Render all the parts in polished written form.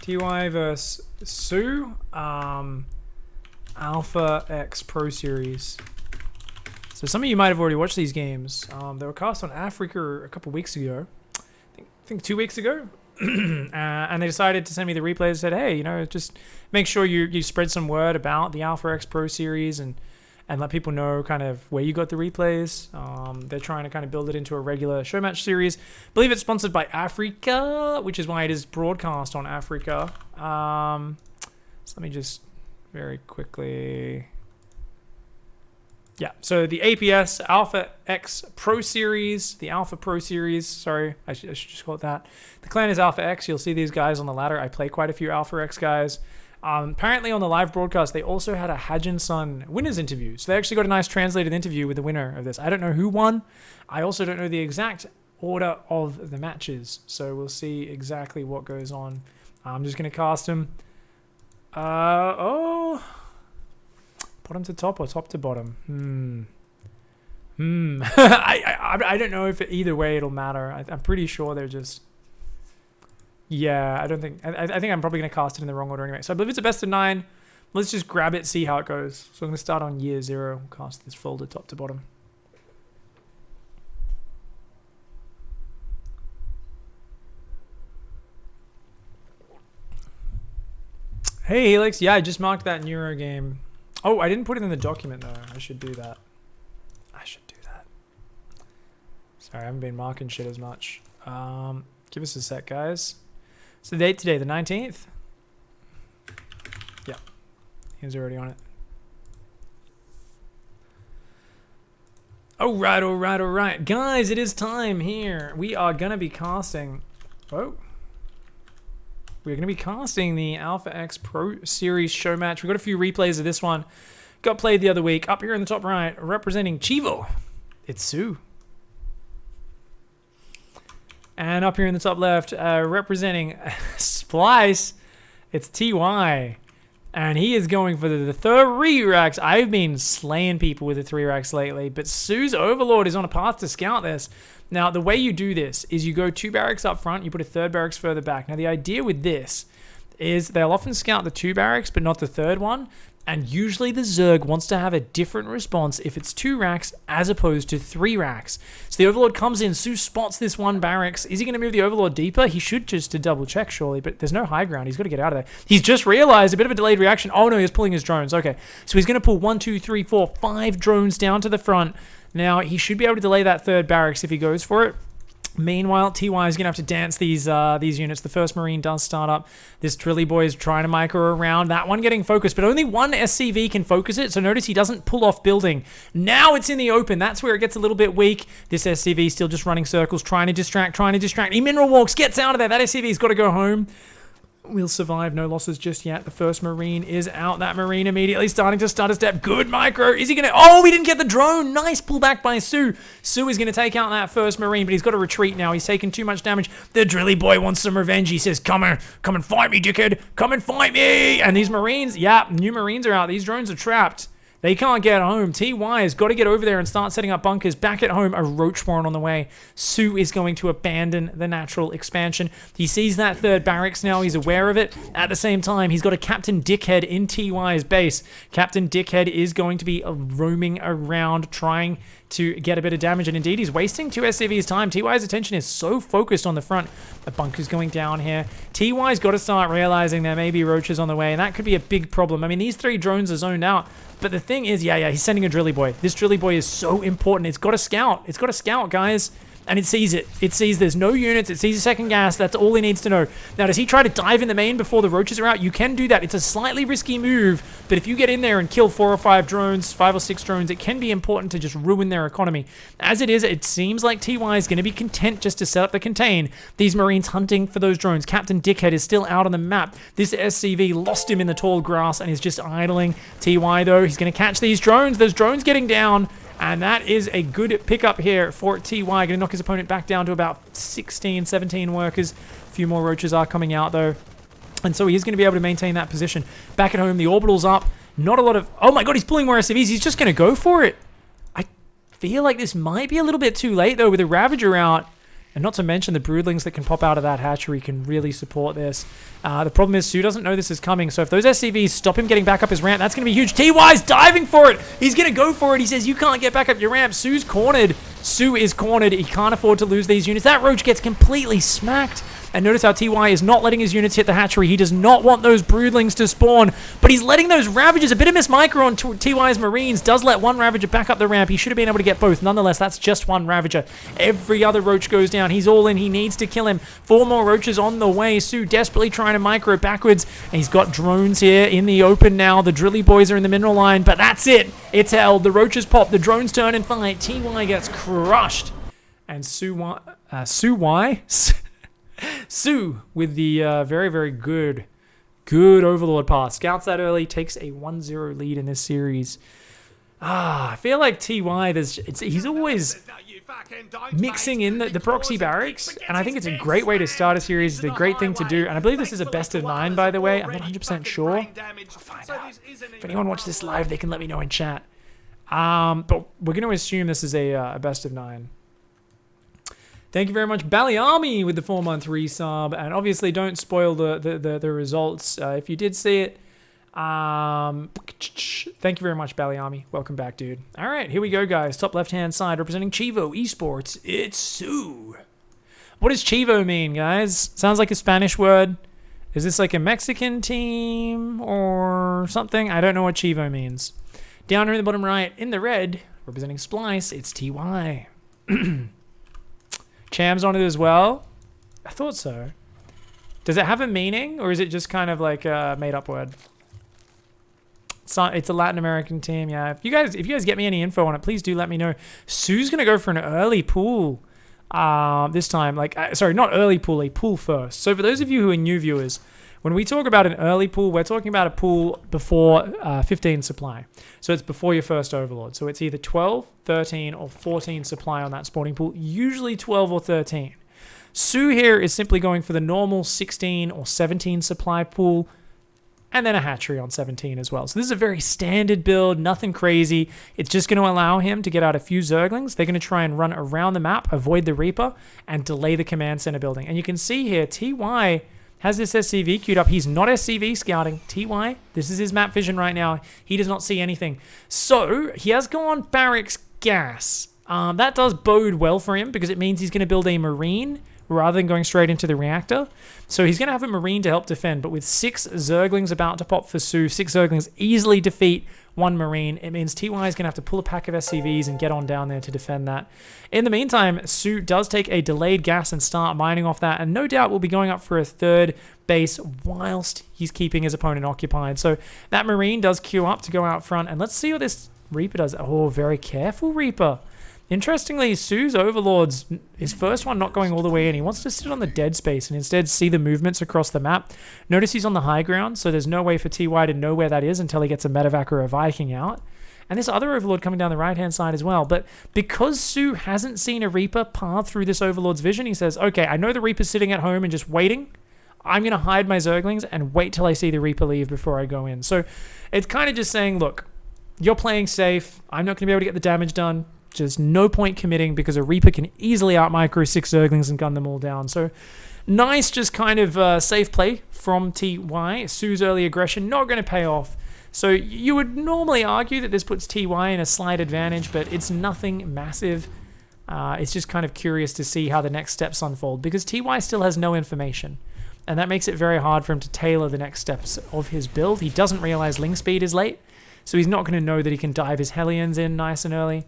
TY versus soO. Alpha X Pro Series. So some of you might have already watched these games. They were cast on Africa a couple weeks ago. I think 2 weeks ago. And they decided to send me the replays. Said, hey, you know, just make sure you spread some word about the Alpha X Pro Series and let people know kind of where you got the replays. They're trying to kind of build it into a regular show match series. I believe it's sponsored by Africa, which is why it is broadcast on Africa. So let me just very quickly... Yeah, so the APS, Alpha X Pro Series, the Alpha Pro Series, sorry, I should just call it that. The clan is Alpha X. You'll see these guys on the ladder. I play quite a few Alpha X guys. Apparently on the live broadcast, they also had a Hajin Sun winners interview. So they actually got a nice translated interview with the winner of this. I don't know who won. I also don't know the exact order of the matches. So we'll see exactly what goes on. I'm just going to cast him. Bottom to top or top to bottom? I don't know if either way it'll matter. I'm pretty sure they're just... Yeah, I don't think... I think I'm probably going to cast it in the wrong order anyway. So I believe it's a best of 9. Let's just grab it, see how it goes. So I'm going to start on year 0. Cast this folder top to bottom. Hey, Helix. Yeah, I just marked that Neuro game. Oh, I didn't put it in the document, though. I should do that. Sorry, I haven't been marking shit as much. Give us a sec, guys. It's the date today, the 19th? Yeah. He's already on it. All right. Guys, it is time here. We are going to be casting... Whoa. We're going to be casting the Alpha X Pro Series show match. We got a few replays of this one. Got played the other week. Up here in the top right, representing Chivo, it's soO. And up here in the top left, representing Splice, it's TY. And he is going for the 3 racks. I've been slaying people with the 3 racks lately, but soO's Overlord is on a path to scout this. Now, the way you do this is you go 2 barracks up front, you put a 3rd barracks further back. Now, the idea with this is they'll often scout the 2 barracks, but not the 3rd one. And usually the Zerg wants to have a different response if it's 2 racks as opposed to 3 racks. So the Overlord comes in, soO spots this 1 barracks. Is he going to move the Overlord deeper? He should just to double check, surely, but there's no high ground. He's got to get out of there. He's just realized a bit of a delayed reaction. Oh no, he's pulling his drones. Okay, so he's going to pull 1, 2, 3, 4, 5 drones down to the front. Now, he should be able to delay that 3rd barracks if he goes for it. Meanwhile, TY is going to have to dance these units. The first Marine does start up. This Drilly Boy is trying to micro around. That one getting focused, but only 1 SCV can focus it. So notice he doesn't pull off building. Now it's in the open. That's where it gets a little bit weak. This SCV still just running circles, trying to distract. He mineral walks, gets out of there. That SCV's got to go home. We'll survive. No losses just yet. The first Marine is out. That Marine immediately starting to stutter step. Good micro. Is he going to... Oh, he didn't get the drone. Nice pullback by soO. soO is going to take out that first Marine, but he's got to retreat now. He's taken too much damage. The Drilly Boy wants some revenge. He says, come and fight me, dickhead. Come and fight me. And these Marines, yeah, new Marines are out. These drones are trapped. They can't get home. TY has got to get over there and start setting up bunkers. Back at home, a roach spawn on the way. soO is going to abandon the natural expansion. He sees that 3rd barracks now. He's aware of it. At the same time, he's got a Captain Dickhead in TY's base. Captain Dickhead is going to be roaming around trying to get a bit of damage, and indeed he's wasting 2 SCV's time. TY's attention is so focused on the front. The bunker's going down here. TY's got to start realizing there may be roaches on the way, and that could be a big problem. I mean, these 3 drones are zoned out, but the thing is, yeah, he's sending a Drilly Boy. This Drilly Boy is so important. It's got to scout. It's got to scout, guys. And it sees it. It sees there's no units. It sees a second gas. That's all he needs to know. Now, does he try to dive in the main before the roaches are out? You can do that. It's a slightly risky move, but if you get in there and kill 4 or 5 drones, 5 or 6 drones, it can be important to just ruin their economy. As it is, it seems like TY is going to be content just to set up the contain. These Marines hunting for those drones. Captain Dickhead is still out on the map. This SCV lost him in the tall grass and is just idling. TY, though, he's going to catch these drones. There's drones getting down. And that is a good pickup here for TY. Going to knock his opponent back down to about 16, 17 workers. A few more roaches are coming out, though. And so he is going to be able to maintain that position. Back at home, the orbital's up. Not a lot of... Oh my god, he's pulling more SCVs. He's just going to go for it. I feel like this might be a little bit too late, though, with the Ravager out. And not to mention the broodlings that can pop out of that hatchery can really support this. The problem is soO doesn't know this is coming, so if those SCVs stop him getting back up his ramp, that's going to be huge. TY's diving for it. He's going to go for it. He says, you can't get back up your ramp. soO's cornered. soO is cornered. He can't afford to lose these units. That roach gets completely smacked. And notice how TY is not letting his units hit the hatchery. He does not want those broodlings to spawn, but he's letting those Ravagers. A bit of miss micro on TY's Marines does let one Ravager back up the ramp. He should have been able to get both. Nonetheless, that's just one Ravager. Every other roach goes down. He's all in. He needs to kill him. 4 more roaches on the way. soO desperately trying to micro backwards. And he's got drones here in the open now. The Drilly boys are in the mineral line, but that's it. It's held. The roaches pop. The drones turn and fight. TY gets crushed. And soO with the very, very good Overlord pass. Scouts that early, takes a 1-0 lead in this series. I feel like TY, he's always mixing in the proxy barracks, and I think it's a great way to start a series. It's a great thing to do, and I believe this is a best of 9, by the way. I'm not 100% sure. I'll find out. If anyone watched this live, they can let me know in chat. But we're going to assume this is a best of 9. Thank you very much, Ballyarmy, with the 4-month resub. And obviously, don't spoil the results if you did see it. Thank you very much, Ballyarmy. Welcome back, dude. All right, here we go, guys. Top left-hand side, representing Chivo Esports, it's soO. What does Chivo mean, guys? Sounds like a Spanish word. Is this like a Mexican team or something? I don't know what Chivo means. Down here in the bottom right, in the red, representing Splice, it's TY. Cham's on it as well? I thought so. Does it have a meaning, or is it just kind of like a made-up word? It's a Latin American team, yeah. If you guys get me any info on it, please do let me know. soO's gonna go for an early pool this time. Sorry, not early pool, a pool first. So for those of you who are new viewers, when we talk about an early pool, we're talking about a pool before 15 supply. So it's before your first Overlord. So it's either 12, 13, or 14 supply on that spawning pool, usually 12 or 13. soO here is simply going for the normal 16 or 17 supply pool, and then a hatchery on 17 as well. So this is a very standard build, nothing crazy. It's just going to allow him to get out a few Zerglings. They're going to try and run around the map, avoid the Reaper, and delay the command center building. And you can see here, TY has this SCV queued up. He's not SCV scouting. TY, this is his map vision right now. He does not see anything. So he has gone barracks gas. That does bode well for him because it means he's going to build a Marine rather than going straight into the reactor. So he's going to have a Marine to help defend, but with 6 Zerglings about to pop for soO, 6 Zerglings easily defeat 1 Marine. It means TY is going to have to pull a pack of SCVs and get on down there to defend that. In the meantime, soO does take a delayed gas and start mining off that, and no doubt will be going up for a 3rd base whilst he's keeping his opponent occupied. So that Marine does queue up to go out front, and let's see what this Reaper does. Oh, very careful Reaper. Interestingly, soO's Overlords, his first one not going all the way in. He wants to sit on the dead space and instead see the movements across the map. Notice he's on the high ground, so there's no way for TY to know where that is until he gets a Medevac or a Viking out. And this other Overlord coming down the right-hand side as well. But because soO hasn't seen a Reaper path through this Overlord's vision, he says, okay, I know the Reaper's sitting at home and just waiting. I'm going to hide my Zerglings and wait till I see the Reaper leave before I go in. So it's kind of just saying, look, you're playing safe. I'm not going to be able to get the damage done. Just no point committing because a Reaper can easily out-micro 6 Zerglings and gun them all down. So nice, just kind of safe play from TY. soO's early aggression not going to pay off. So you would normally argue that this puts TY in a slight advantage, but it's nothing massive. It's just kind of curious to see how the next steps unfold because TY still has no information. And that makes it very hard for him to tailor the next steps of his build. He doesn't realize Ling Speed is late, so he's not going to know that he can dive his Hellions in nice and early.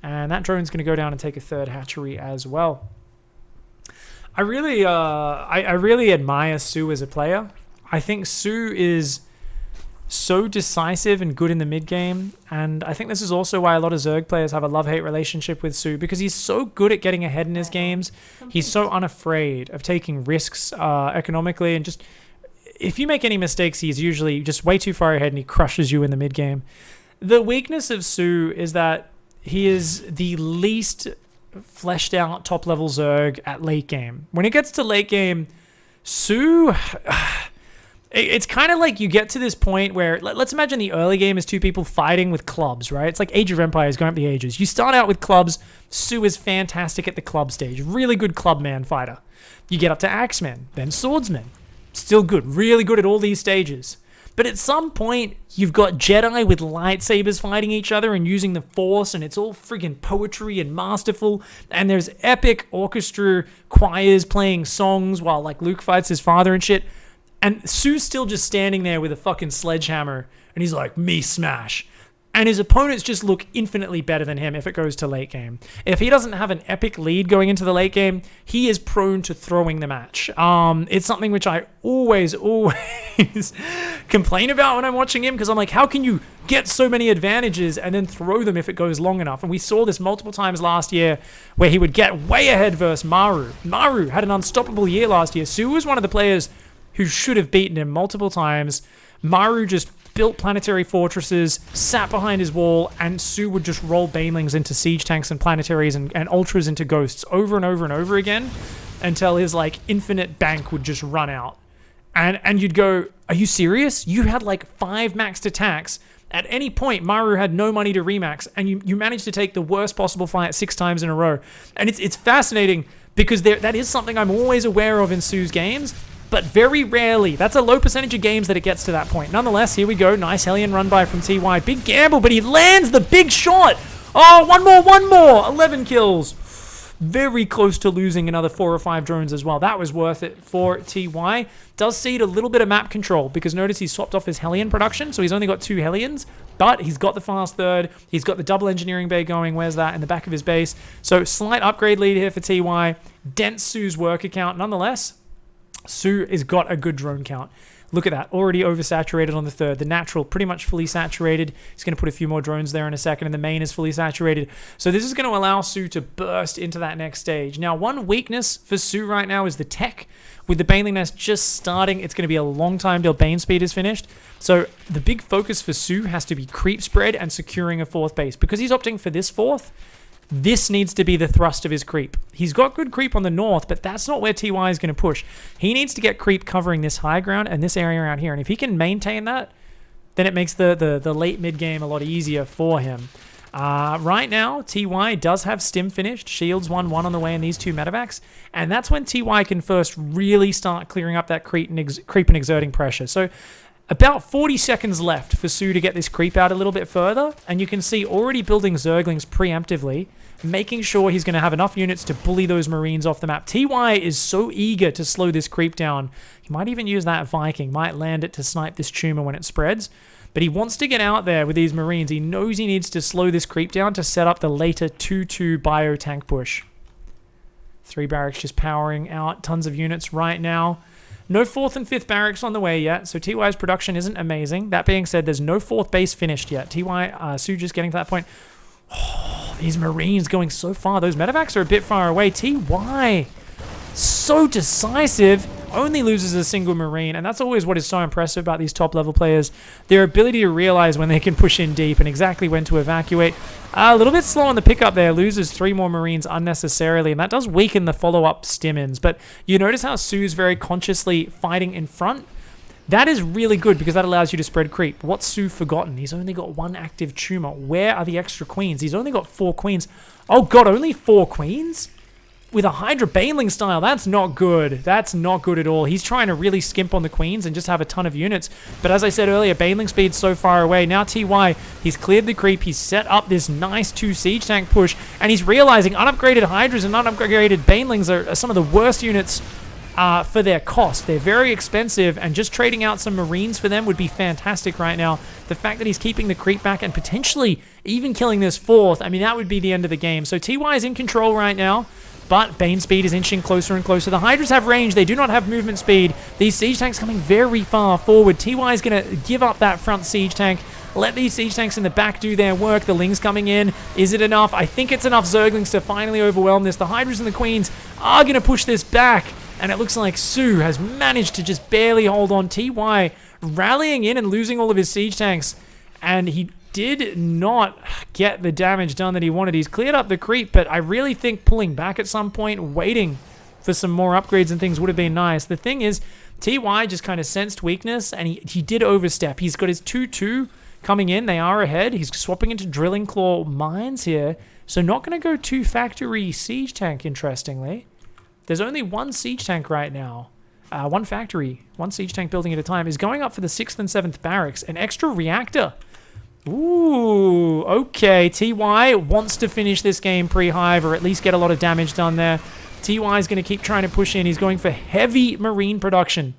And that drone's going to go down and take a 3rd hatchery as well. I really admire soO as a player. I think soO is so decisive and good in the mid game, and I think this is also why a lot of Zerg players have a love-hate relationship with soO because he's so good at getting ahead in his games. He's so unafraid of taking risks economically, and just if you make any mistakes, he's usually just way too far ahead and he crushes you in the mid game. The weakness of soO is that he is the least fleshed out top level Zerg at late game. When it gets to late game, soO, It's kind of like you get to this point where, let's imagine the early game is two people fighting with clubs, right? It's like Age of Empires going up the ages. You start out with clubs. soO is fantastic at the club stage. Really good clubman fighter. You get up to Axeman, then Swordsman. Still good. Really good at all these stages. But at some point, you've got Jedi with lightsabers fighting each other and using the Force, and it's all friggin' poetry and masterful. And there's epic orchestra choirs playing songs while like Luke fights his father and shit. And soO's still just standing there with a fucking sledgehammer, and he's like, me smash. And his opponents just look infinitely better than him if it goes to late game. If he doesn't have an epic lead going into the late game, he is prone to throwing the match. It's something which I always complain about when I'm watching him, because I'm like, how can you get so many advantages and then throw them if it goes long enough? And we saw this multiple times last year where he would get way ahead versus Maru. Maru had an unstoppable year last year. soO was one of the players who should have beaten him multiple times. Maru just built planetary fortresses, sat behind his wall, and soO would just roll banelings into siege tanks and planetaries and ultras into ghosts over and over and over again until his like infinite bank would just run out. And you'd go, are you serious? You had like 5 maxed attacks. At any point, Maru had no money to remax, and you managed to take the worst possible fight 6 times in a row. And it's fascinating because that is something I'm always aware of in soO's games, but very rarely. That's a low percentage of games that it gets to that point. Nonetheless, here we go. Nice Hellion run by from TY. Big gamble, but he lands the big shot. Oh, one more. 11 kills. Very close to losing another 4 or 5 drones as well. That was worth it for TY. Does cede a little bit of map control, because notice he's swapped off his Hellion production, so he's only got 2 Hellions, but he's got the fast third. He's got the double engineering bay going. Where's that? In the back of his base. So slight upgrade lead here for TY. Dents soO's work account. Nonetheless, soO has got a good drone count. Look at that, already oversaturated on the third. The natural, pretty much fully saturated. He's going to put a few more drones there in a second, and the main is fully saturated. So this is going to allow soO to burst into that next stage. Now, one weakness for soO right now is the tech. With the Baneling Nest just starting, it's going to be a long time till Bane Speed is finished. So the big focus for soO has to be creep spread and securing a 4th base. Because he's opting for this 4th, this needs to be the thrust of his creep. He's got good creep on the north, but that's not where TY is going to push. He needs to get creep covering this high ground and this area around here. And if he can maintain that, then it makes the late mid game a lot easier for him. Right now, TY does have stim finished. Shields 1-1 on the way in these 2 medevacs. And that's when TY can first really start clearing up that creep and exerting pressure. So about 40 seconds left for soO to get this creep out a little bit further. And you can see already building Zerglings preemptively, making sure he's going to have enough units to bully those Marines off the map. TY is so eager to slow this creep down. He might even use that Viking, might land it to snipe this tumor when it spreads. But he wants to get out there with these Marines. He knows he needs to slow this creep down to set up the later 2-2 bio tank push. 3 barracks just powering out. Tons of units right now. No 4th and 5th barracks on the way yet, so TY's production isn't amazing. That being said, there's no 4th base finished yet. soO just getting to that point. Oh, these Marines going so far. Those medevacs are a bit far away. TY, so decisive. Only loses a single Marine, and that's always what is so impressive about these top-level players. Their ability to realize when they can push in deep and exactly when to evacuate. A little bit slow on the pickup there. Loses 3 more Marines unnecessarily, and that does weaken the follow-up stim-ins. But you notice how soO's very consciously fighting in front? That is really good because that allows you to spread creep. What's soO forgotten? He's only got 1 active tumor. Where are the extra queens? He's only got 4 queens. Oh god, only 4 queens? With a Hydra Baneling style, that's not good. That's not good at all. He's trying to really skimp on the queens and just have a ton of units. But as I said earlier, Baneling speed's so far away. Now TY, he's cleared the creep. He's set up this nice 2 siege tank push. And he's realizing unupgraded Hydras and unupgraded Banelings are some of the worst units for their cost. They're very expensive, and just trading out some Marines for them would be fantastic right now. The fact that he's keeping the creep back and potentially even killing this 4th, I mean, that would be the end of the game. So TY is in control right now. But Bane speed is inching closer and closer. The Hydras have range. They do not have movement speed. These siege tanks coming very far forward. TY is going to give up that front siege tank. Let these siege tanks in the back do their work. The Lings coming in. Is it enough? I think it's enough Zerglings to finally overwhelm this. The Hydras and the Queens are going to push this back. And it looks like soO has managed to just barely hold on. TY rallying in and losing all of his siege tanks. And he did not get the damage done that he wanted. He's cleared up the creep, but I really think pulling back at some point, waiting for some more upgrades and things would have been nice. The thing is, TY just kind of sensed weakness, and he did overstep. He's got his 2-2 coming in. They are ahead. He's swapping into Drilling Claw mines here. So not going to go 2 factory siege tank, interestingly. There's only 1 siege tank right now. 1 factory, 1 siege tank building at a time. Is going up for the 6th and 7th barracks. An extra reactor. Ooh, okay. TY wants to finish this game pre-hive, or at least get a lot of damage done there. TY is going to keep trying to push in. He's going for heavy marine production.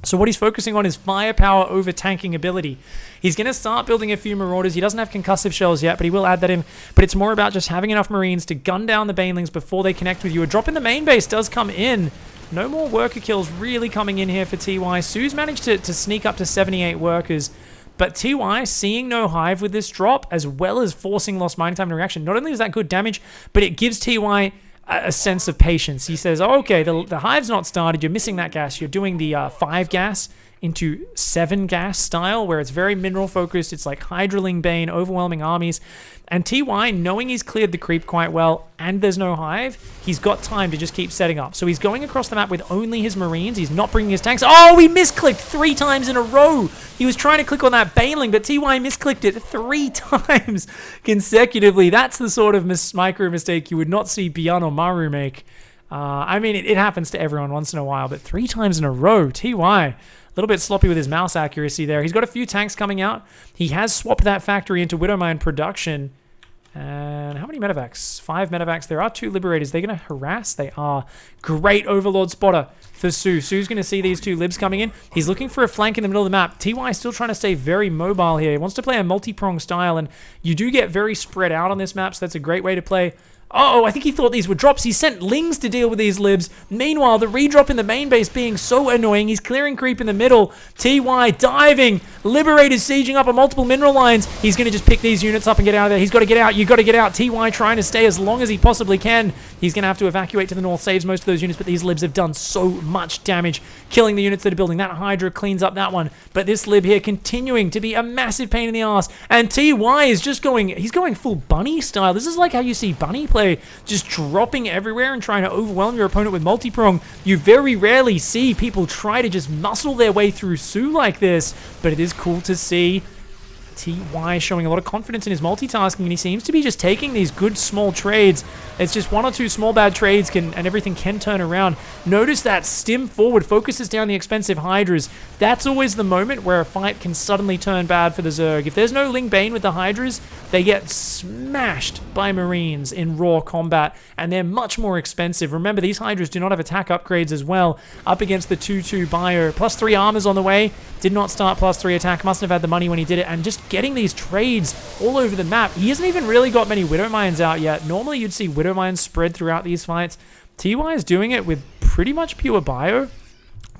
So what he's focusing on is firepower over tanking ability. He's going to start building a few marauders. He doesn't have concussive shells yet, but he will add that in. But it's more about just having enough marines to gun down the banelings before they connect with you. A drop in the main base does come in. No more worker kills really coming in here for TY. soO's managed to sneak up to 78 workers. But TY, seeing no hive with this drop, as well as forcing lost mining time and reaction, not only is that good damage, but it gives TY a sense of patience. He says, oh, okay, the hive's not started. You're missing that gas. You're doing the 5 gas into 7 gas style, where it's very mineral focused. It's like Hydraling Bane, overwhelming armies. And TY, knowing he's cleared the creep quite well and there's no hive, he's got time to just keep setting up. So he's going across the map with only his marines. He's not bringing his tanks. Oh, he misclicked 3 times in a row. He was trying to click on that baneling, but TY misclicked it 3 times consecutively. That's the sort of micro mistake you would not see Beyond or Maru make. I mean, it happens to everyone once in a while, but 3 times in a row, TY... A little bit sloppy with his mouse accuracy there. He's got a few tanks coming out. He has swapped that factory into Widowmine production. And how many medevacs? 5 medevacs. There are 2 liberators. They're going to harass. They are. Great Overlord spotter for soO. soO's going to see these 2 libs coming in. He's looking for a flank in the middle of the map. TY is still trying to stay very mobile here. He wants to play a multi-prong style, and you do get very spread out on this map, so that's a great way to play. Oh, I think he thought these were drops. He sent Lings to deal with these libs. Meanwhile, the redrop in the main base being so annoying. He's clearing creep in the middle. TY diving. Liberators sieging up on multiple mineral lines. He's going to just pick these units up and get out of there. He's got to get out. You've got to get out. TY trying to stay as long as he possibly can. He's going to have to evacuate to the north. Saves most of those units, but these libs have done so much damage. Killing the units that are building. That Hydra cleans up that one. But this lib here continuing to be a massive pain in the ass. And TY is just going... He's going full bunny style. This is like how you see bunny play. Just dropping everywhere and trying to overwhelm your opponent with multi-prong. You very rarely see people try to just muscle their way through soO like this, but it is cool to see TY showing a lot of confidence in his multitasking, and he seems to be just taking these good small trades. It's just 1 or 2 small bad trades and everything can turn around. Notice that stim forward focuses down the expensive Hydras. That's always the moment where a fight can suddenly turn bad for the Zerg. If there's no Ling Bane with the Hydras, they get smashed by Marines in raw combat, and they're much more expensive. Remember, these Hydras do not have attack upgrades as well. Up against the 2-2 bio. +3 armors on the way. Did not start +3 attack. Mustn't have had the money when he did it. And just getting these trades all over the map. He hasn't even really got many Widow Mines out yet. Normally, you'd see Widow Mines spread throughout these fights. TY is doing it with pretty much pure bio.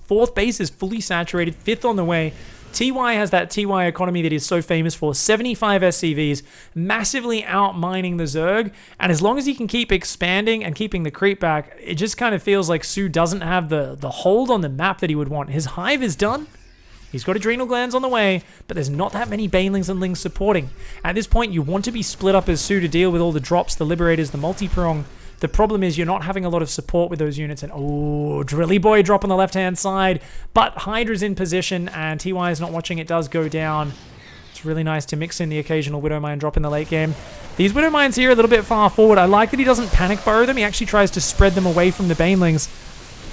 4th base is fully saturated. 5th on the way. TY has that TY economy that he's so famous for. 75 SCVs, massively out-mining the Zerg, and as long as he can keep expanding and keeping the creep back, it just kind of feels like soO doesn't have the hold on the map that he would want. His hive is done. He's got adrenal glands on the way, but there's not that many banelings and lings supporting. At this point, you want to be split up as soO to deal with all the drops, the liberators, the multi-prong. The problem is you're not having a lot of support with those units. And oh, Drilly Boy drop on the left-hand side. But Hydra's in position and TY is not watching. It does go down. It's really nice to mix in the occasional Widow Mine drop in the late game. These Widow Mines here are a little bit far forward. I like that he doesn't panic burrow them. He actually tries to spread them away from the banelings.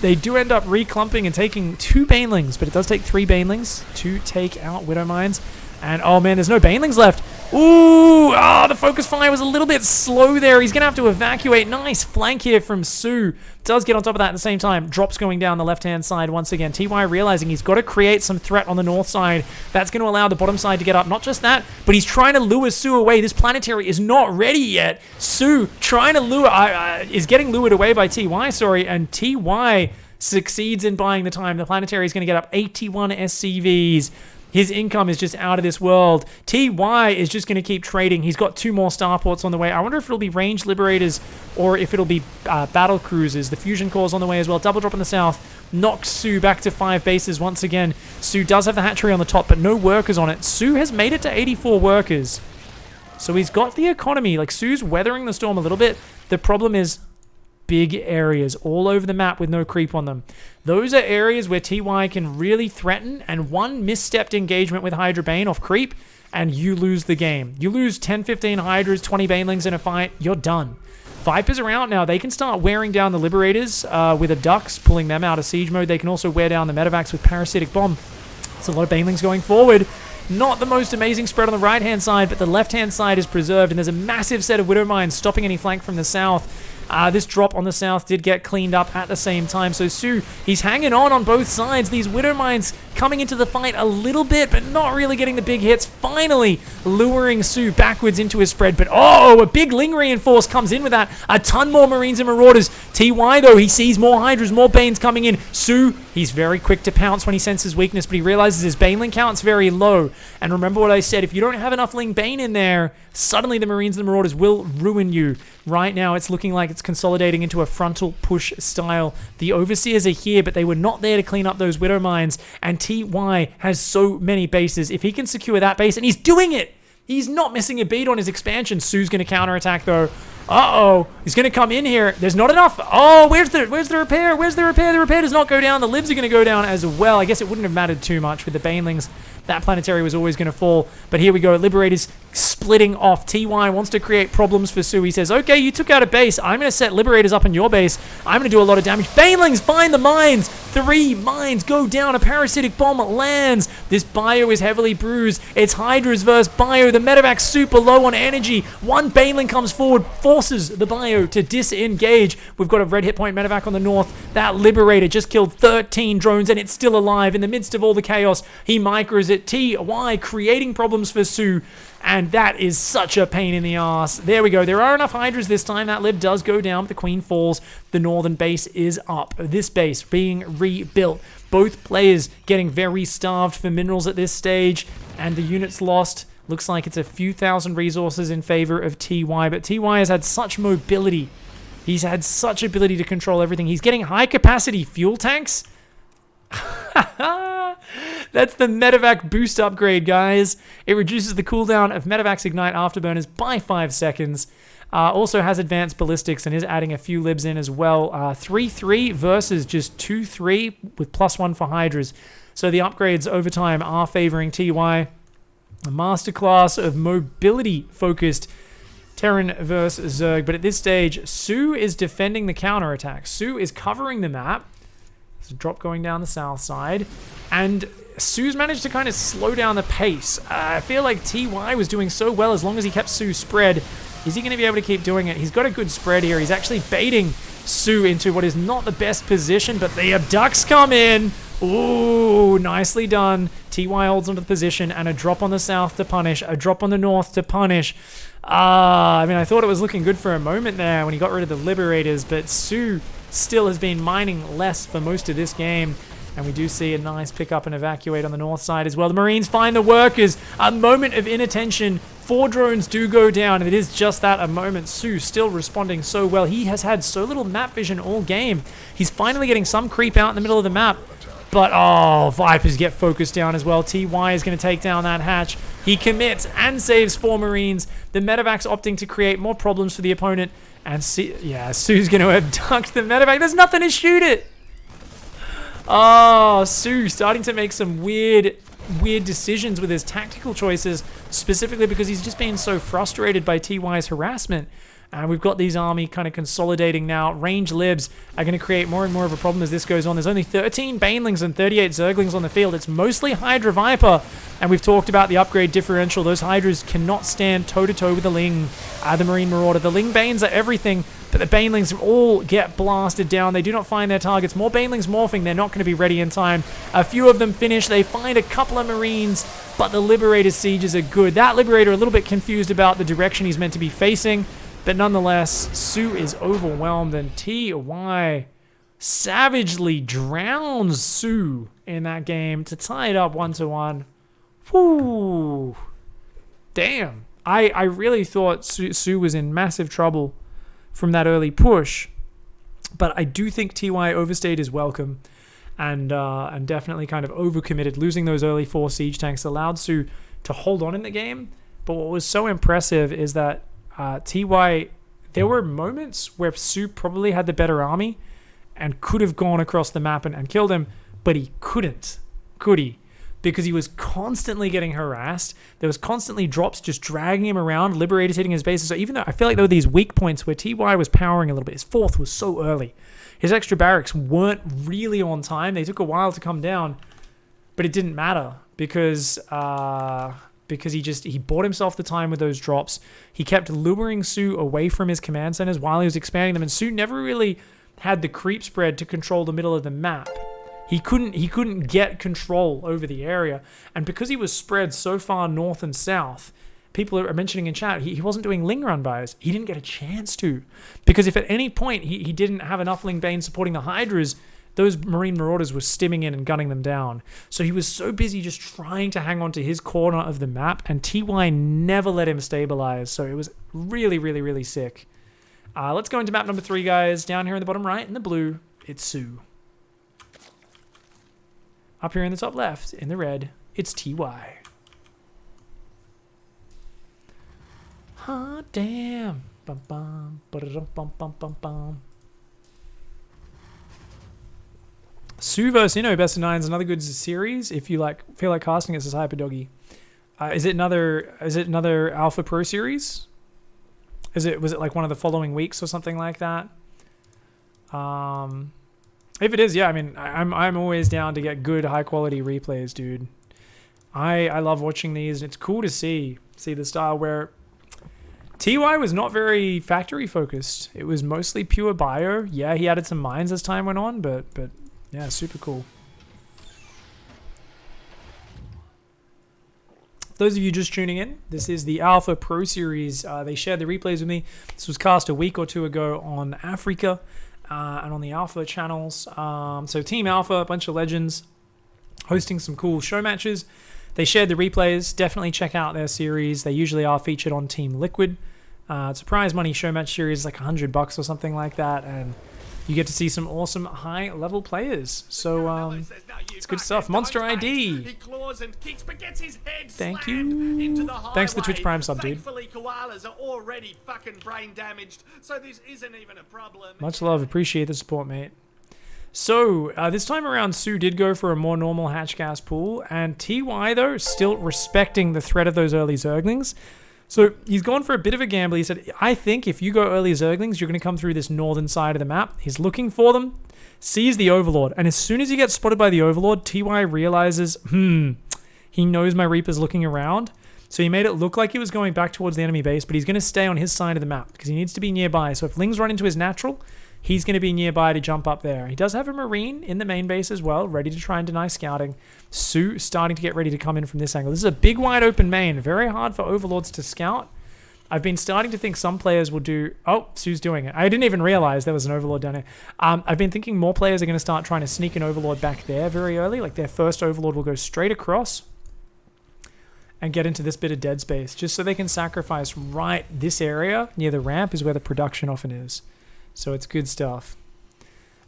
They do end up reclumping and taking 2 banelings, but it does take 3 banelings to take out Widow Mines. And oh man, there's no banelings left. Ooh, the focus fire was a little bit slow there. He's going to have to evacuate. Nice flank here from soO. Does get on top of that at the same time. Drops going down the left-hand side once again. TY realizing he's got to create some threat on the north side. That's going to allow the bottom side to get up. Not just that, but he's trying to lure soO away. This planetary is not ready yet. soO trying to lure, is getting lured away by TY, sorry, and TY succeeds in buying the time. The planetary is going to get up 81 SCVs. His income is just out of this world. TY is just going to keep trading. He's got 2 more starports on the way. I wonder if it'll be ranged liberators or if it'll be battle cruisers. The fusion core's on the way as well. Double drop in the south. Knocks soO back to 5 bases once again. soO does have the hatchery on the top, but no workers on it. soO has made it to 84 workers. So he's got the economy. Like, soO's weathering the storm a little bit. The problem is big areas all over the map with no creep on them. Those are areas where TY can really threaten, and one misstepped engagement with Hydra Bane off creep, and you lose the game. You lose 10, 15 Hydras, 20 Banelings in a fight, you're done. Vipers are out now. They can start wearing down the Liberators with Abducts, pulling them out of siege mode. They can also wear down the Medivacs with Parasitic Bomb. It's a lot of Banelings going forward. Not the most amazing spread on the right-hand side, but the left-hand side is preserved, and there's a massive set of Widow Mines stopping any flank from the south. This drop on the south did get cleaned up at the same time, so soO, he's hanging on both sides. These Widow Mines coming into the fight a little bit, but not really getting the big hits. Finally luring soO backwards into his spread, but a big Ling Reinforce comes in with that. A ton more Marines and Marauders. TY, though, he sees more Hydras, more Banes coming in. soO, he's very quick to pounce when he senses weakness, but he realizes his Baneling count's very low. And remember what I said, if you don't have enough Ling Bane in there, suddenly the Marines and the Marauders will ruin you. Right now, it's looking like it's consolidating into a frontal push style. The Overseers are here, but they were not there to clean up those Widow Mines, and TY has so many bases. If he can secure that base, and he's doing it! He's not missing a beat on his expansion. soO's going to counterattack, though. He's going to come in here. There's not enough. Where's the repair? Where's the repair? The repair does not go down. The libs are going to go down as well. I guess it wouldn't have mattered too much with the Banelings. That planetary was always going to fall. But here we go. Liberators splitting off. TY wants to create problems for soO. He says, okay, you took out a base. I'm going to set Liberators up on your base. I'm going to do a lot of damage. Banelings find the mines. 3 mines go down. A Parasitic Bomb lands. This bio is heavily bruised. It's Hydras versus bio. The Medevac's super low on energy. One Baneling comes forward, forces the bio to disengage. We've got a red hit point Medevac on the north. That Liberator just killed 13 drones, and it's still alive in the midst of all the chaos. He micros it. TY creating problems for soO, and that is such a pain in the ass. There we go. There are enough Hydras this time. That lib does go down, but the Queen falls. The northern base is up. This base being rebuilt. Both players getting very starved for minerals at this stage, and the units lost. Looks like it's a few thousand resources in favor of TY, but TY has had such mobility. He's had such ability to control everything. He's getting high-capacity fuel tanks. That's the Medevac boost upgrade, guys. It reduces the cooldown of Medevac's Ignite Afterburners by 5 seconds. Also has advanced ballistics and is adding a few libs in as well. 3-3 versus just 2-3 with +1 for Hydras. So the upgrades over time are favoring TY. A masterclass of mobility-focused Terran versus Zerg. But at this stage, soO is defending the counterattack. soO is covering the map. There's a drop going down the south side. And soO's managed to kind of slow down the pace. I feel like TY was doing so well as long as he kept soO spread. Is he going to be able to keep doing it? He's got a good spread here. He's actually baiting soO into what is not the best position, but the abducts come in. Ooh, nicely done. TY holds onto the position, and a drop on the south to punish, a drop on the north to punish. I mean, I thought it was looking good for a moment there when he got rid of the Liberators, but soO still has been mining less for most of this game. And we do see a nice pickup and evacuate on the north side as well. The Marines find the workers. A moment of inattention. 4 drones do go down, and it is just that, a moment. soO still responding so well. He has had so little map vision all game. He's finally getting some creep out in the middle of the map. But, Vipers get focused down as well. TY is going to take down that hatch. He commits and saves 4 Marines. The Medevac's opting to create more problems for the opponent. And, soO's going to abduct the Medevac. There's nothing to shoot it. soO starting to make some weird decisions with his tactical choices, specifically because he's just been so frustrated by TY's harassment. And we've got these army kind of consolidating now. Range libs are going to create more and more of a problem as this goes on. There's only 13 Banelings and 38 Zerglings on the field. It's mostly Hydra Viper. And we've talked about the upgrade differential. Those Hydras cannot stand toe-to-toe with the Ling, the Marine Marauder. The Ling Banes are everything, but the Banelings all get blasted down. They do not find their targets. More Banelings morphing. They're not going to be ready in time. A few of them finish. They find a couple of Marines, but the Liberator sieges are good. That Liberator a little bit confused about the direction he's meant to be facing. But nonetheless, soO is overwhelmed, and TY savagely drowns soO in that game to tie it up 1-1. Whoo! Damn. I really thought soO was in massive trouble from that early push, but I do think TY overstayed his welcome and definitely kind of overcommitted. Losing those early 4 siege tanks allowed soO to hold on in the game, but what was so impressive is that TY there were moments where soO probably had the better army and could have gone across the map and killed him, but he couldn't, could he? Because he was constantly getting harassed. There was constantly drops just dragging him around, Liberators hitting his bases. So even though I feel like there were these weak points where TY was powering a little bit, his 4th was so early. His extra barracks weren't really on time. They took a while to come down, but it didn't matter because he bought himself the time with those drops. He kept luring soO away from his command centers while he was expanding them, and soO never really had the creep spread to control the middle of the map. He couldn't get control over the area, and because he was spread so far north and south, people are mentioning in chat, he wasn't doing Ling run buys. He didn't get a chance to, because if at any point he didn't have enough Ling Bane supporting the Hydras, those Marine Marauders were stimming in and gunning them down. So he was so busy just trying to hang on to his corner of the map, and TY never let him stabilize. So it was really, really, really sick. Let's go into map number 3, guys. Down here in the bottom right in the blue, it's soO. Up here in the top left, in the red, it's TY. Hot damn. Bum bum, ba-da-dum, bum bum bum bum. soO vs Inno Best of 9 is another good series. If you feel like casting it, says Hyper Doggy. Is it another Alpha Pro Series? Was it like one of the following weeks or something like that? If it is, yeah, I mean, I'm always down to get good, high-quality replays, dude. I love watching these, and it's cool to see the style where TY was not very factory-focused. It was mostly pure bio. Yeah, he added some mines as time went on, but yeah, super cool. Those of you just tuning in, this is the Alpha Pro Series. They shared the replays with me. This was cast a week or 2 ago on Africa. And on the Alpha channels. So Team Alpha, a bunch of legends, hosting some cool show matches. They shared the replays. Definitely check out their series. They usually are featured on Team Liquid. It's a prize money show match series, like $100 or something like that, and you get to see some awesome high-level players. So it's good stuff. Monster ID. Thank you. Thanks for the Twitch Prime sub, dude. Koalas are already fucking brain damaged, so this isn't even a problem. Much love. Appreciate the support, mate. So this time around, soO did go for a more normal hatch gas pool, and TY, though, still respecting the threat of those early Zerglings. So he's gone for a bit of a gamble. He said, I think if you go early Zerglings, you're going to come through this northern side of the map. He's looking for them, sees the Overlord, and as soon as he gets spotted by the Overlord, TY realizes, he knows my Reaper's looking around. So he made it look like he was going back towards the enemy base, but he's going to stay on his side of the map because he needs to be nearby. So if Lings run into his natural, he's going to be nearby to jump up there. He does have a Marine in the main base as well, ready to try and deny scouting. soO starting to get ready to come in from this angle. This is a big wide open main. Very hard for Overlords to scout. I've been starting to think some players will do... Oh, soO's doing it. I didn't even realize there was an Overlord down here. I've been thinking more players are going to start trying to sneak an Overlord back there very early. Like their first Overlord will go straight across and get into this bit of dead space just so they can sacrifice right this area near the ramp is where the production often is. So it's good stuff.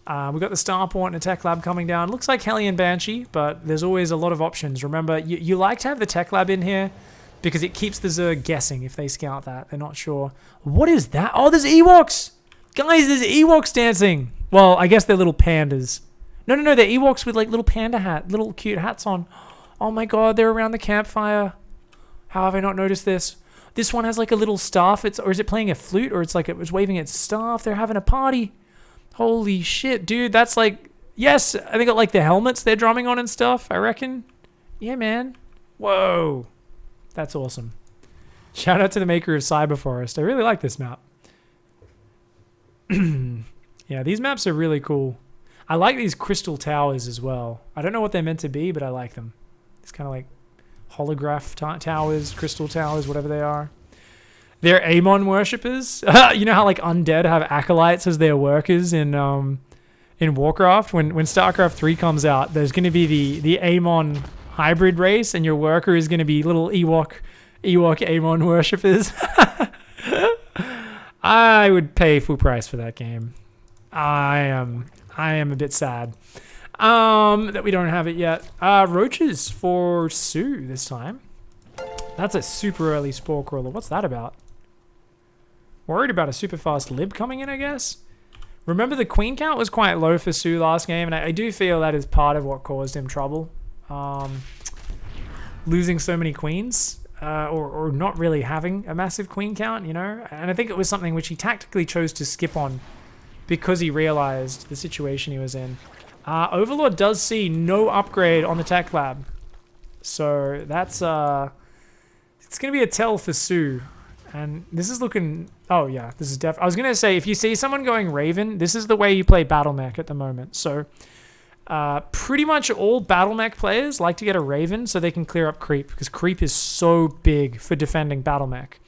We've got the Starport and a Tech Lab coming down. Looks like Hellion Banshee, but there's always a lot of options. Remember, you like to have the Tech Lab in here because it keeps the Zerg guessing if they scout that. They're not sure. What is that? Oh, there's Ewoks! Guys, there's Ewoks dancing! Well, I guess they're little pandas. No, they're Ewoks with like little panda little cute hats on. Oh my god, they're around the campfire. How have I not noticed this? This one has like a little staff. Or is it playing a flute? Or it's like it was waving its staff. They're having a party. Holy shit, dude. That's like... Yes, I think got like the helmets they're drumming on and stuff, I reckon. Yeah, man. Whoa. That's awesome. Shout out to the maker of Cyber Forest. I really like this map. Yeah, these maps are really cool. I like these crystal towers as well. I don't know what they're meant to be, but I like them. It's kind of like holograph towers, crystal towers, whatever they are. They're Amon worshippers. You know how like undead have acolytes as their workers in Warcraft? When StarCraft 3 comes out, there's going to be the Amon hybrid race, and your worker is going to be little Ewok Amon worshippers. I would pay full price for that game. I am a bit sad that we don't have it yet. Roaches for soO this time. That's a super early Spore Crawler. What's that about? Worried about a super fast lib coming in, I guess. Remember, the queen count was quite low for soO last game, and I do feel that is part of what caused him trouble. Losing so many queens, or not really having a massive queen count, you know? And I think it was something which he tactically chose to skip on because he realized the situation he was in. Overlord does see no upgrade on the tech lab. So that's, it's going to be a tell for soO. And this is looking, oh yeah, this is I was going to say, if you see someone going Raven, this is the way you play Battle Mech at the moment. So pretty much all Battle Mech players like to get a Raven so they can clear up creep, because creep is so big for defending Battle Mech.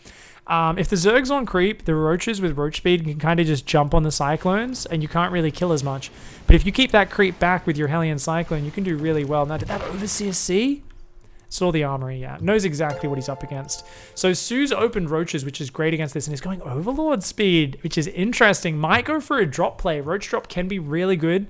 If the Zerg's on creep, the Roaches with Roach speed can kind of just jump on the Cyclones, and you can't really kill as much. But if you keep that creep back with your Hellion Cyclone, you can do really well. Now, did that Overseer see? Saw the armory, yeah. Knows exactly what he's up against. So soO's opened Roaches, which is great against this, and he's going Overlord speed, which is interesting. Might go for a drop play. Roach drop can be really good.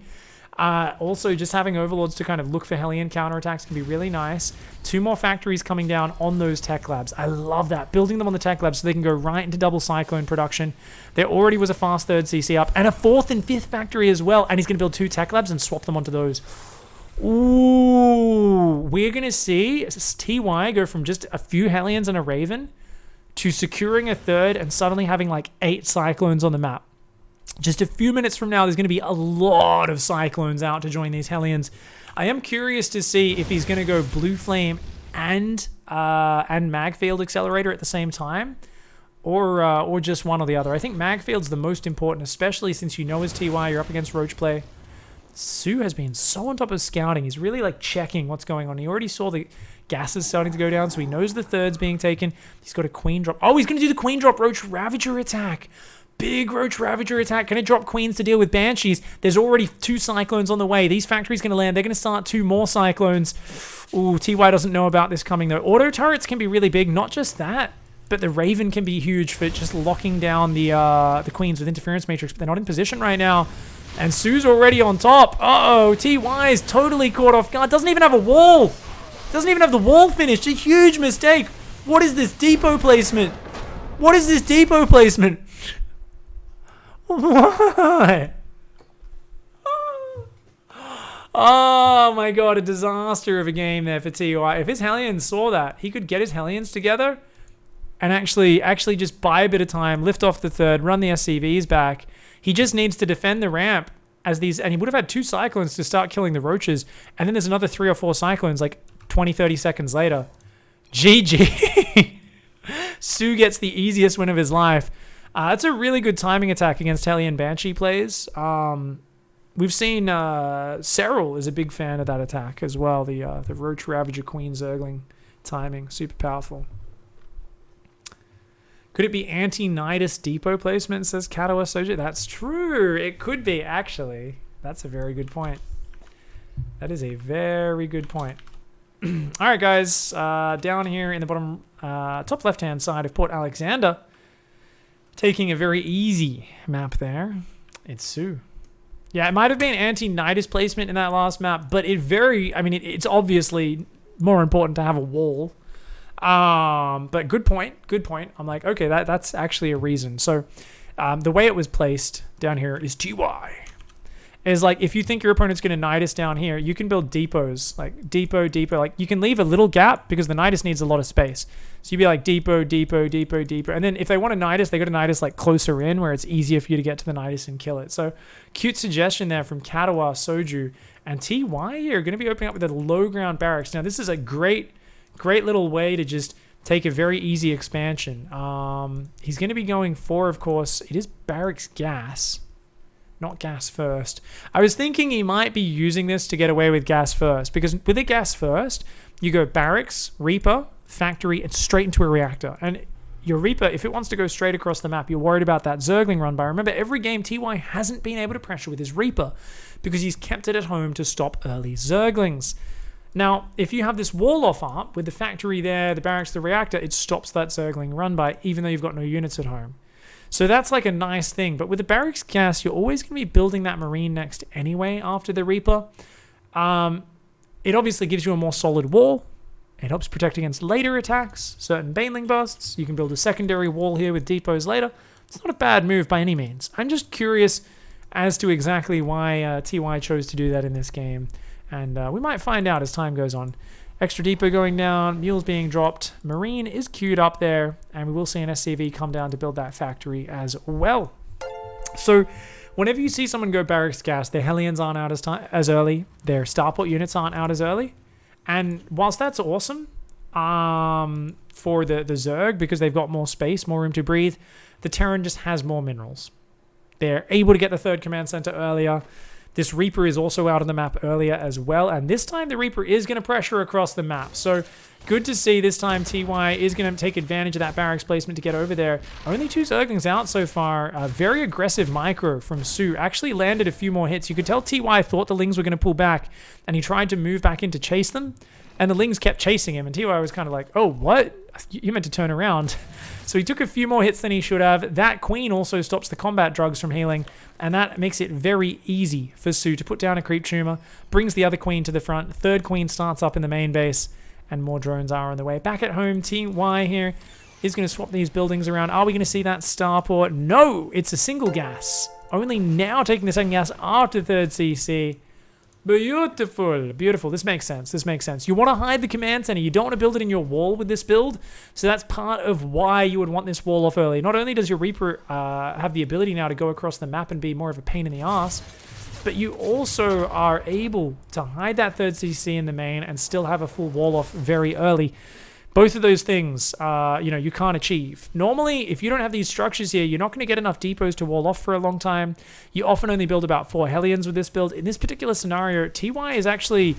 Also, just having Overlords to kind of look for Hellion counterattacks can be really nice. 2 more factories coming down on those tech labs. I love that. Building them on the tech labs so they can go right into double Cyclone production. There already was a fast 3rd CC up, and a 4th and 5th factory as well. And he's going to build 2 tech labs and swap them onto those. Ooh, we're going to see TY go from just a few Hellions and a Raven to securing a 3rd and suddenly having like 8 Cyclones on the map. Just a few minutes from now, there's going to be a lot of Cyclones out to join these Hellions. I am curious to see if he's going to go Blue Flame and Magfield Accelerator at the same time, or just one or the other. I think Magfield's the most important, especially since you know as TY, you're up against Roach play. soO has been so on top of scouting. He's really like checking what's going on. He already saw the gases starting to go down, so he knows the 3rd's being taken. He's got a queen drop. Oh, he's going to do the queen drop Roach Ravager attack. Big Roach Ravager attack. Going to drop queens to deal with Banshees. There's already 2 Cyclones on the way. These factories going to land. They're going to start 2 more Cyclones. Ooh, TY doesn't know about this coming though. Auto turrets can be really big. Not just that, but the Raven can be huge for just locking down the queens with Interference Matrix. But they're not in position right now. And soO's already on top. Uh-oh, TY is totally caught off guard. Doesn't even have a wall. Doesn't even have the wall finished. A huge mistake. What is this depot placement? What is this depot placement? Why? Oh my god, a disaster of a game there for TY. If his Hellions saw that, he could get his Hellions together and actually just buy a bit of time, lift off the 3rd, run the SCVs back. He just needs to defend the ramp as these, and he would have had 2 Cyclones to start killing the Roaches, and then there's another 3 or 4 Cyclones like 20-30 seconds later. GG. soO gets the easiest win of his life. It's a really good timing attack against Hellion Banshee plays. We've seen Serral is a big fan of that attack as well. The Roach Ravager Queen Zergling timing, super powerful. Could it be anti-Nidus depot placement, says Katawa Soju? That's true. It could be, actually. That's a very good point. That is a very good point. All right, guys. Down here in the bottom top left-hand side of Port Alexander, taking a very easy map there. It's soO. Yeah, it might have been anti-Nidus placement in that last map, but it's obviously more important to have a wall. But good point. I'm like, okay, that's actually a reason. So the way it was placed down here is TY. Is like, if you think your opponent's going to Nidus down here, you can build depots, like depot. Like, you can leave a little gap because the Nidus needs a lot of space. So you'd be like depot. And then if they want to Nidus, they go to Nidus like closer in where it's easier for you to get to the Nidus and kill it. So cute suggestion there from Katawa Soju. And TY here are going to be opening up with a low ground barracks. Now, this is a great little way to just take a very easy expansion. He's going to be going for, of course, it is barracks gas. Not gas first. I was thinking he might be using this to get away with gas first, because with a gas first, you go barracks, Reaper, factory, and straight into a reactor. And your Reaper, if it wants to go straight across the map, you're worried about that Zergling run by. Remember, every game TY hasn't been able to pressure with his Reaper because he's kept it at home to stop early Zerglings. Now, if you have this wall off up with the factory there, the barracks, the reactor, it stops that Zergling run by, even though you've got no units at home. So that's like a nice thing. But with the barracks gas, you're always going to be building that Marine next anyway after the Reaper. It obviously gives you a more solid wall. It helps protect against later attacks, certain Baneling busts. You can build a secondary wall here with depots later. It's not a bad move by any means. I'm just curious as to exactly why TY chose to do that in this game. And we might find out as time goes on. Extra depot going down, mules being dropped. Marine is queued up there, and we will see an SCV come down to build that factory as well. So whenever you see someone go barracks gas, their Hellions aren't out as early, their starport units aren't out as early. And whilst that's awesome for the Zerg, because they've got more space, more room to breathe, the Terran just has more minerals. They're able to get the third command center earlier. This Reaper is also out on the map earlier as well. And this time the Reaper is going to pressure across the map. So good to see this time TY is going to take advantage of that barracks placement to get over there. Only 2 Zerglings out so far. A very aggressive micro from soO. Actually landed a few more hits. You could tell TY thought the Lings were going to pull back. And he tried to move back in to chase them. And the Lings kept chasing him. And TY was kind of like, oh, what? You meant to turn around. So he took a few more hits than he should have. That Queen also stops the combat drugs from healing. And that makes it very easy for soO to put down a creep tumor. Brings the other Queen to the front. Third Queen starts up in the main base. And more drones are on the way. Back at home, TY here is going to swap these buildings around. Are we going to see that starport? No! It's a single gas. Only now taking the second gas after third CC. Beautiful. Beautiful. This makes sense. This makes sense. You want to hide the command center. You don't want to build it in your wall with this build. So that's part of why you would want this wall off early. Not only does your Reaper have the ability now to go across the map and be more of a pain in the ass, but you also are able to hide that third CC in the main and still have a full wall off very early. Both of those things, you can't achieve. Normally, if you don't have these structures here, you're not going to get enough depots to wall off for a long time. You often only build about 4 Hellions with this build. In this particular scenario, TY is actually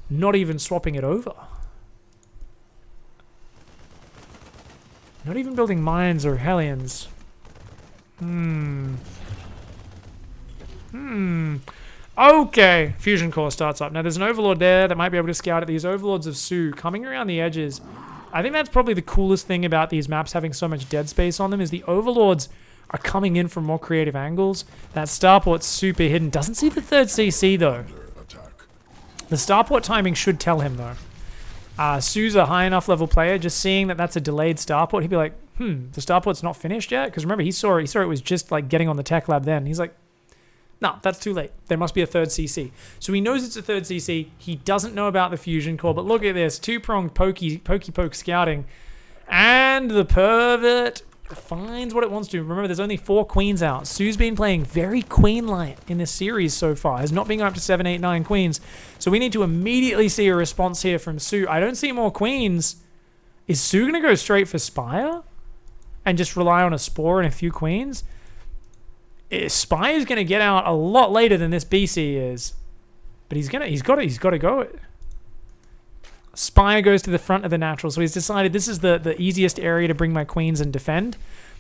not even swapping it over. Not even building mines or Hellions. Okay, Fusion Core starts up. Now, there's an Overlord there that might be able to scout at these Overlords of soO coming around the edges. I think that's probably the coolest thing about these maps having so much dead space on them is the Overlords are coming in from more creative angles. That starport's super hidden. Doesn't see the third CC, though. The starport timing should tell him, though. soO's a high enough level player. Just seeing that that's a delayed starport, he'd be like, the starport's not finished yet? Because remember, he saw it was just like getting on the tech lab then. He's like, no, that's too late. There must be a third CC. So he knows it's a third CC. He doesn't know about the fusion core, but look at this. 2-pronged pokey poke scouting. And the pervert finds what it wants to. Remember, there's only 4 queens out. soO's been playing very queen-light in this series so far. Has not been up to 7, 8, 9 queens. So we need to immediately see a response here from soO. I don't see more queens. Is soO going to go straight for Spire? And just rely on a Spore and a few queens? Spire's going to get out a lot later than this BC is. But he's got to go it. Spire goes to the front of the natural, so he's decided this is the easiest area to bring my queens and defend.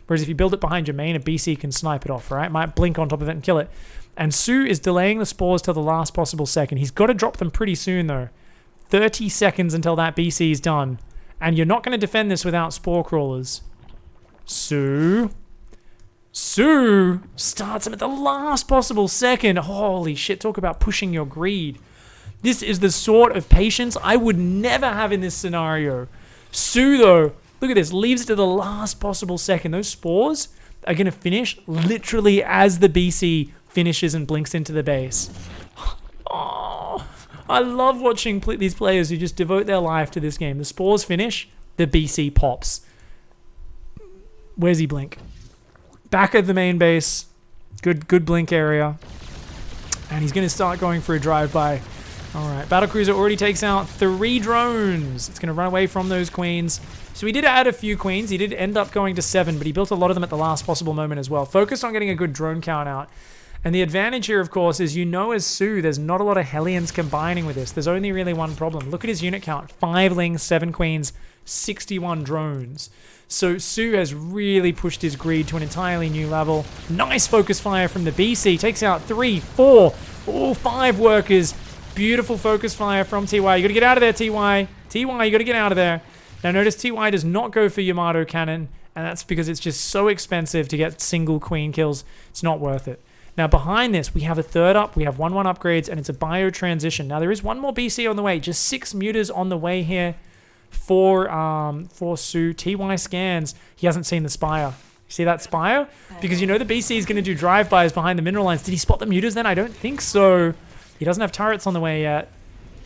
Whereas if you build it behind your main, a BC can snipe it off, right? Might blink on top of it and kill it. And soO is delaying the spores till the last possible second. He's got to drop them pretty soon, though. 30 seconds until that BC is done. And you're not going to defend this without spore crawlers. soO starts him at the last possible second. Holy shit, talk about pushing your greed. This is the sort of patience I would never have in this scenario. soO, though, look at this, leaves it to the last possible second. Those spores are going to finish literally as the BC finishes and blinks into the base. Oh, I love watching these players who just devote their life to this game. The spores finish, the BC pops. Where's he blink? Back at the main base. Good blink area. And he's going to start going for a drive-by. Alright, Battlecruiser already takes out 3 drones. It's going to run away from those queens. So he did add a few queens. He did end up going to 7, but he built a lot of them at the last possible moment as well. Focused on getting a good drone count out. And the advantage here, of course, is as soO, there's not a lot of Hellions combining with this. There's only really one problem. Look at his unit count. 5 Lings, 7 queens, 61 drones. So soO has really pushed his greed to an entirely new level. Nice focus fire from the BC. Takes out 3, 4, 5 workers. Beautiful focus fire from TY. You got to get out of there, TY. TY, you got to get out of there. Now notice TY does not go for Yamato cannon. And that's because it's just so expensive to get single queen kills. It's not worth it. Now behind this, we have a third up. We have 1-1 upgrades. And it's a bio transition. Now there is one more BC on the way. Just 6 muters on the way here. For soO. TY scans. He hasn't seen the Spire. See that Spire? Because you know the BC is going to do drive-bys behind the mineral lines. Did he spot the mutas then? I don't think so. He doesn't have turrets on the way yet.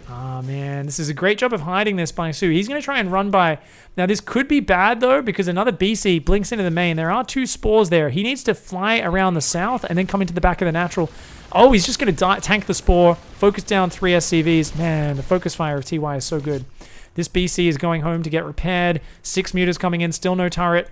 Oh, man. This is a great job of hiding this by soO. He's going to try and run by. Now, this could be bad, though, because another BC blinks into the main. There are 2 spores there. He needs to fly around the south and then come into the back of the natural. Oh, he's just going to tank the spore. Focus down 3 SCVs. Man, the focus fire of TY is so good. This BC is going home to get repaired. 6 mutas coming in. Still no turret.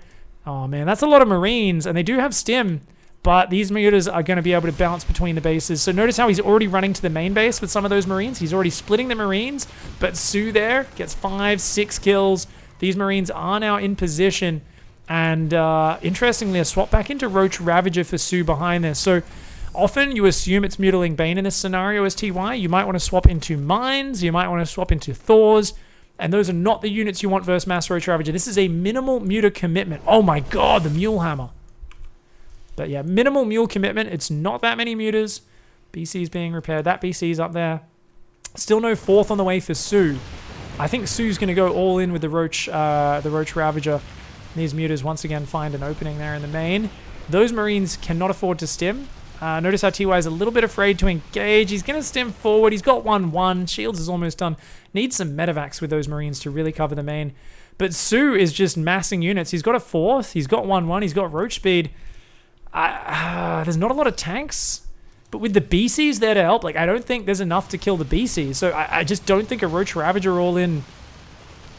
Oh, man. That's a lot of Marines, and they do have stim. But these mutas are going to be able to bounce between the bases. So notice how he's already running to the main base with some of those Marines. He's already splitting the Marines. But soO there gets 5, 6 kills. These Marines are now in position. And interestingly, a swap back into Roach Ravager for soO behind this. So often you assume it's Mutiling Bane in this scenario as TY. You might want to swap into Mines. You might want to swap into Thors. And those are not the units you want versus Mass Roach Ravager. This is a minimal muta commitment. Oh my god, the Mule Hammer. But yeah, minimal mule commitment. It's not that many mutas. BC's being repaired. That BC's up there. Still no 4th on the way for soO. I think soO's going to go all in with the Roach Ravager. These mutas once again find an opening there in the main. Those Marines cannot afford to stim. Notice how TY is a little bit afraid to engage. He's going to stim forward. He's got 1-1. Shields is almost done. Needs some medevacs with those Marines to really cover the main. But soO is just massing units. He's got a 4th. He's got 1-1. He's got Roach speed. There's not a lot of tanks, but with the BCs there to help, like I don't think there's enough to kill the BCs. So I just don't think a Roach Ravager all in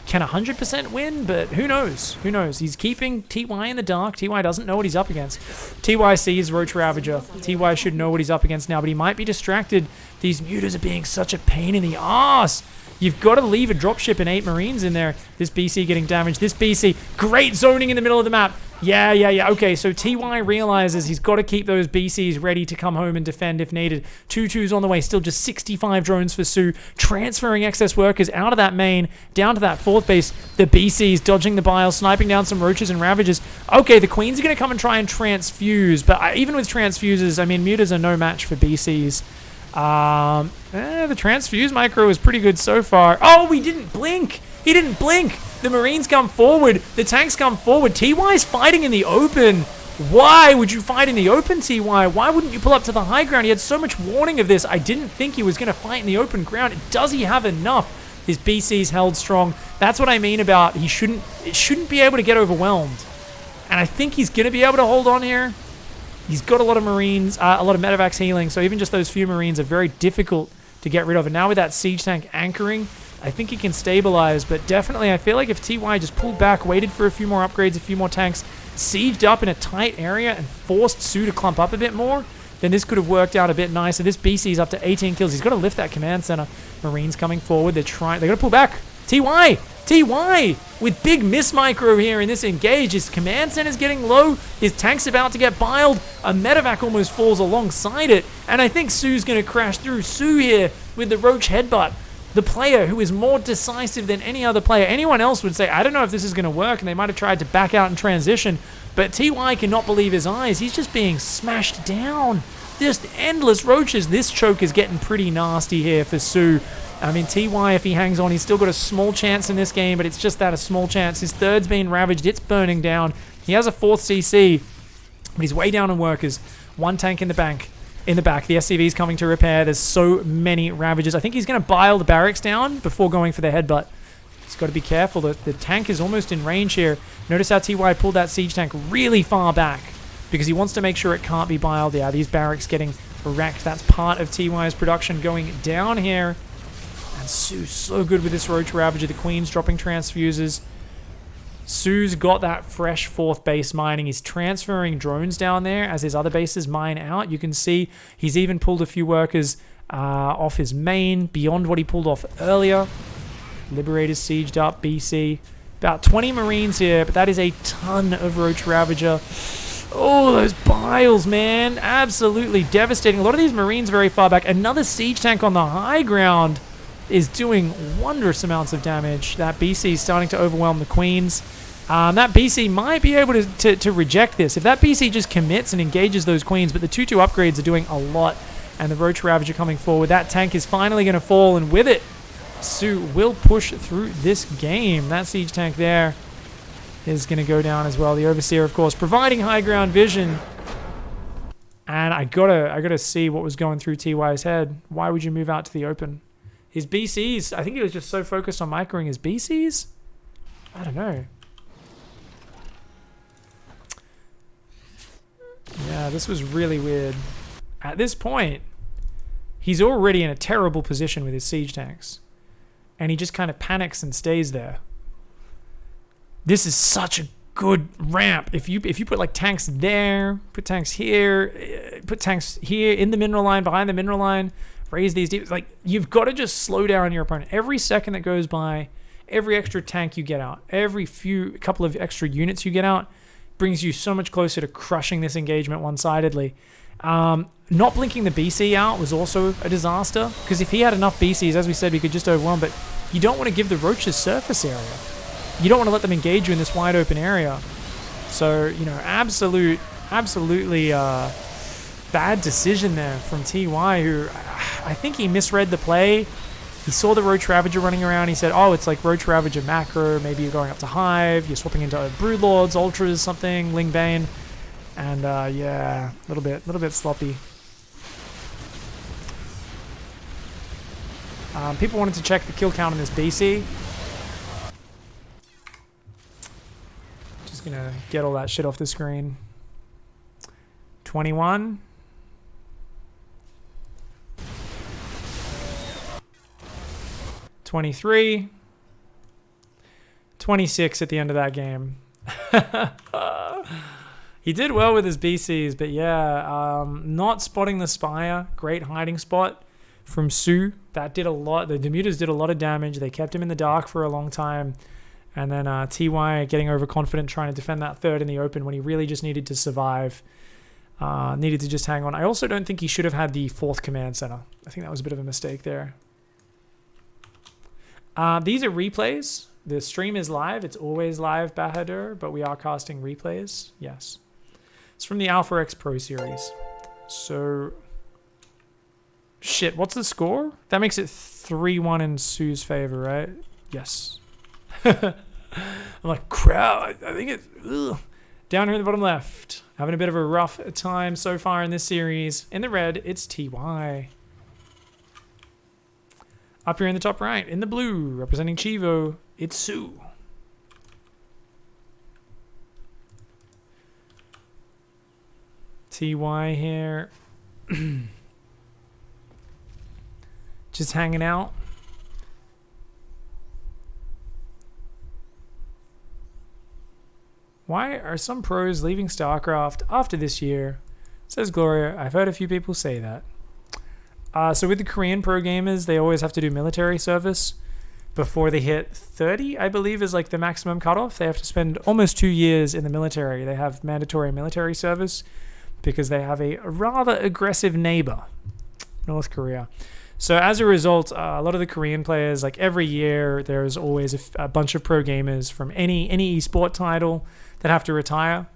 can 100% win, but who knows? Who knows? He's keeping TY in the dark. TY doesn't know what he's up against. TY sees Roach Ravager. TY should know what he's up against now, but he might be distracted. These mutas are being such a pain in the ass. You've got to leave a dropship and 8 Marines in there. This BC getting damaged. This BC, great zoning in the middle of the map. Yeah. Okay, so TY realizes he's got to keep those BCs ready to come home and defend if needed. 2-2s on the way. Still just 65 drones for soO. Transferring excess workers out of that main, down to that 4th base. The BCs dodging the bile, sniping down some Roaches and Ravagers. Okay, the Queens are going to come and try and transfuse. But even with transfuses, I mean, mutas are no match for BCs. The transfuse micro is pretty good so far. Oh, he didn't blink. He didn't blink. The Marines come forward. The tanks come forward. TY's fighting in the open. Why would you fight in the open, TY? Why wouldn't you pull up to the high ground? He had so much warning of this. I didn't think he was going to fight in the open ground. Does he have enough? His BC's held strong. That's what I mean about he shouldn't be able to get overwhelmed. And I think he's going to be able to hold on here. He's got a lot of Marines, a lot of medevacs healing, so even just those few Marines are very difficult to get rid of. And now with that siege tank anchoring, I think he can stabilize, but definitely I feel like if TY just pulled back, waited for a few more upgrades, a few more tanks, sieged up in a tight area and forced soO to clump up a bit more, then this could have worked out a bit nicer. This BC's up to 18 kills. He's got to lift that command center. Marines coming forward. They're going to pull back. TY with big miss micro here in this engage. His command center's getting low. His tank's about to get biled. A medevac almost falls alongside it. And I think soO's going to crash through. soO here with the Roach headbutt. The player who is more decisive than any other player. Anyone else would say, I don't know if this is going to work, and they might have tried to back out and transition. But TY cannot believe his eyes. He's just being smashed down. Just endless Roaches. This choke is getting pretty nasty here for soO. I mean, TY, if he hangs on, he's still got a small chance in this game, but it's just that, a small chance. His 3rd's been ravaged. It's burning down. He has a 4th CC, but he's way down on workers. 1 tank in the back. The SCV's coming to repair. There's so many Ravagers. I think he's going to bile the barracks down before going for the headbutt. He's got to be careful. The tank is almost in range here. Notice how TY pulled that siege tank really far back because he wants to make sure it can't be biled. Yeah, these barracks getting wrecked. That's part of TY's production going down here. And soO's so good with this Roach Ravager. The Queen's dropping transfuses. soO's got that fresh 4th base mining. He's transferring drones down there as his other bases mine out. You can see he's even pulled a few workers off his main beyond what he pulled off earlier. Liberators sieged up, BC. About 20 Marines here, but that is a ton of Roach Ravager. Oh, those biles, man. Absolutely devastating. A lot of these Marines very far back. Another siege tank on the high ground is doing wondrous amounts of damage. That BC is starting to overwhelm the Queens. That BC might be able to reject this. If that BC just commits and engages those Queens, but the 2-2 upgrades are doing a lot. And the Roach Ravager coming forward. That tank is finally going to fall, and with it, soO will push through this game. That siege tank there is going to go down as well. The Overseer, of course, providing high ground vision. And I gotta see what was going through TY's head. Why would you move out to the open? His BCs, I think he was just so focused on microing his BCs. I don't know. Yeah, this was really weird. At this point, he's already in a terrible position with his siege tanks. And he just kind of panics and stays there. This is such a good ramp. If you put like tanks there, put tanks here, put tanks here in the mineral line, behind the mineral line, raise these deep, like you've got to just slow down your opponent. Every second that goes by, every extra tank you get out, every couple of extra units you get out brings you so much closer to crushing this engagement one-sidedly. Not blinking the BC out was also a disaster, because if he had enough BCs, as we said, we could just overwhelm, but you don't want to give the roaches surface area. You don't want to let them engage you in this wide open area. So, you know, absolutely bad decision there from TY, who I think he misread the play. He saw the Roach Ravager running around. He said, oh, it's like Roach Ravager macro. Maybe you're going up to Hive. You're swapping into Broodlords, Ultras, something, Lingbane. And yeah, a little bit sloppy. People wanted to check the kill count on this BC. Just gonna get all that shit off the screen. 21. 23. 26 at the end of that game. He did well with his BCs, but yeah, not spotting the Spire. Great hiding spot from soO. That did a lot. The Demuters did a lot of damage. They kept him in the dark for a long time. And then TY getting overconfident, trying to defend that third in the open when he really just needed to survive. Needed to just hang on. I also don't think he should have had the fourth command center. I think that was a bit of a mistake there. These are replays. The stream is live. It's always live, Bahadur, but we are casting replays. Yes. It's from the Alpha Pro Series. So, shit, what's the score? That makes it 3-1 in soO's favor, right? Yes. I'm like, crap, I think it's... Ugh. Down here in the bottom left. Having a bit of a rough time so far in this series. In the red, it's TY. Up here in the top right, in the blue, representing Chivo, it's soO. TY here. Just hanging out. Why are some pros leaving StarCraft after this year? Says Gloria. I've heard a few people say that. So with the Korean pro gamers, they always have to do military service before they hit 30, I believe, is like the maximum cutoff. They have to spend almost 2 years in the military. They have mandatory military service because they have a rather aggressive neighbor, North Korea. So as a result, a lot of the Korean players, like every year, there's always a bunch of pro gamers from any esport title that have to retire.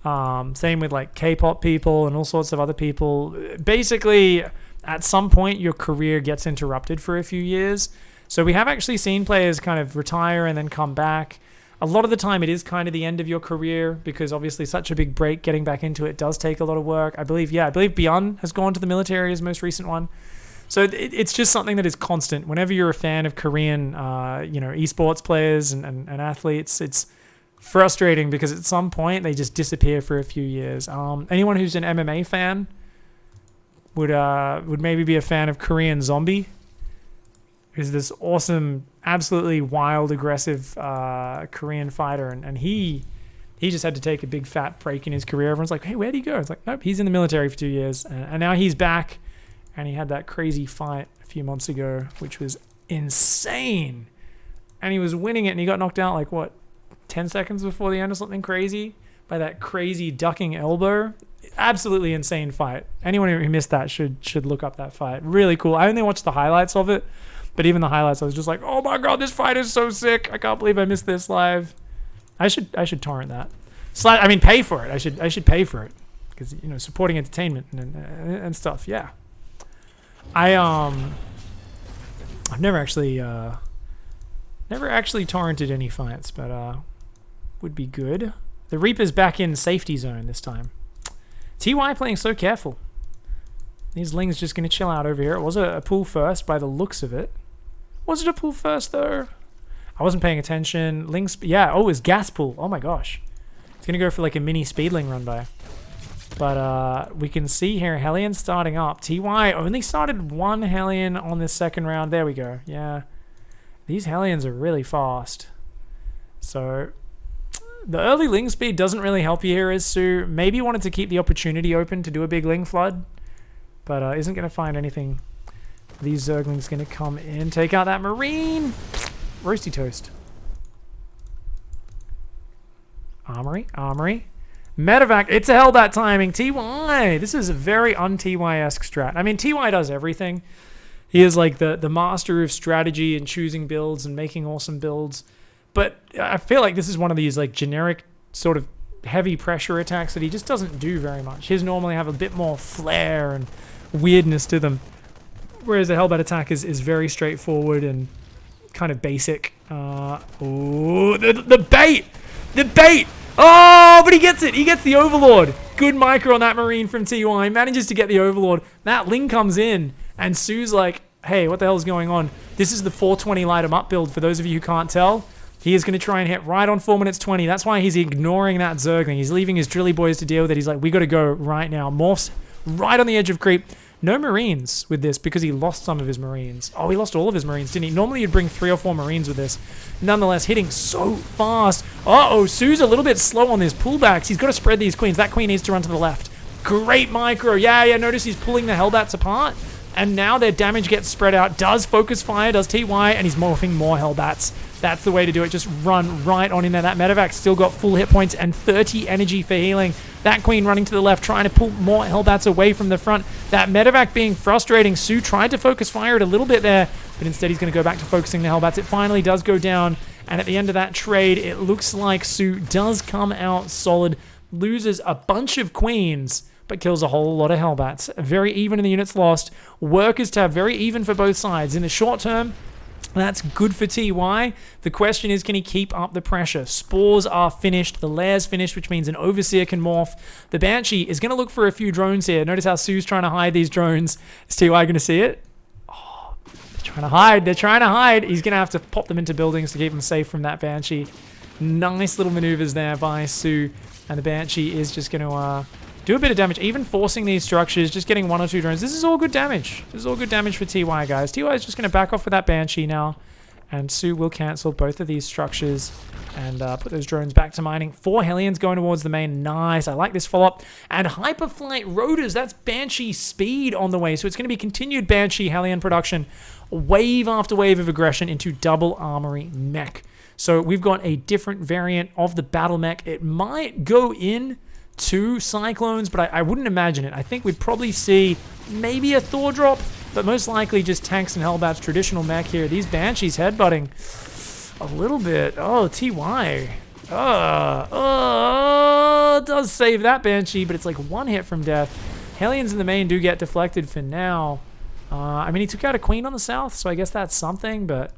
Same with like K-pop people and all sorts of other people. Basically, at some point, your career gets interrupted for a few years. So we have actually seen players kind of retire and then come back. A lot of the time, it is kind of the end of your career because obviously such a big break, getting back into it does take a lot of work. I believe Beyond has gone to the military as most recent one. So it's just something that is constant. Whenever you're a fan of Korean, esports players and athletes, it's frustrating because at some point they just disappear for a few years. Anyone who's an MMA fan would maybe be a fan of Korean Zombie, who's this awesome, absolutely wild, aggressive Korean fighter, and he just had to take a big fat break in his career. Everyone's like, hey, where'd he go? It's like, nope, he's in the military for 2 years, and now he's back. And he had that crazy fight a few months ago, which was insane. And he was winning it, and he got knocked out like, 10 seconds before the end or something crazy by that crazy ducking elbow. Absolutely insane fight. Anyone who missed that should look up that fight. Really cool. I only watched the highlights of it, but even the highlights, I was just like, oh my god, this fight is so sick. I can't believe I missed this live. I should torrent that. Pay for it. I should pay for it because supporting entertainment and stuff. Yeah. I've never actually torrented any fights, but would be good. The Reaper's back in safety zone this time. TY playing so careful. These Lings just going to chill out over here. It was a pull first by the looks of it. Was it a pull first, though? I wasn't paying attention. Lings... Yeah, oh, it was gas pull. Oh, my gosh. It's going to go for, like, a mini Speedling run by. But we can see here, Hellion starting up. TY only started one Hellion on this second round. There we go. Yeah. These Hellions are really fast. So... The early Ling speed doesn't really help you here as soO. Maybe wanted to keep the opportunity open to do a big Ling flood, but isn't going to find anything. These Zerglings going to come in, take out that Marine. Roasty toast. Armory, Armory. Medevac, it's a Hellbat timing. TY, this is a very un-TY-esque strat. I mean, TY does everything. He is like the master of strategy and choosing builds and making awesome builds. But I feel like this is one of these like generic sort of heavy pressure attacks that he just doesn't do very much. His normally have a bit more flair and weirdness to them. Whereas the Hellbat attack is very straightforward and kind of basic. Oh, the bait! The bait! Oh, but he gets it! He gets the Overlord! Good micro on that Marine from TY. Manages to get the Overlord. That Ling comes in and soO's like, hey, what the hell is going on? This is the 420 light 'em up build for those of you who can't tell. He is going to try and hit right on 4 minutes 20. That's why he's ignoring that Zergling. He's leaving his Drilly boys to deal with it. He's like, we got to go right now. Morphs right on the edge of creep. No Marines with this because he lost some of his Marines. Oh, he lost all of his Marines, didn't he? Normally you'd bring 3 or 4 Marines with this. Nonetheless, hitting so fast. Uh-oh, soO's a little bit slow on his pullbacks. He's got to spread these Queens. That Queen needs to run to the left. Great micro. Yeah, notice he's pulling the Hellbats apart. And now their damage gets spread out. Does focus fire, does TY, and he's morphing more Hellbats. That's the way to do it. Just run right on in there. That Medevac still got full hit points and 30 energy for healing. That Queen running to the left, trying to pull more Hellbats away from the front. That Medevac being frustrating. soO tried to focus fire it a little bit there, but instead he's going to go back to focusing the Hellbats. It finally does go down, and at the end of that trade, it looks like soO does come out solid, loses a bunch of Queens, but kills a whole lot of Hellbats. Very even in the units lost. Workers tab, very even for both sides. In the short term, that's good for TY. The question is, can he keep up the pressure? Spores are finished. The Lair's finished, which means an Overseer can morph. The Banshee is going to look for a few drones here. Notice how soO's trying to hide these drones. Is TY going to see it? Oh, they're trying to hide. They're trying to hide. He's going to have to pop them into buildings to keep them safe from that Banshee. Nice little maneuvers there by soO. And the Banshee is just going to... do a bit of damage, even forcing these structures, just getting 1 or 2 drones. This is all good damage. This is all good damage for TY, guys. TY is just going to back off with that Banshee now. And soO will cancel both of these structures and put those drones back to mining. 4 Hellions going towards the main. Nice. I like this follow-up. And Hyperflight Rotors. That's Banshee speed on the way. So it's going to be continued Banshee Hellion production. Wave after wave of aggression into double armory mech. So we've got a different variant of the battle mech. It might go in 2 Cyclones, but I wouldn't imagine it. I think we'd probably see maybe a Thor drop, but most likely just tanks and Hellbats traditional mech here. These Banshees headbutting a little bit. Oh, TY. Does save that Banshee, but it's like 1 hit from death. Hellions in the main do get deflected for now. I mean, he took out a Queen on the south, so I guess that's something, but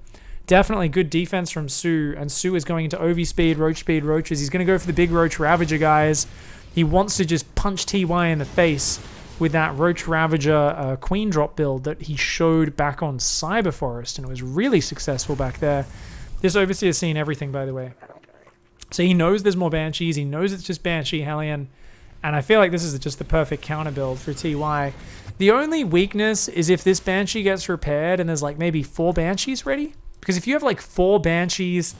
definitely good defense from soO, and soO is going into OV speed, Roaches. He's going to go for the big Roach Ravager, guys. He wants to just punch TY in the face with that Roach Ravager Queen drop build that he showed back on Cyber Forest, and it was really successful back there. This Overseer has seen everything, by the way. So he knows there's more Banshees. He knows it's just Banshee Hellion, and I feel like this is just the perfect counter build for TY. The only weakness is if this Banshee gets repaired and there's like maybe 4 Banshees ready. Because if you have like 4 Banshees,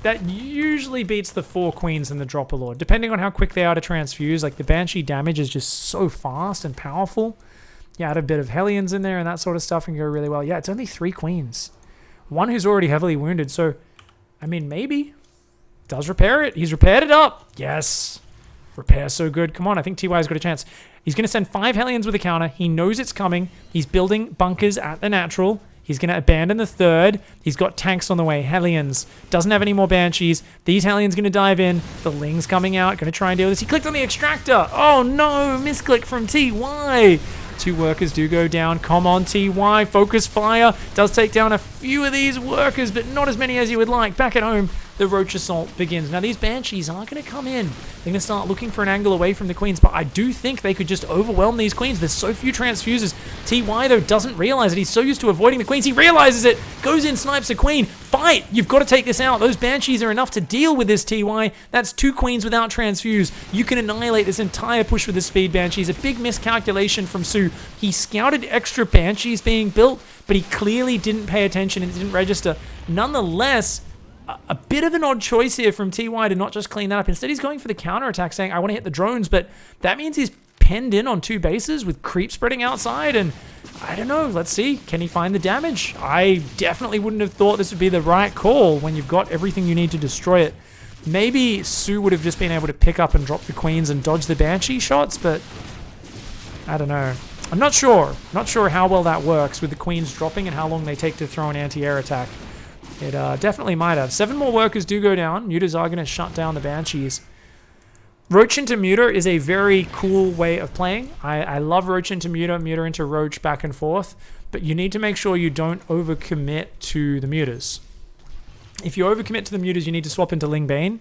that usually beats the 4 Queens and the Dropper Lord. Depending on how quick they are to transfuse, like the Banshee damage is just so fast and powerful. Yeah, add a bit of Hellions in there and that sort of stuff can go really well. Yeah, it's only 3 Queens. 1 who's already heavily wounded, so, I mean, maybe. Does repair it. He's repaired it up. Yes. Repair so good. Come on, I think TY's got a chance. He's going to send 5 Hellions with a counter. He knows it's coming. He's building bunkers at the natural. He's going to abandon the 3rd. He's got tanks on the way. Hellions. Doesn't have any more Banshees. These Hellions going to dive in. The Ling's coming out. Going to try and deal with this. He clicked on the extractor. Oh no, misclick from TY. 2 workers do go down. Come on, TY. Focus fire. Does take down a few of these workers, but not as many as you would like. Back at home, the Roach Assault begins. Now, these Banshees aren't going to come in. They're going to start looking for an angle away from the Queens, but I do think they could just overwhelm these Queens. There's so few transfuses. TY, though, doesn't realize it. He's so used to avoiding the Queens. He realizes it, goes in, snipes a Queen. Fight! You've got to take this out. Those Banshees are enough to deal with this TY. That's 2 Queens without transfuse. You can annihilate this entire push with the Speed Banshees. A big miscalculation from soO. He scouted extra Banshees being built, but he clearly didn't pay attention and didn't register. Nonetheless, a bit of an odd choice here from TY to not just clean that up. Instead, he's going for the counterattack, saying, I want to hit the drones, but that means he's penned in on 2 bases with creep spreading outside, and I don't know. Let's see. Can he find the damage? I definitely wouldn't have thought this would be the right call when you've got everything you need to destroy it. Maybe soO would have just been able to pick up and drop the Queens and dodge the Banshee shots, but I don't know. I'm not sure. Not sure how well that works with the Queens dropping and how long they take to throw an anti-air attack. It definitely might have. 7 more workers do go down. Mutas are going to shut down the Banshees. Roach into Muta is a very cool way of playing. I love Roach into Muta, Muta into Roach, back and forth. But you need to make sure you don't overcommit to the Mutas. If you overcommit to the Mutas, you need to swap into Ling Bane.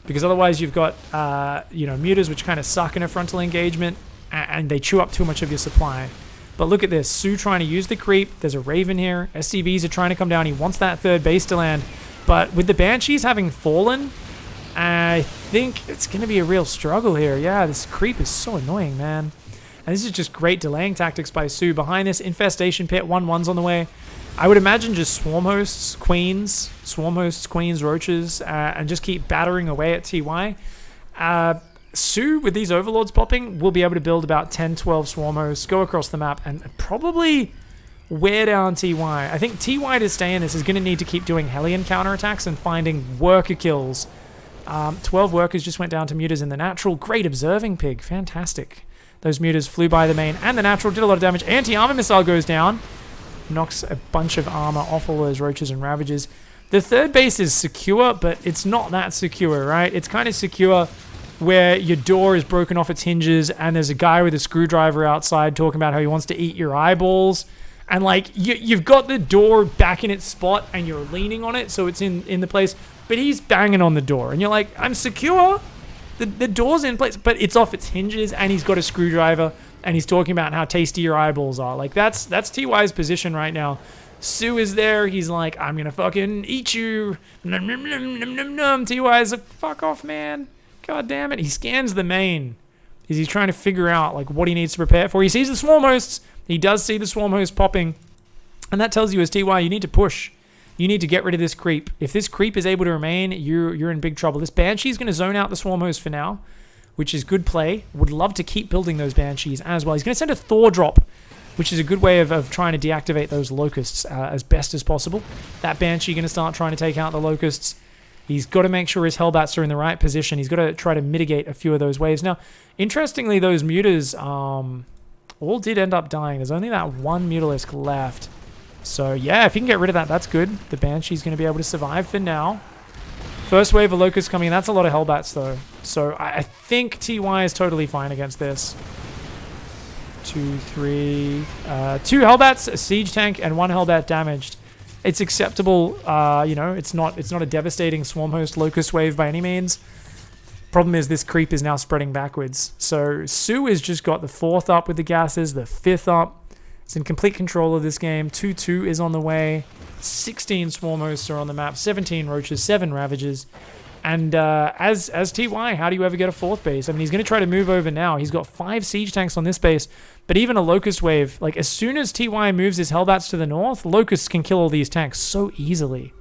Because otherwise you've got Mutas which kind of suck in a frontal engagement. And they chew up too much of your supply. But look at this. soO trying to use the creep. There's a Raven here. SCVs are trying to come down. He wants that 3rd base to land. But with the Banshees having fallen, I think it's going to be a real struggle here. Yeah, this creep is so annoying, man. And this is just great delaying tactics by soO. Behind this, Infestation Pit, 1-1's on the way. I would imagine just Swarm Hosts, Queens, Roaches, and just keep battering away at TY. soO, with these Overlords popping, will be able to build about 10-12 Swarm Hosts, go across the map, and probably wear down TY. I think TY to stay in this is going to need to keep doing Hellion counterattacks and finding worker kills. 12 workers just went down to Mutas in the natural. Great observing pig. Fantastic. Those Mutas flew by the main and the natural, did a lot of damage. Anti-armor missile goes down. Knocks a bunch of armor off all those Roaches and Ravagers. The 3rd base is secure, but it's not that secure, right? It's kind of secure where your door is broken off its hinges and there's a guy with a screwdriver outside talking about how he wants to eat your eyeballs. And like you've got the door back in its spot and you're leaning on it so it's in the place, but he's banging on the door and you're like, I'm secure. The door's in place, but it's off its hinges and he's got a screwdriver and he's talking about how tasty your eyeballs are. Like that's TY's position right now. soO is there. He's like, I'm gonna fucking eat you. Nom, nom, nom, nom, nom, nom. TY's like, fuck off, man. God damn it. He scans the main. He's trying to figure out like what he needs to prepare for. He sees the Swarm Hosts. He does see the Swarm Hosts popping. And that tells you as TY, you need to push. You need to get rid of this creep. If this creep is able to remain, you're in big trouble. This Banshee's going to zone out the Swarm Host for now, which is good play. Would love to keep building those Banshees as well. He's going to send a Thor drop, which is a good way of trying to deactivate those Locusts as best as possible. That Banshee going to start trying to take out the Locusts. He's got to make sure his Hellbats are in the right position. He's got to try to mitigate a few of those waves. Now, interestingly, those Mutas all did end up dying. There's only that one Mutalisk left. So, yeah, if he can get rid of that, that's good. The Banshee's going to be able to survive for now. First wave of Locusts coming in. That's a lot of Hellbats, though. So, I think TY is totally fine against this. 2, 3... 2 Hellbats, a Siege Tank, and 1 Hellbat damaged. It's acceptable. It's not a devastating Swarm Host Locust wave by any means. Problem is this creep is now spreading backwards. So, soO has just got the 4th up with the gases, the 5th up. It's in complete control of this game. 2-2 is on the way. 16 Swarm Hosts are on the map. 17 Roaches, 7 Ravagers. And as TY, how do you ever get a 4th base? I mean, he's going to try to move over now. He's got 5 Siege Tanks on this base. But even a Locust wave, like as soon as TY moves his Hellbats to the north, Locusts can kill all these tanks so easily.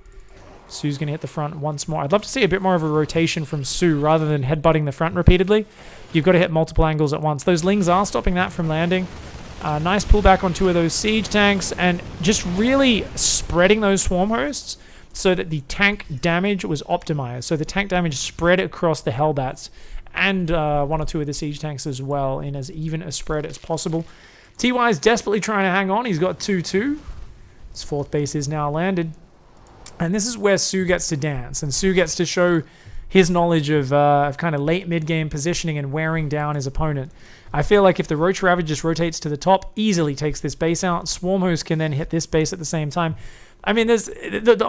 soO's going to hit the front once more. I'd love to see a bit more of a rotation from soO rather than headbutting the front repeatedly. You've got to hit multiple angles at once. Those Lings are stopping that from landing. Nice pullback on 2 of those Siege Tanks and just really spreading those Swarm Hosts so that the tank damage was optimized. So the tank damage spread across the Hellbats and 1 or 2 of the Siege Tanks as well in as even a spread as possible. TY is desperately trying to hang on. He's got 2-2. His 4th base is now landed. And this is where soO gets to dance. And soO gets to show his knowledge of kind of late mid-game positioning and wearing down his opponent. I feel like if the Roach Ravage just rotates to the top, easily takes this base out. Swarm Host can then hit this base at the same time. I mean, there's the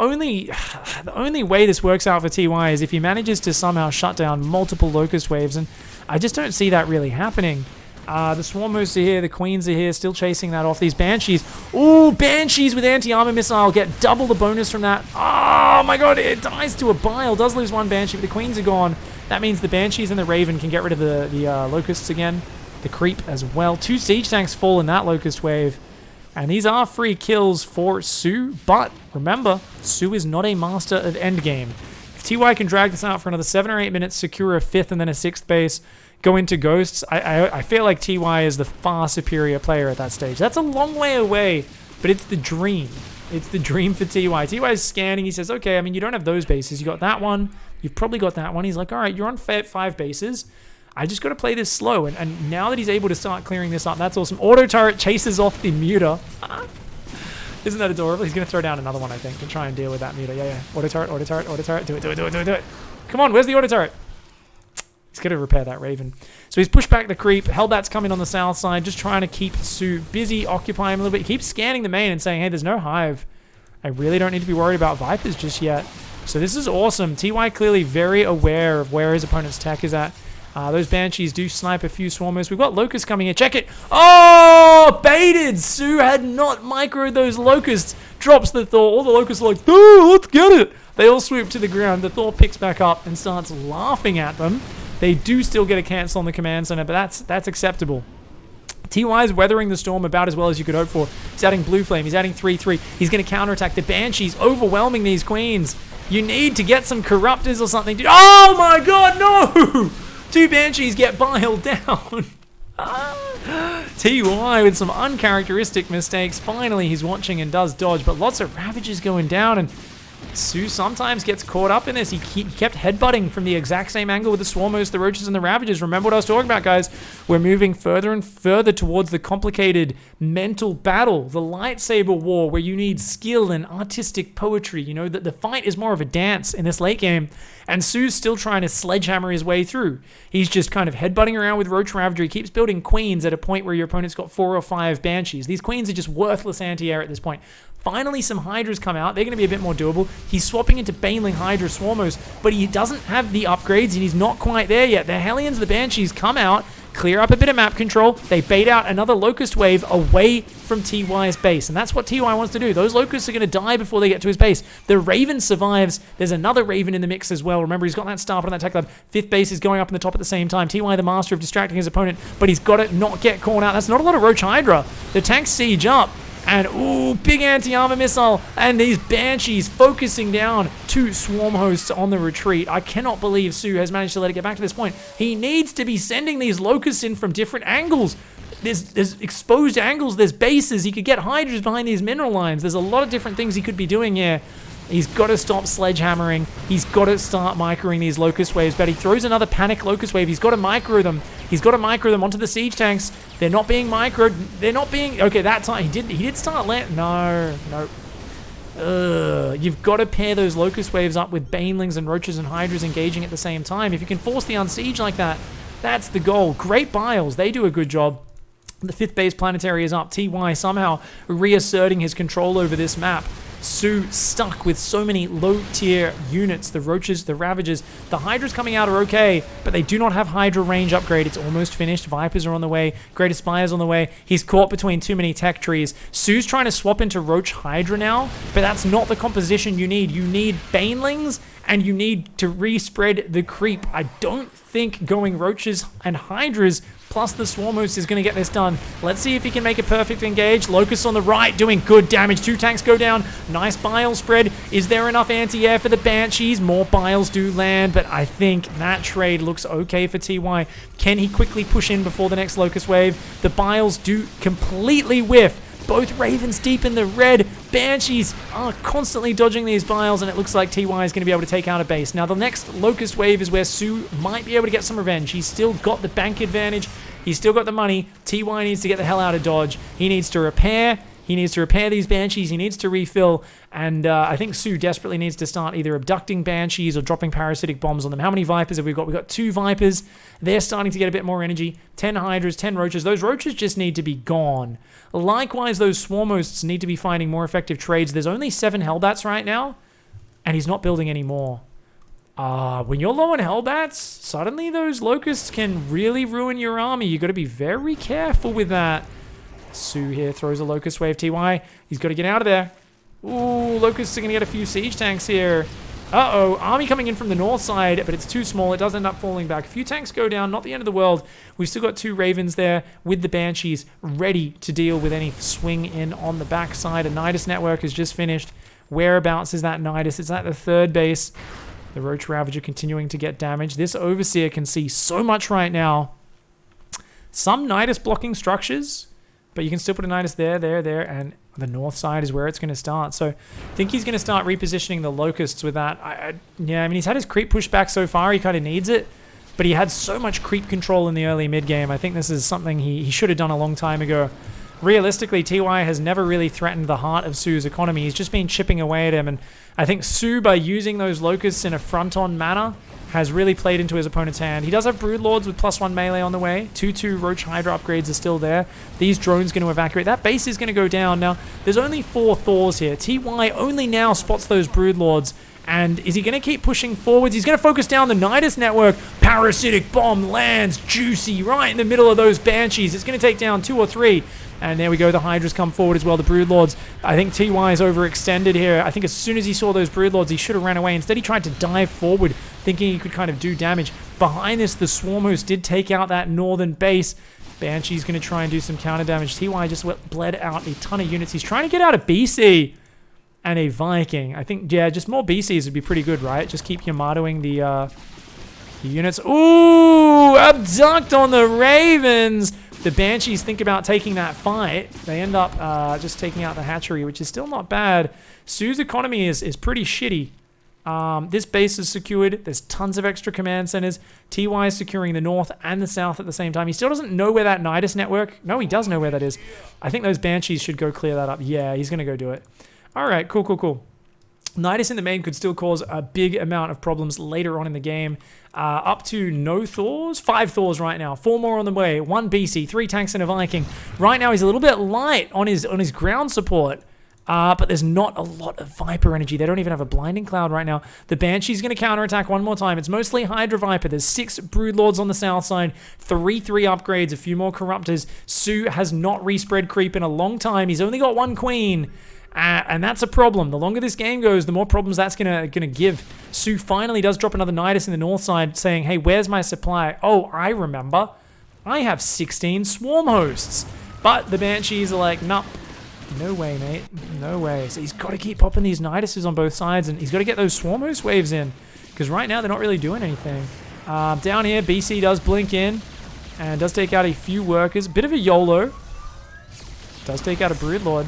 only way this works out for TY is if he manages to somehow shut down multiple locust waves, and I just don't see that really happening. The Swarm Hosts are here, the Queens are here, still chasing that off. These Banshees. Ooh, Banshees with anti-armor missile. Get double the bonus from that. Oh my god, it dies to a Bile. Does lose one Banshee, but the Queens are gone. That means the Banshees and the Raven can get rid of the Locusts again. The Creep as well. 2 Siege Tanks fall in that Locust wave. And these are free kills for soO, but remember, soO is not a master of endgame. If TY can drag this out for another 7 or 8 minutes, secure a 5th and then a 6th base, go into Ghosts, I feel like TY is the far superior player at that stage. That's a long way away, but it's the dream. It's the dream for TY. TY is scanning. He says, okay, I mean, you don't have those bases. You got that one. You've probably got that one. He's like, all right, you're on 5 bases. I just got to play this slow. And now that he's able to start clearing this up, that's awesome. Auto turret chases off the muter. Isn't that adorable? He's going to throw down another one, I think, to try and deal with that muter. Yeah. Auto turret, auto turret, auto turret. Do it. Come on, where's the auto turret? He's going to repair that Raven. So he's pushed back the creep. Hellbat's coming on the south side, just trying to keep soO busy, occupy him a little bit. He keeps scanning the main and saying, hey, there's no hive. I really don't need to be worried about Vipers just yet. So this is awesome. TY clearly very aware of where his opponent's tech is at. Those Banshees do snipe a few Swarmers. We've got Locusts coming in. Check it. Oh, baited. soO had not microed those Locusts. Drops the Thor. All the Locusts are like, oh, let's get it. They all swoop to the ground. The Thor picks back up and starts laughing at them. They do still get a cancel on the command center, but that's acceptable. TY is weathering the storm about as well as you could hope for. He's adding Blue Flame. He's adding 3-3. He's going to counterattack. The Banshees overwhelming these Queens. You need to get some Corruptors or something. Oh my god, no! 2 Banshees get biled down. TY with some uncharacteristic mistakes. Finally, he's watching and does dodge, but lots of Ravages going down, and soO sometimes gets caught up in this. He kept headbutting from the exact same angle with the Swarmos, the Roaches, and the Ravages. Remember what I was talking about, guys? We're moving further and further towards the complicated mental battle, the lightsaber war, where you need skill and artistic poetry. You know, that the fight is more of a dance in this late game, and soO's still trying to sledgehammer his way through. He's just kind of headbutting around with Roach Ravager. He keeps building Queens at a point where your opponent's got 4 or 5 Banshees. These Queens are just worthless anti-air at this point. Finally, some Hydras come out. They're going to be a bit more doable. He's swapping into Baneling Hydra Swarmos, but he doesn't have the upgrades, and he's not quite there yet. The Hellions, the Banshees, come out, clear up a bit of map control. They bait out another Locust wave away from TY's base, and that's what TY wants to do. Those Locusts are going to die before they get to his base. The Raven survives. There's another Raven in the mix as well. Remember, he's got that star on that tech lab. 5th base is going up in the top at the same time. TY, the master of distracting his opponent, but he's got to not get caught out. That's not a lot of Roach Hydra. The tanks siege up. And, ooh, big anti-armor missile. And these Banshees focusing down 2 Swarm Hosts on the retreat. I cannot believe soO has managed to let it get back to this point. He needs to be sending these Locusts in from different angles. There's exposed angles. There's bases. He could get Hydras behind these mineral lines. There's a lot of different things he could be doing here. He's got to stop sledgehammering. He's got to start microing these Locust waves. But he throws another panic Locust wave. He's got to micro them. He's got to micro them onto the Siege Tanks. They're not being microed. They're not being... Okay, that time he did start land... No. You've got to pair those Locust waves up with Banelings and Roaches and Hydras engaging at the same time. If you can force the unsiege like that, that's the goal. Great Biles. They do a good job. The 5th base planetary is up. TY somehow reasserting his control over this map. soO stuck with so many low-tier units. The Roaches, the Ravagers, the Hydras coming out are okay, but they do not have Hydra range upgrade. It's almost finished. Vipers are on the way. Great Aspires on the way. He's caught between too many tech trees. soO's trying to swap into Roach Hydra now, but that's not the composition you need. You need Banelings, and you need to respread the creep. I don't think going Roaches and Hydras plus the Swarmos is going to get this done. Let's see if he can make a perfect engage. Locust on the right doing good damage. 2 tanks go down. Nice Bile spread. Is there enough anti-air for the Banshees? More Biles do land, but I think that trade looks okay for TY. Can he quickly push in before the next Locust wave? The Biles do completely whiff. Both Ravens deep in the red. Banshees are constantly dodging these Biles, and it looks like TY is going to be able to take out a base. Now, the next Locust wave is where soO might be able to get some revenge. He's still got the bank advantage. He's still got the money. TY needs to get the hell out of Dodge. He needs to repair. He needs to repair these Banshees. He needs to refill. And I think soO desperately needs to start either abducting Banshees or dropping parasitic bombs on them. How many Vipers have we got? We've got 2 Vipers. They're starting to get a bit more energy. 10 Hydras, 10 Roaches. Those Roaches just need to be gone. Likewise, those Swarm Hosts need to be finding more effective trades. There's only 7 Hellbats right now, and he's not building any more. When you're low on Hellbats, suddenly those Locusts can really ruin your army. You got to be very careful with that. soO here throws a Locust Wave. TY, he's got to get out of there. Ooh, Locusts are going to get a few Siege Tanks here. Uh-oh, army coming in from the north side, but it's too small. It does end up falling back. A few tanks go down, not the end of the world. We've still got 2 Ravens there with the Banshees ready to deal with any swing in on the backside. A Nidus network has just finished. Whereabouts is that Nidus? It's at the 3rd base. The Roach Ravager continuing to get damaged. This Overseer can see so much right now. Some Nidus blocking structures, but you can still put a Nidus there, and the north side is where it's going to start. So I think he's going to start repositioning the Locusts with that. Yeah, I mean, he's had his creep push back so far. He kind of needs it, but he had so much creep control in the early mid-game. I think this is something he should have done a long time ago. Realistically, TY has never really threatened the heart of soO's economy. He's just been chipping away at him, and I think soO, by using those Locusts in a front-on manner, has really played into his opponent's hand. He does have Broodlords with +1 melee on the way. 2/2 Roach Hydra upgrades are still there. These drones going to evacuate. That base is going to go down. Now, there's only 4 Thors here. TY only now spots those Broodlords. And is he going to keep pushing forwards? He's going to focus down the Nidus network. Parasitic Bomb lands juicy right in the middle of those Banshees. It's going to take down 2 or 3. And there we go. The Hydras come forward as well. The Broodlords. I think TY is overextended here. I think as soon as he saw those Broodlords, he should have ran away. Instead, he tried to dive forward, thinking he could kind of do damage. Behind this, the Swarm Host did take out that northern base. Banshee's going to try and do some counter damage. TY just bled out a ton of units. He's trying to get out of BC and a Viking. I think, yeah, just more BCs would be pretty good, right? Just keep Yamatoing the units. Ooh, abduct on the Ravens. The Banshees think about taking that fight. They end up just taking out the hatchery, which is still not bad. soO's economy is pretty shitty. This base is secured. There's tons of extra command centers. TY is securing the north and the south at the same time. He still doesn't know where that Nidus network... No, he does know where that is. I think those Banshees should go clear that up. Yeah, he's going to go do it. All right, cool. Nidus in the main could still cause a big amount of problems later on in the game. Up to no Thors? 5 Thors right now. 4 more on the way. 1 BC, 3 tanks and a Viking. Right now he's a little bit light on his ground support. But there's not a lot of Viper energy. They don't even have a Blinding Cloud right now. The Banshee's going to counterattack one more time. It's mostly Hydra Viper. There's 6 Broodlords on the south side. 3 upgrades, a few more Corruptors. soO has not respread creep in a long time. He's only got 1 Queen. And that's a problem. The longer this game goes, the more problems that's gonna give. soO finally does drop another Nidus in the north side, saying, hey, where's my supply? Oh, I remember. I have 16 Swarm Hosts. But the Banshees are like, nope. No way, mate. No way. So he's got to keep popping these Niduses on both sides, and he's got to get those Swarm Host waves in. Because right now, they're not really doing anything. Down here, BC does blink in. And does take out a few workers. Bit of a YOLO. Does take out a Broodlord.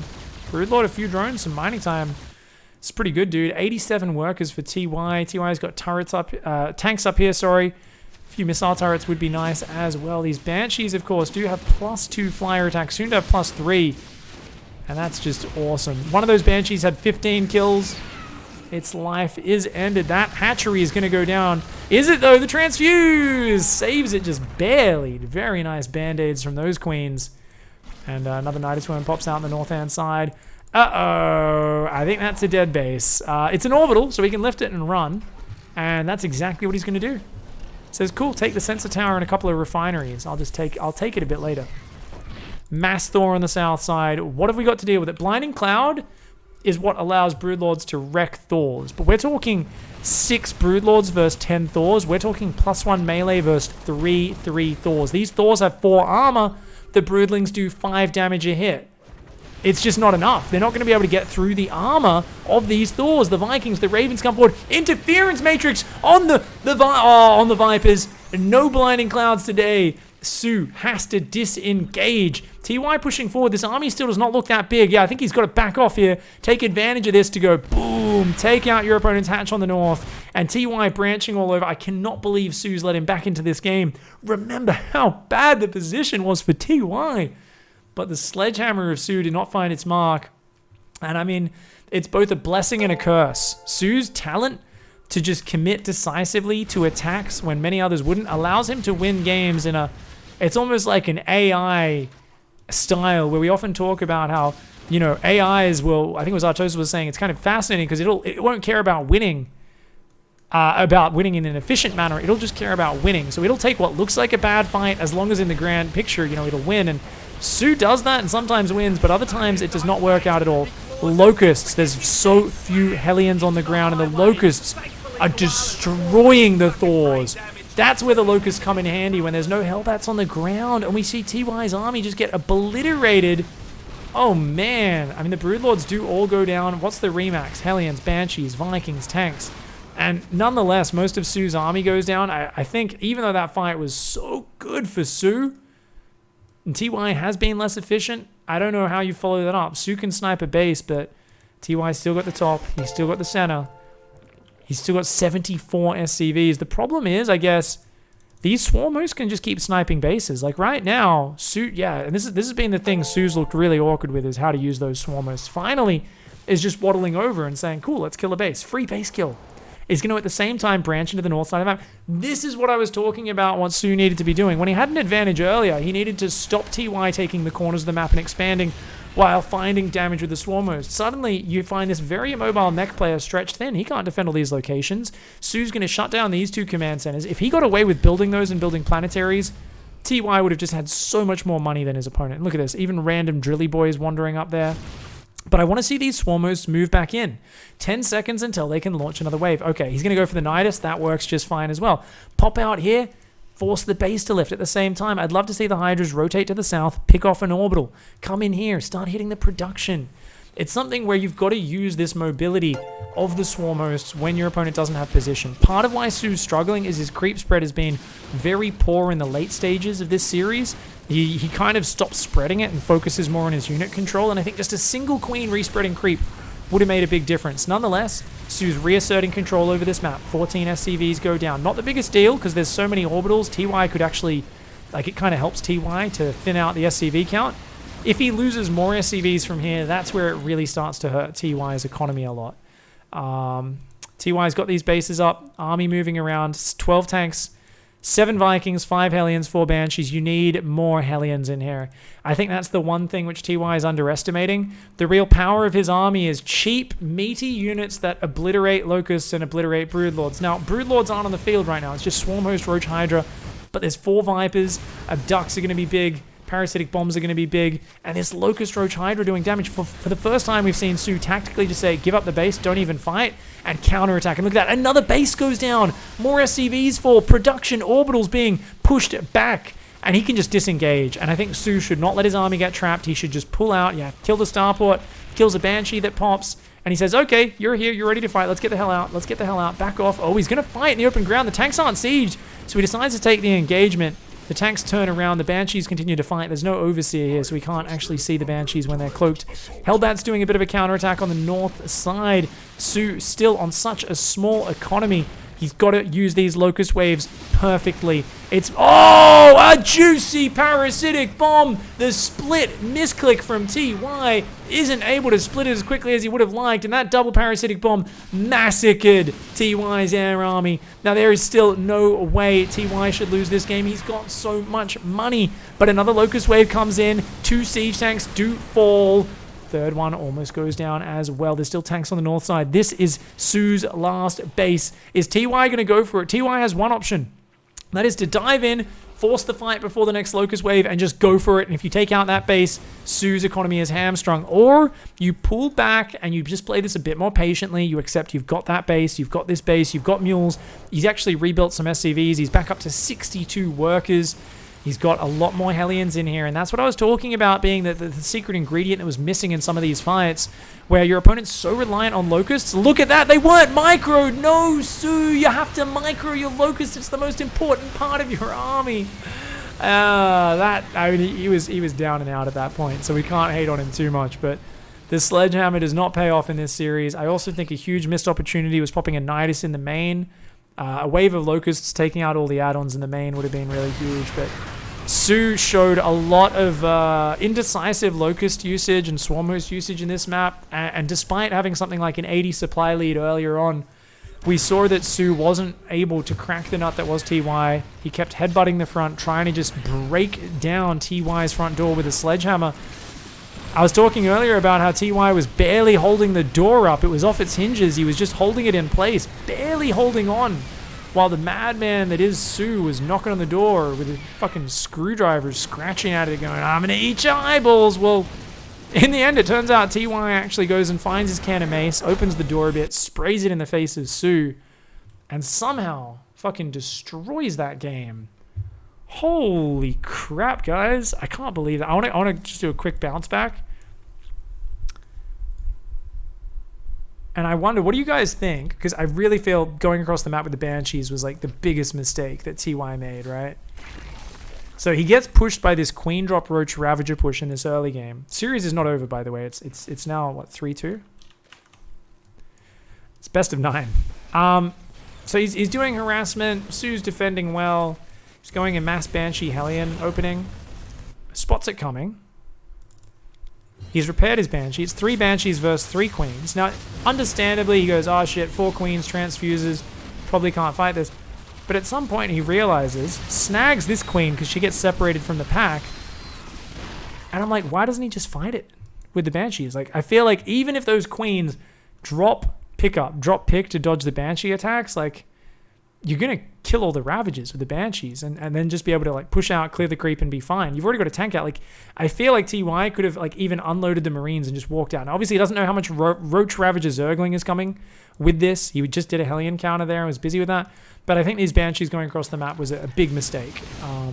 Broodlord, a few drones, some mining time. It's pretty good, dude. 87 workers for TY. TY's got turrets up, tanks up here, sorry. A few missile turrets would be nice as well. These Banshees, of course, do have +2 flyer attack, soon to have +3. And that's just awesome. One of those Banshees had 15 kills. Its life is ended. That hatchery is going to go down. Is it, though? The Transfuse saves it just barely. Very nice Band-Aids from those queens. And another Nidus Worm pops out on the north-hand side. Uh-oh. I think that's a dead base. It's an orbital, so he can lift it and run. And that's exactly what he's going to do. Says, cool, take the sensor tower and a couple of refineries. I'll take it a bit later. Mass Thor on the south side. What have we got to deal with it? Blinding Cloud is what allows Broodlords to wreck Thors. But we're talking 6 Broodlords versus 10 Thors. We're talking +1 melee versus 3 Thors. These Thors have 4 armor. The Broodlings do 5 damage a hit. It's just not enough. They're not going to be able to get through the armor of these Thors. The Vikings, the Ravens come forward. Interference Matrix on the Vipers. No Blinding Clouds today. soO has to disengage. TY pushing forward. This army still does not look that big. Yeah, I think he's got to back off here. Take advantage of this to go boom. Take out your opponent's hatch on the north. And TY branching all over. I cannot believe soO's let him back into this game. Remember how bad the position was for TY. but the sledgehammer of soO did not find its mark. And I mean, it's both a blessing and a curse. soO's talent to just commit decisively to attacks when many others wouldn't allows him to win games in a... It's almost like an AI style where we often talk about how, you know, AIs will... I think it was Artosis was saying it's kind of fascinating because it won't care about winning in an efficient manner. It'll just care about winning. So it'll take what looks like a bad fight as long as in the grand picture, you know, it'll win. And soO does that and sometimes wins, but other times it does not work out at all. Locusts, there's so few Hellions on the ground, and the Locusts are destroying the Thors. That's where the Locusts come in handy, when there's no Hellbats on the ground, and we see TY's army just get obliterated. Oh man, I mean the Broodlords do all go down. What's the Remax? Hellions, Banshees, Vikings, tanks. And nonetheless, most of soO's army goes down. I think even though that fight was so good for soO, and TY has been less efficient, I don't know how you follow that up. soO can snipe a base, but TY's still got the top. He's still got the center. He's still got 74 SCVs. The problem is, I guess, these swarmers can just keep sniping bases. Like right now, soO, yeah, and this has been the thing soO's looked really awkward with, is how to use those swarmers. Finally, is just waddling over and saying, cool, let's kill a base. Free base kill. Is going to at the same time branch into the north side of the map. This is what I was talking about, what soO needed to be doing. When he had an advantage earlier, he needed to stop TY taking the corners of the map and expanding while finding damage with the swarmers. Suddenly, you find this very immobile mech player stretched thin. He can't defend all these locations. soO's going to shut down these two command centers. If he got away with building those and building planetaries, TY would have just had so much more money than his opponent. And look at this, even random drilly boys wandering up there. But I want to see these swarmers move back in. 10 seconds until they can launch another wave. Okay, he's going to go for the Nidus. That works just fine as well. Pop out here. Force the base to lift at the same time. I'd love to see the Hydras rotate to the south. Pick off an orbital. Come in here. Start hitting the production. It's something where you've got to use this mobility of the swarm hosts when your opponent doesn't have position. Part of why soO's struggling is his creep spread has been very poor in the late stages of this series. He kind of stops spreading it and focuses more on his unit control, and I think just a single queen respreading creep would have made a big difference. Nonetheless, soO's reasserting control over this map. 14 SCVs go down. Not the biggest deal because there's so many orbitals. TY could actually, like, it kind of helps TY to thin out the SCV count. If he loses more SCVs from here, that's where it really starts to hurt TY's economy a lot. TY's got these bases up, army moving around, 12 tanks, 7 Vikings, 5 Hellions, 4 Banshees. You need more Hellions in here. I think that's the one thing which TY is underestimating. The real power of his army is cheap, meaty units that obliterate Locusts and obliterate Broodlords. Now, Broodlords aren't on the field right now. It's just Swarm Host, Roach Hydra. But there's 4 Vipers. Abducts are going to be big. Parasitic Bombs are going to be big. And this Locust Roach Hydra doing damage. For the first time, we've seen soO tactically just say, give up the base, don't even fight, and counterattack. And look at that, another base goes down. More SCVs for production, orbitals being pushed back. And he can just disengage. And I think soO should not let his army get trapped. He should just pull out, kill the starport, kills a Banshee that pops. And he says, okay, you're here, you're ready to fight. Let's get the hell out. Let's get the hell out. Back off. Oh, he's going to fight in the open ground. The tanks aren't sieged. So he decides to take the engagement. The tanks turn around. The Banshees continue to fight. There's no Overseer here, so we can't actually see the Banshees when they're cloaked. Hellbat's doing a bit of a counterattack on the north side. soO still on such a small economy. He's got to use these Locust Waves perfectly. It's... Oh! A juicy Parasitic Bomb! The split misclick from TY isn't able to split it as quickly as he would have liked, and that double Parasitic Bomb massacred TY's air army. Now, there is still no way TY should lose this game. He's got so much money. But another Locust Wave comes in. 2 Siege Tanks do fall. Third one almost goes down as well. There's still tanks on the north side. This is soO's last base. Is TY going to go for it? TY has one option. That is to dive in, force the fight before the next Locust Wave, and just go for it. And if you take out that base, soO's economy is hamstrung. Or you pull back and you just play this a bit more patiently. You accept you've got that base, you've got this base, you've got mules. He's actually rebuilt some SCVs. He's back up to 62 workers. He's got a lot more Hellions in here, and that's what I was talking about being the secret ingredient that was missing in some of these fights, where your opponent's so reliant on Locusts. Look at that, they weren't microed! No, soO, you have to micro your Locusts. It's the most important part of your army. He was down and out at that point, so we can't hate on him too much, but the Sledgehammer does not pay off in this series. I also think a huge missed opportunity was popping a Nidus in the main. A wave of Locusts taking out all the add-ons in the main would have been really huge, but soO showed a lot of indecisive Locust usage and Swarm Host usage in this map, and despite having something like an 80 supply lead earlier on, we saw that soO wasn't able to crack the nut that was TY. He kept headbutting the front, trying to just break down TY's front door with a sledgehammer. I was talking earlier about how TY was barely holding the door up. It was off its hinges. He was just holding it in place, barely holding on, while the madman that is soO was knocking on the door with a fucking screwdriver, scratching at it, going, I'm gonna eat your eyeballs. Well, in the end, it turns out TY actually goes and finds his can of mace, opens the door a bit, sprays it in the face of soO, and somehow fucking destroys that game. Holy crap, guys. I can't believe that. I want to just do a quick bounce back. And I wonder, what do you guys think? Because I really feel going across the map with the Banshees was like the biggest mistake that TY made, right? So he gets pushed by this Queen Drop Roach Ravager push in this early game. Series is not over, by the way. It's now, what, 3-2? It's best of 9. So he's doing harassment. soO's defending well. He's going in mass Banshee Hellion opening. Spots it coming. He's repaired his Banshee. It's 3 Banshees versus 3 Queens. Now, understandably, he goes, oh shit, 4 Queens, transfuses, probably can't fight this. But at some point, he realizes, snags this Queen because she gets separated from the pack. And I'm like, why doesn't he just fight it with the Banshees? Like, I feel like even if those Queens drop pick to dodge the Banshee attacks, like, you're going to kill all the Ravagers with the Banshees and then just be able to, like, push out, clear the creep, and be fine. You've already got a tank out. Like, I feel like TY could have, like, even unloaded the Marines and just walked out. Now, obviously, he doesn't know how much Roach Ravager Zergling is coming with this. He just did a Hellion counter there and was busy with that. But I think these Banshees going across the map was a big mistake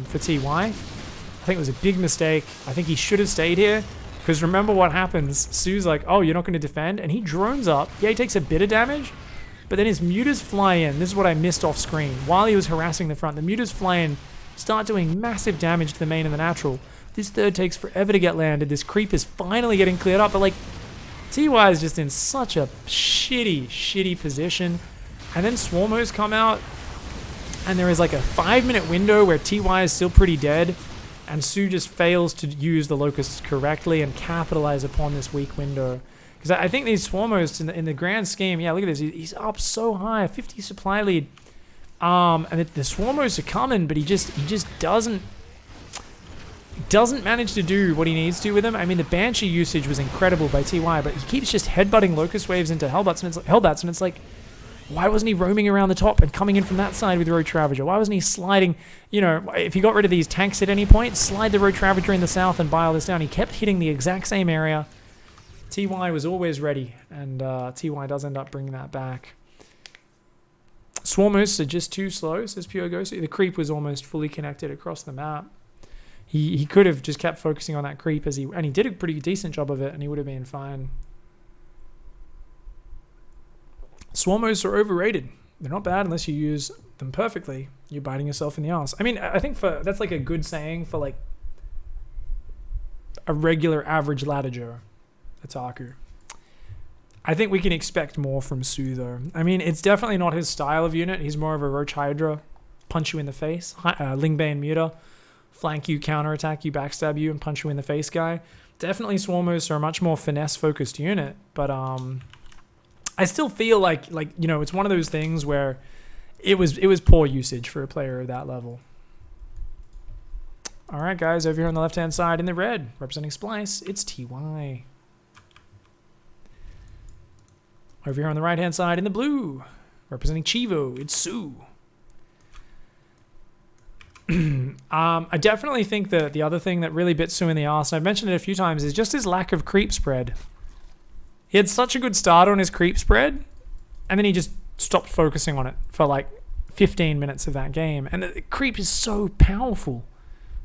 for TY. I think it was a big mistake. I think he should have stayed here. Because remember what happens. soO's like, oh, you're not going to defend? And he drones up. Yeah, he takes a bit of damage. But then his mutas fly in. This is what I missed off screen. While he was harassing the front, the mutas fly in, start doing massive damage to the main and the natural. This third takes forever to get landed. This creep is finally getting cleared up. But, like, TY is just in such a shitty position. And then Swarmos come out. And there is like a 5-minute window where TY is still pretty dead. And soO just fails to use the Locusts correctly and capitalize upon this weak window. Because I think these Swarmos in the grand scheme, yeah, look at this. He's up so high, 50 supply lead. And the Swarmos are coming, but he just doesn't manage to do what he needs to with them. I mean, the Banshee usage was incredible by TY, but he keeps just headbutting Locust Waves into Hellbats, and it's like, why wasn't he roaming around the top and coming in from that side with Roach Ravager? Why wasn't he sliding, you know, if he got rid of these tanks at any point, slide the Roach Ravager in the south and bile this down. He kept hitting the exact same area. TY was always ready, and TY does end up bringing that back. Swarmos are just too slow, says Pure Ghost. The creep was almost fully connected across the map. He could have just kept focusing on that creep, and he did a pretty decent job of it, and he would have been fine. Swarmos are overrated. They're not bad unless you use them perfectly. You're biting yourself in the ass. I mean, I think that's like a good saying for like a regular average Latager Otaku. I think we can expect more from soO though. I mean, it's definitely not his style of unit. He's more of a Roach Hydra, punch you in the face, Lingbane Muta, flank you, counterattack you, backstab you, and punch you in the face guy. Definitely Swarmos are a much more finesse focused unit, but I still feel like you know, it's one of those things where it was poor usage for a player of that level. All right, guys, over here on the left-hand side in the red, representing Splice, it's TY. Over here on the right-hand side in the blue, representing Chivo, it's soO. I definitely think that the other thing that really bit soO in the arse, and I've mentioned it a few times, is just his lack of creep spread. He had such a good start on his creep spread, and then he just stopped focusing on it for like 15 minutes of that game. And the creep is so powerful.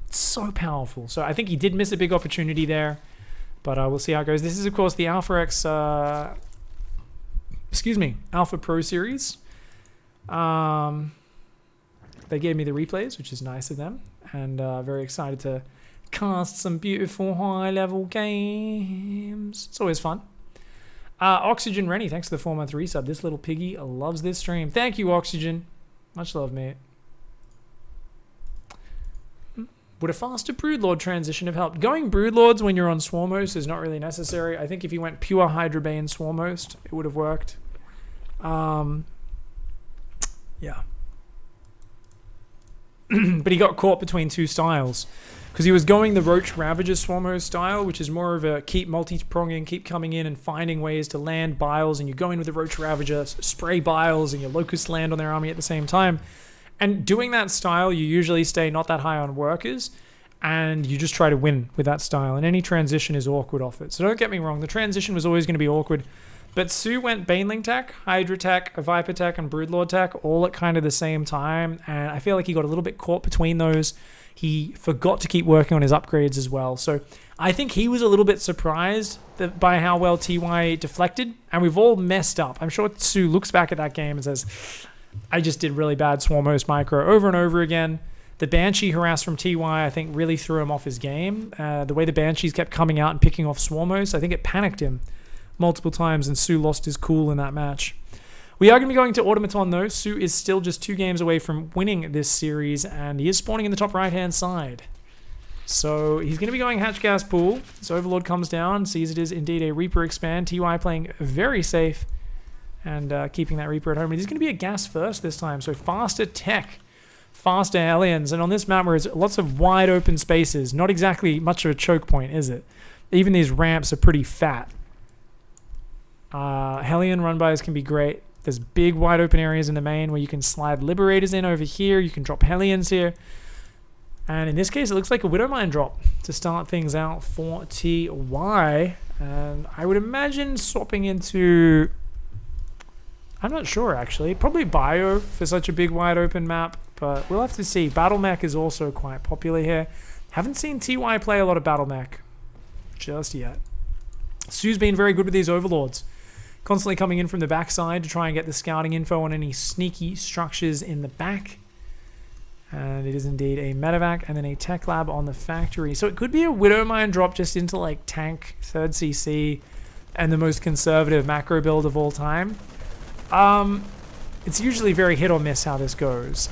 It's so powerful. So I think he did miss a big opportunity there, but we'll see how it goes. This is, of course, the Alpha Pro Series. They gave me the replays, which is nice of them, and very excited to cast some beautiful high-level games. It's always fun. Oxygen Rennie, thanks for the 4-month resub. This little piggy loves this stream. Thank you, Oxygen. Much love, mate. Would a faster Broodlord transition have helped? Going Broodlords when you're on Swarmhost is not really necessary. I think if you went pure Hydrabane Swarmhost, it would have worked. Yeah. But he got caught between two styles. Because he was going the Roach Ravager Swarmhost style, which is more of a keep multi-pronging, keep coming in and finding ways to land Biles, and you go in with the Roach Ravager, spray Biles, and your Locust land on their army at the same time. And doing that style, you usually stay not that high on workers, and you just try to win with that style, and any transition is awkward off it. So don't get me wrong, the transition was always going to be awkward, but soO went Baneling tech, Hydra tech, Viper tech, and Broodlord tech all at kind of the same time, and I feel like he got a little bit caught between those. He forgot to keep working on his upgrades as well. So I think he was a little bit surprised by how well TY deflected, and we've all messed up. I'm sure soO looks back at that game and says, I just did really bad Swarmhost micro over and over again. The Banshee harass from TY, I think, really threw him off his game. The way the Banshees kept coming out and picking off Swarmhost, I think it panicked him multiple times, and soO lost his cool in that match. We are going to be going to Automaton, though. soO is still just 2 games away from winning this series, and he is spawning in the top right-hand side. So he's going to be going Hatch Gas Pool. His Overlord comes down, sees it is indeed a Reaper expand. TY playing very safe and keeping that Reaper at home. And he's going to be a Gas first this time, so faster tech, faster aliens. And on this map where it's lots of wide open spaces, not exactly much of a choke point, is it? Even these ramps are pretty fat. Hellion run-bys can be great. There's big wide open areas in the main where you can slide Liberators in over here. You can drop Hellions here. And in this case, it looks like a Widowmine drop to start things out for TY. And I would imagine swapping into... I'm not sure, actually. Probably Bio for such a big wide open map. But we'll have to see. Battle Mech is also quite popular here. Haven't seen TY play a lot of Battle Mech just yet. soO's been very good with these Overlords. Constantly coming in from the backside to try and get the scouting info on any sneaky structures in the back. And it is indeed a medevac and then a tech lab on the factory. So it could be a Widowmine drop just into like tank, 3rd CC, and the most conservative macro build of all time. It's usually very hit or miss how this goes.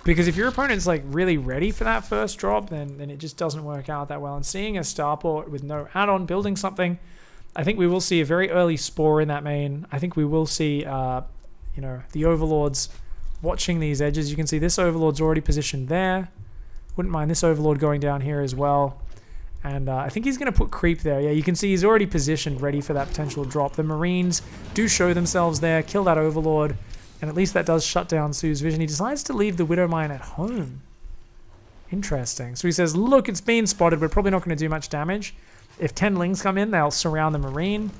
Because if your opponent's like really ready for that first drop, then it just doesn't work out that well. And seeing a starport with no add-on building something, I think we will see a very early Spore in that main. I think we will see, the Overlords watching these edges. You can see this Overlord's already positioned there. Wouldn't mind this Overlord going down here as well. And I think he's going to put Creep there. Yeah, you can see he's already positioned, ready for that potential drop. The Marines do show themselves there, kill that Overlord, and at least that does shut down soO's vision. He decides to leave the Widowmine at home. Interesting. So he says, look, it's been spotted. We're probably not going to do much damage. If 10 Lings come in, they'll surround the Marine.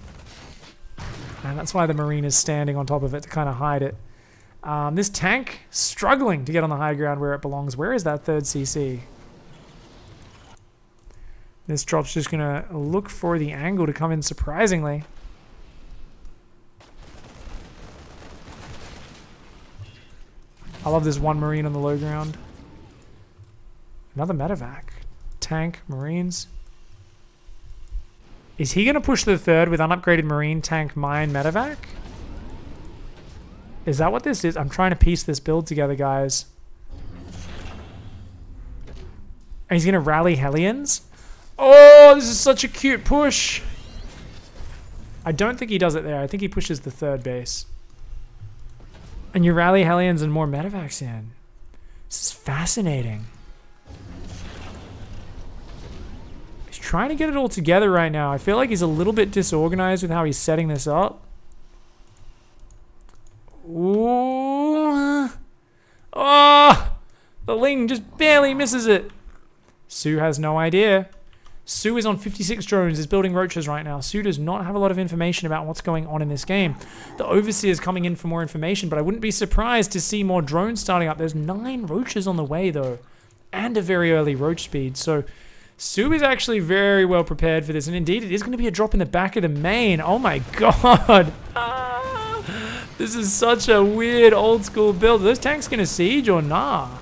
And that's why the Marine is standing on top of it to kind of hide it. This tank, struggling to get on the high ground where it belongs. Where is that 3rd CC? This drop's just going to look for the angle to come in surprisingly. I love this one Marine on the low ground. Another medevac. Tank, Marines. Is he going to push the 3rd with unupgraded Marine, Tank, Mine, Medevac? Is that what this is? I'm trying to piece this build together, guys. And he's going to rally Hellions? Oh, this is such a cute push. I don't think he does it there. I think he pushes the 3rd base. And you rally Hellions and more Medevacs in. This is fascinating. Trying to get it all together right now. I feel like he's a little bit disorganized with how he's setting this up. Ooh. Oh! The Ling just barely misses it. soO has no idea. soO is on 56 drones, is building roaches right now. soO does not have a lot of information about what's going on in this game. The Overseer is coming in for more information, but I wouldn't be surprised to see more drones starting up. There's 9 roaches on the way, though, and a very early roach speed. So soO is actually very well prepared for this, and indeed it is going to be a drop in the back of the main. Oh my god. This is such a weird old school build. Are those tanks going to siege or nah?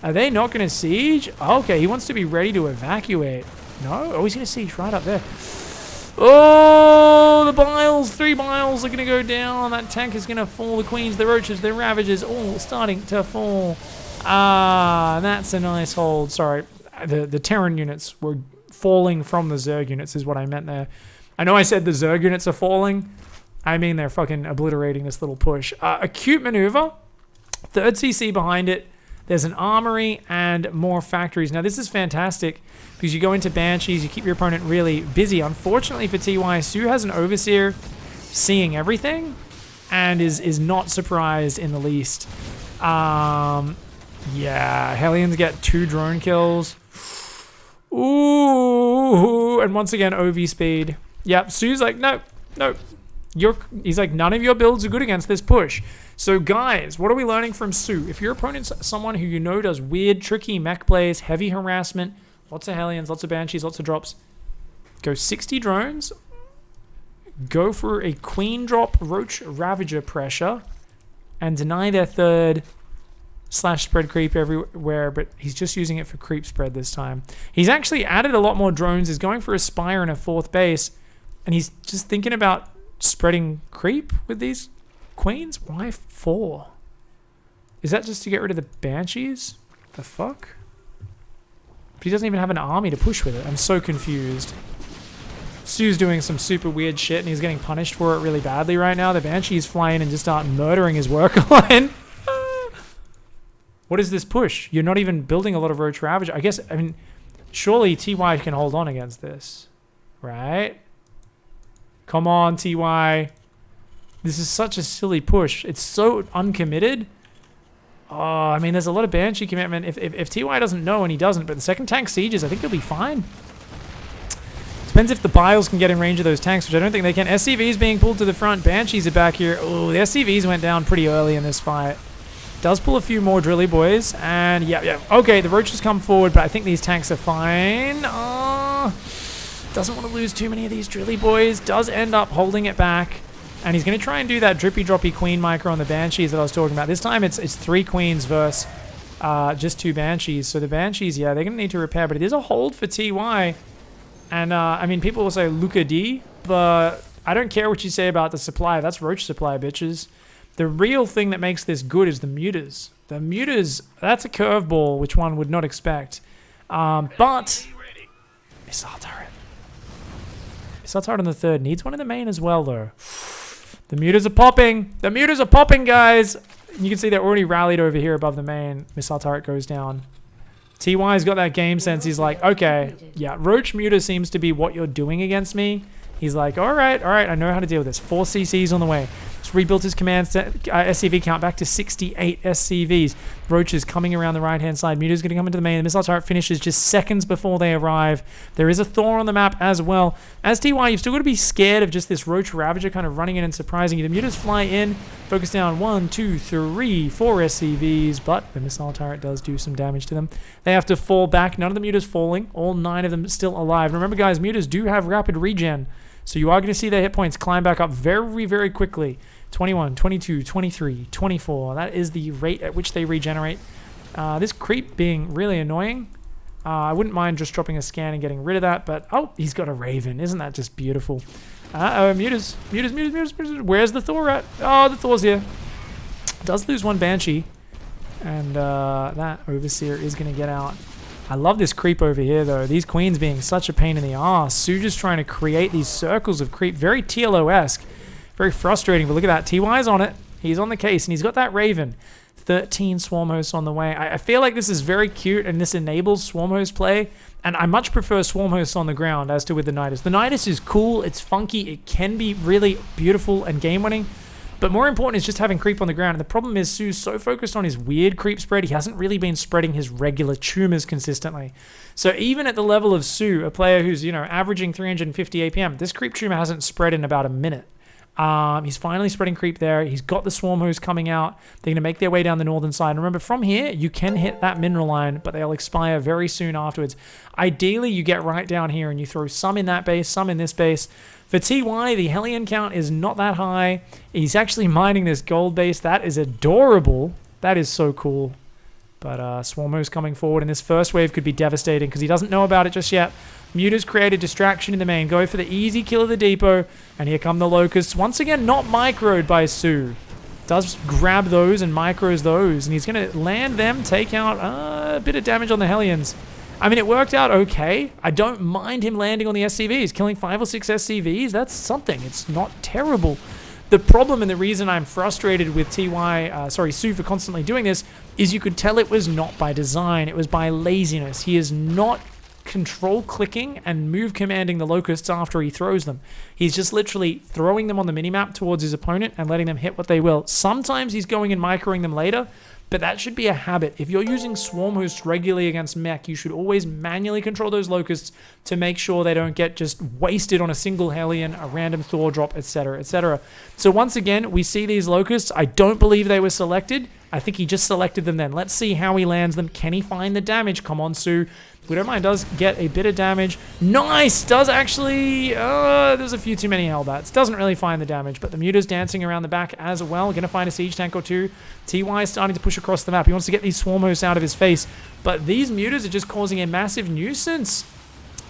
Are they not going to siege? Okay, he wants to be ready to evacuate. No? Oh, he's going to siege right up there. Oh, the Biles. 3 Biles are going to go down. That tank is going to fall. The Queens, the Roaches, the Ravagers all starting to fall. That's a nice hold. Sorry, the Terran units were falling from the Zerg units is what I meant there. I know I said the Zerg units are falling. I mean they're fucking obliterating this little push. Acute maneuver. Third CC behind it. There's an armory and more factories. Now this is fantastic because you go into Banshees, you keep your opponent really busy. Unfortunately for TY, soO has an Overseer seeing everything and is not surprised in the least. Yeah, Hellions get 2 drone kills. Ooh, and once again, OV speed. Yep, soO's like, nope. He's like, none of your builds are good against this push. So guys, what are we learning from soO? If your opponent's someone who you know does weird, tricky mech plays, heavy harassment, lots of Hellions, lots of Banshees, lots of drops, go 60 drones, go for a Queen drop Roach Ravager pressure, and deny their third / spread creep everywhere, but he's just using it for creep spread this time. He's actually added a lot more drones, he's going for a Spire and a 4th base, and he's just thinking about spreading creep with these Queens? Why 4? Is that just to get rid of the Banshees? The fuck? But he doesn't even have an army to push with it. I'm so confused. soO's doing some super weird shit and he's getting punished for it really badly right now. The Banshees fly in and just start murdering his worker line. What is this push? You're not even building a lot of Roach Ravager. I mean, surely TY can hold on against this, right? Come on, TY. This is such a silly push. It's so uncommitted. Oh, I mean, there's a lot of Banshee commitment. If TY doesn't know, and he doesn't, but the second tank sieges, I think he'll be fine. Depends if the Biles can get in range of those tanks, which I don't think they can. SCV's being pulled to the front. Banshees are back here. Oh, the SCVs went down pretty early in this fight. Does pull a few more drilly boys, and yeah. Okay, the Roaches come forward, but I think these tanks are fine. Doesn't want to lose too many of these drilly boys. Does end up holding it back, and he's going to try and do that drippy droppy Queen micro on the Banshees that I was talking about. This time it's 3 Queens versus just 2 Banshees. So the Banshees, yeah, they're going to need to repair, but it is a hold for TY. And I mean, people will say Luca D, but I don't care what you say about the supply. That's Roach supply, bitches. The real thing that makes this good is the muters. The muters, that's a curveball, which one would not expect. But missile turret. Missile turret on the 3rd. Needs one in the main as well, though. The muters are popping. The muters are popping, guys. You can see they're already rallied over here above the main. Missile turret goes down. TY's got that game sense. He's like, okay, yeah, Roach Muter seems to be what you're doing against me. He's like, all right, I know how to deal with this. 4 CCs on the way. Just rebuilt his command SCV count back to 68 SCVs. Roach is coming around the right-hand side. Muter's going to come into the main. The missile turret finishes just seconds before they arrive. There is a Thor on the map as well. As TY, you've still got to be scared of just this Roach Ravager kind of running in and surprising you. The Muters fly in, focus down 1, 2, 3, 4 SCVs, but the missile turret does do some damage to them. They have to fall back. None of the Muters falling. All 9 of them still alive. Remember, guys, Muters do have rapid regen. So you are going to see their hit points climb back up very, very quickly. 21, 22, 23, 24. That is the rate at which they regenerate. This creep being really annoying. I wouldn't mind just dropping a scan and getting rid of that, but oh, he's got a Raven. Isn't that just beautiful? Muters. Where's the Thor at? Oh, the Thor's here. Does lose 1 Banshee. And that Overseer is going to get out. I love this creep over here, though. These Queens being such a pain in the ass. soO just trying to create these circles of creep. Very TLO-esque. Very frustrating, but look at that. TY's on it. He's on the case, and he's got that Raven. 13 Swarm Hosts on the way. I feel like this is very cute, and this enables Swarm Host play, and I much prefer Swarm Hosts on the ground as to with the Nidus. The Nidus is cool. It's funky. It can be really beautiful and game-winning, but more important is just having creep on the ground. And the problem is soO's so focused on his weird creep spread, he hasn't really been spreading his regular tumors consistently. So even at the level of soO, a player who's, you know, averaging 350 APM, this creep tumor hasn't spread in about a minute. He's finally spreading creep there. He's got the Swarm Host coming out. They're going to make their way down the northern side. And remember, from here, you can hit that mineral line, but they'll expire very soon afterwards. Ideally, you get right down here and you throw some in that base, some in this base. For TY, the Hellion count is not that high. He's actually mining this gold base. That is adorable. That is so cool. But Swarm Host coming forward, and this first wave could be devastating because he doesn't know about it just yet. Muters create a distraction in the main. Go for the easy kill of the depot. And here come the Locusts. Once again, not microed by soO. Does grab those and micros those, and he's going to land them, take out a bit of damage on the Hellions. I mean, it worked out okay. I don't mind him landing on the SCVs, killing 5 or 6 SCVs. That's something. It's not terrible. The problem and the reason I'm frustrated with soO for constantly doing this is you could tell it was not by design. It was by laziness. He is not control clicking and move commanding the locusts after he throws them. He's just literally throwing them on the minimap towards his opponent and letting them hit what they will. Sometimes he's going and microing them later, but that should be a habit. If you're using swarm hosts regularly against mech, you should always manually control those locusts to make sure they don't get just wasted on a single Hellion, a random Thor drop, etc., etc. So once again, we see these locusts. I don't believe they were selected. I think he just selected them then. Let's see how he lands them. Can he find the damage? Come on, soO. We don't mind. Does get a bit of damage. Nice! Does actually... there's a few too many Hellbats. Doesn't really find the damage, but the Muta's dancing around the back as well. Going to find a siege tank or two. TY is starting to push across the map. He wants to get these swarm hosts out of his face, but these Mutas are just causing a massive nuisance.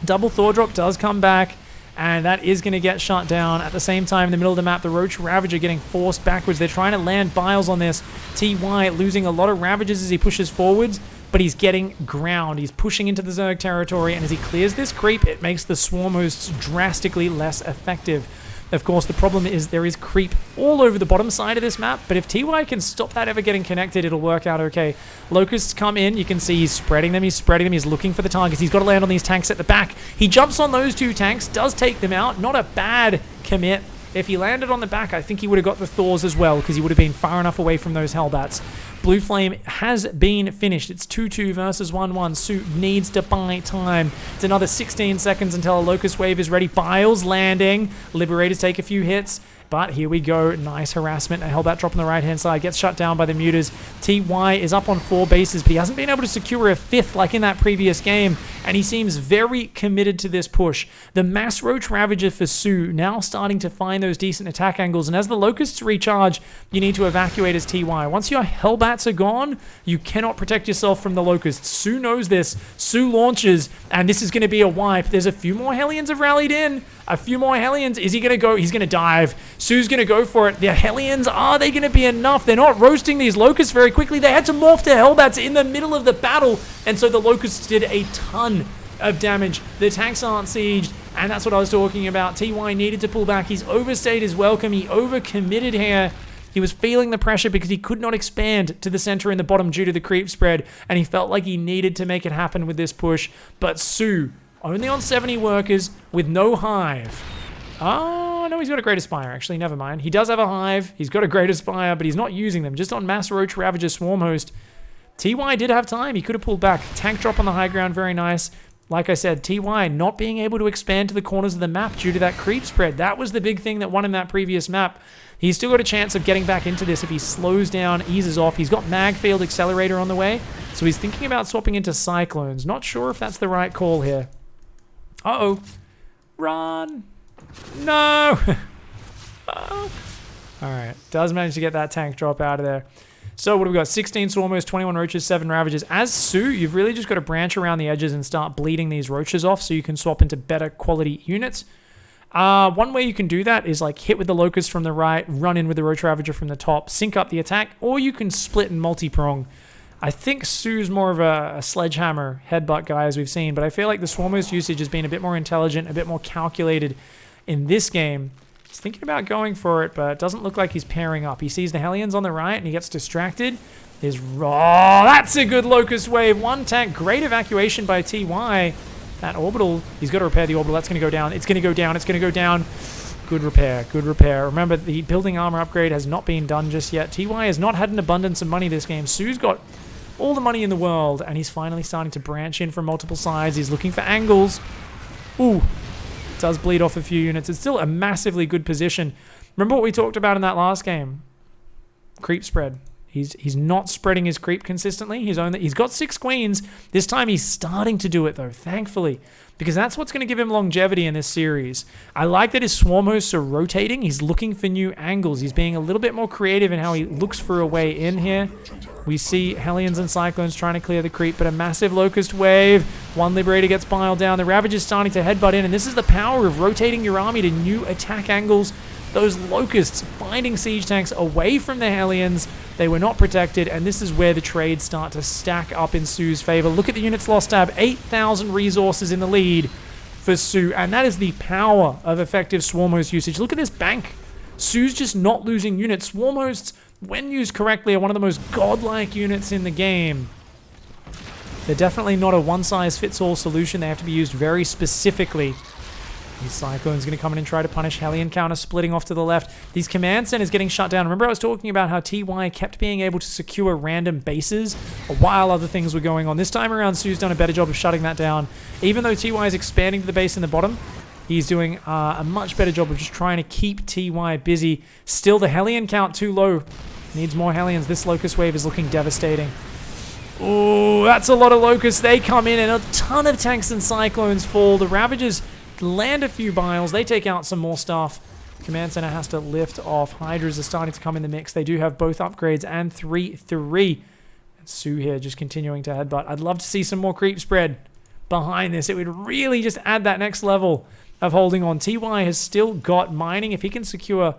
Double Thor drop does come back, and that is going to get shut down. At the same time, in the middle of the map, the Roach Ravager getting forced backwards. They're trying to land Biles on this. TY losing a lot of Ravagers as he pushes forwards, but he's getting ground. He's pushing into the Zerg territory, and as he clears this creep, it makes the swarm hosts drastically less effective. Of course, the problem is there is creep all over the bottom side of this map, but if TY can stop that ever getting connected, it'll work out okay. Locusts come in. You can see he's spreading them. He's looking for the targets. He's got to land on these tanks at the back. He jumps on those 2 tanks, does take them out. Not a bad commit. If he landed on the back, I think he would have got the Thors as well, because he would have been far enough away from those Hellbats. Blue Flame has been finished. It's 2-2 versus 1-1. soO needs to buy time. It's another 16 seconds until a Locust Wave is ready. Biles landing. Liberators take a few hits. But here we go. Nice harassment. A Hellbat drop on the right-hand side. Gets shut down by the Mutas. TY is up on 4 bases, but he hasn't been able to secure a 5th like in that previous game, and he seems very committed to this push. The Mass Roach Ravager for soO now starting to find those decent attack angles, and as the Locusts recharge, you need to evacuate as TY. Once your Hellbats are gone, you cannot protect yourself from the Locusts. soO knows this. soO launches, and this is going to be a wipe. There's a few more Hellions have rallied in. A few more Hellions. Is he going to go? He's going to dive. soO's going to go for it. The Hellions, are they going to be enough? They're not roasting these Locusts very quickly. They had to morph to Hellbats in the middle of the battle, and so the Locusts did a ton of damage. The tanks aren't sieged, and that's what I was talking about. TY needed to pull back. He's overstayed his welcome. He overcommitted here. He was feeling the pressure because he could not expand to the center and the bottom due to the creep spread, and he felt like he needed to make it happen with this push. But soO, only on 70 workers with no hive. Oh, no, he's got a Great Aspire, actually. Never mind. He does have a hive. He's got a Great Aspire, but he's not using them. Just on Mass Roach Ravager Swarm Host. TY did have time. He could have pulled back. Tank drop on the high ground, very nice. Like I said, TY not being able to expand to the corners of the map due to that creep spread. That was the big thing that won him that previous map. He's still got a chance of getting back into this if he slows down, eases off. He's got Mag Field Accelerator on the way, so he's thinking about swapping into Cyclones. Not sure if that's the right call here. Uh-oh. Run. No. Alright. Does manage to get that tank drop out of there. So what have we got? 16 Swarmers, 21 Roaches, 7 Ravagers. As soO, you've really just got to branch around the edges and start bleeding these Roaches off so you can swap into better quality units. One way you can do that is like hit with the Locust from the right, run in with the Roach Ravager from the top, sync up the attack, or you can split and multi-prong. I think soO's more of a sledgehammer headbutt guy, as we've seen, but I feel like the Swarmers usage has been a bit more intelligent, a bit more calculated in this game. He's thinking about going for it, but it doesn't look like he's pairing up. He sees the Hellions on the right, and he gets distracted. Oh, that's a good Locust Wave. 1 tank, great evacuation by TY. That orbital, he's got to repair the orbital. That's going to go down. It's going to go down. It's going to go down. Good repair. Good repair. Remember, the building armor upgrade has not been done just yet. TY has not had an abundance of money this game. soO's got all the money in the world, and he's finally starting to branch in from multiple sides. He's looking for angles. Ooh. Does bleed off a few units. It's still a massively good position. Remember what we talked about in that last game? Creep spread. He's not spreading his creep consistently. He's got 6 queens. This time he's starting to do it though, thankfully, because that's what's going to give him longevity in this series. I like that his swarm hosts are rotating. He's looking for new angles. He's being a little bit more creative in how he looks for a way in here. We see Hellions and Cyclones trying to clear the creep, but a massive Locust Wave. 1 Liberator gets piled down. The Ravager's starting to headbutt in, and this is the power of rotating your army to new attack angles Those Locusts finding siege tanks away from the Hellions. They were not protected, and this is where the trades start to stack up in soO's favor. Look at the units lost tab. 8,000 resources in the lead for soO, and that is the power of effective swarm host usage. Look at this bank. soO's just not losing units. Swarm hosts, when used correctly, are one of the most godlike units in the game. They're definitely not a one-size-fits-all solution. They have to be used very specifically. These Cyclones going to come in and try to punish. Hellion counter splitting off to the left. These command centers getting shut down. Remember I was talking about how TY kept being able to secure random bases while other things were going on. This time around, soO's done a better job of shutting that down. Even though TY is expanding to the base in the bottom, he's doing a much better job of just trying to keep TY busy. Still, the Hellion count too low. Needs more Hellions. This Locust wave is looking devastating. Oh, that's a lot of Locusts. They come in and a ton of tanks and Cyclones fall. The Ravagers land a few biles. They take out some more stuff. Command Center has to lift off. Hydras are starting to come in the mix. They do have both upgrades and 3-3. And soO here just continuing to headbutt. I'd love to see some more creep spread behind this. It would really just add that next level of holding on. TY has still got mining. If he can secure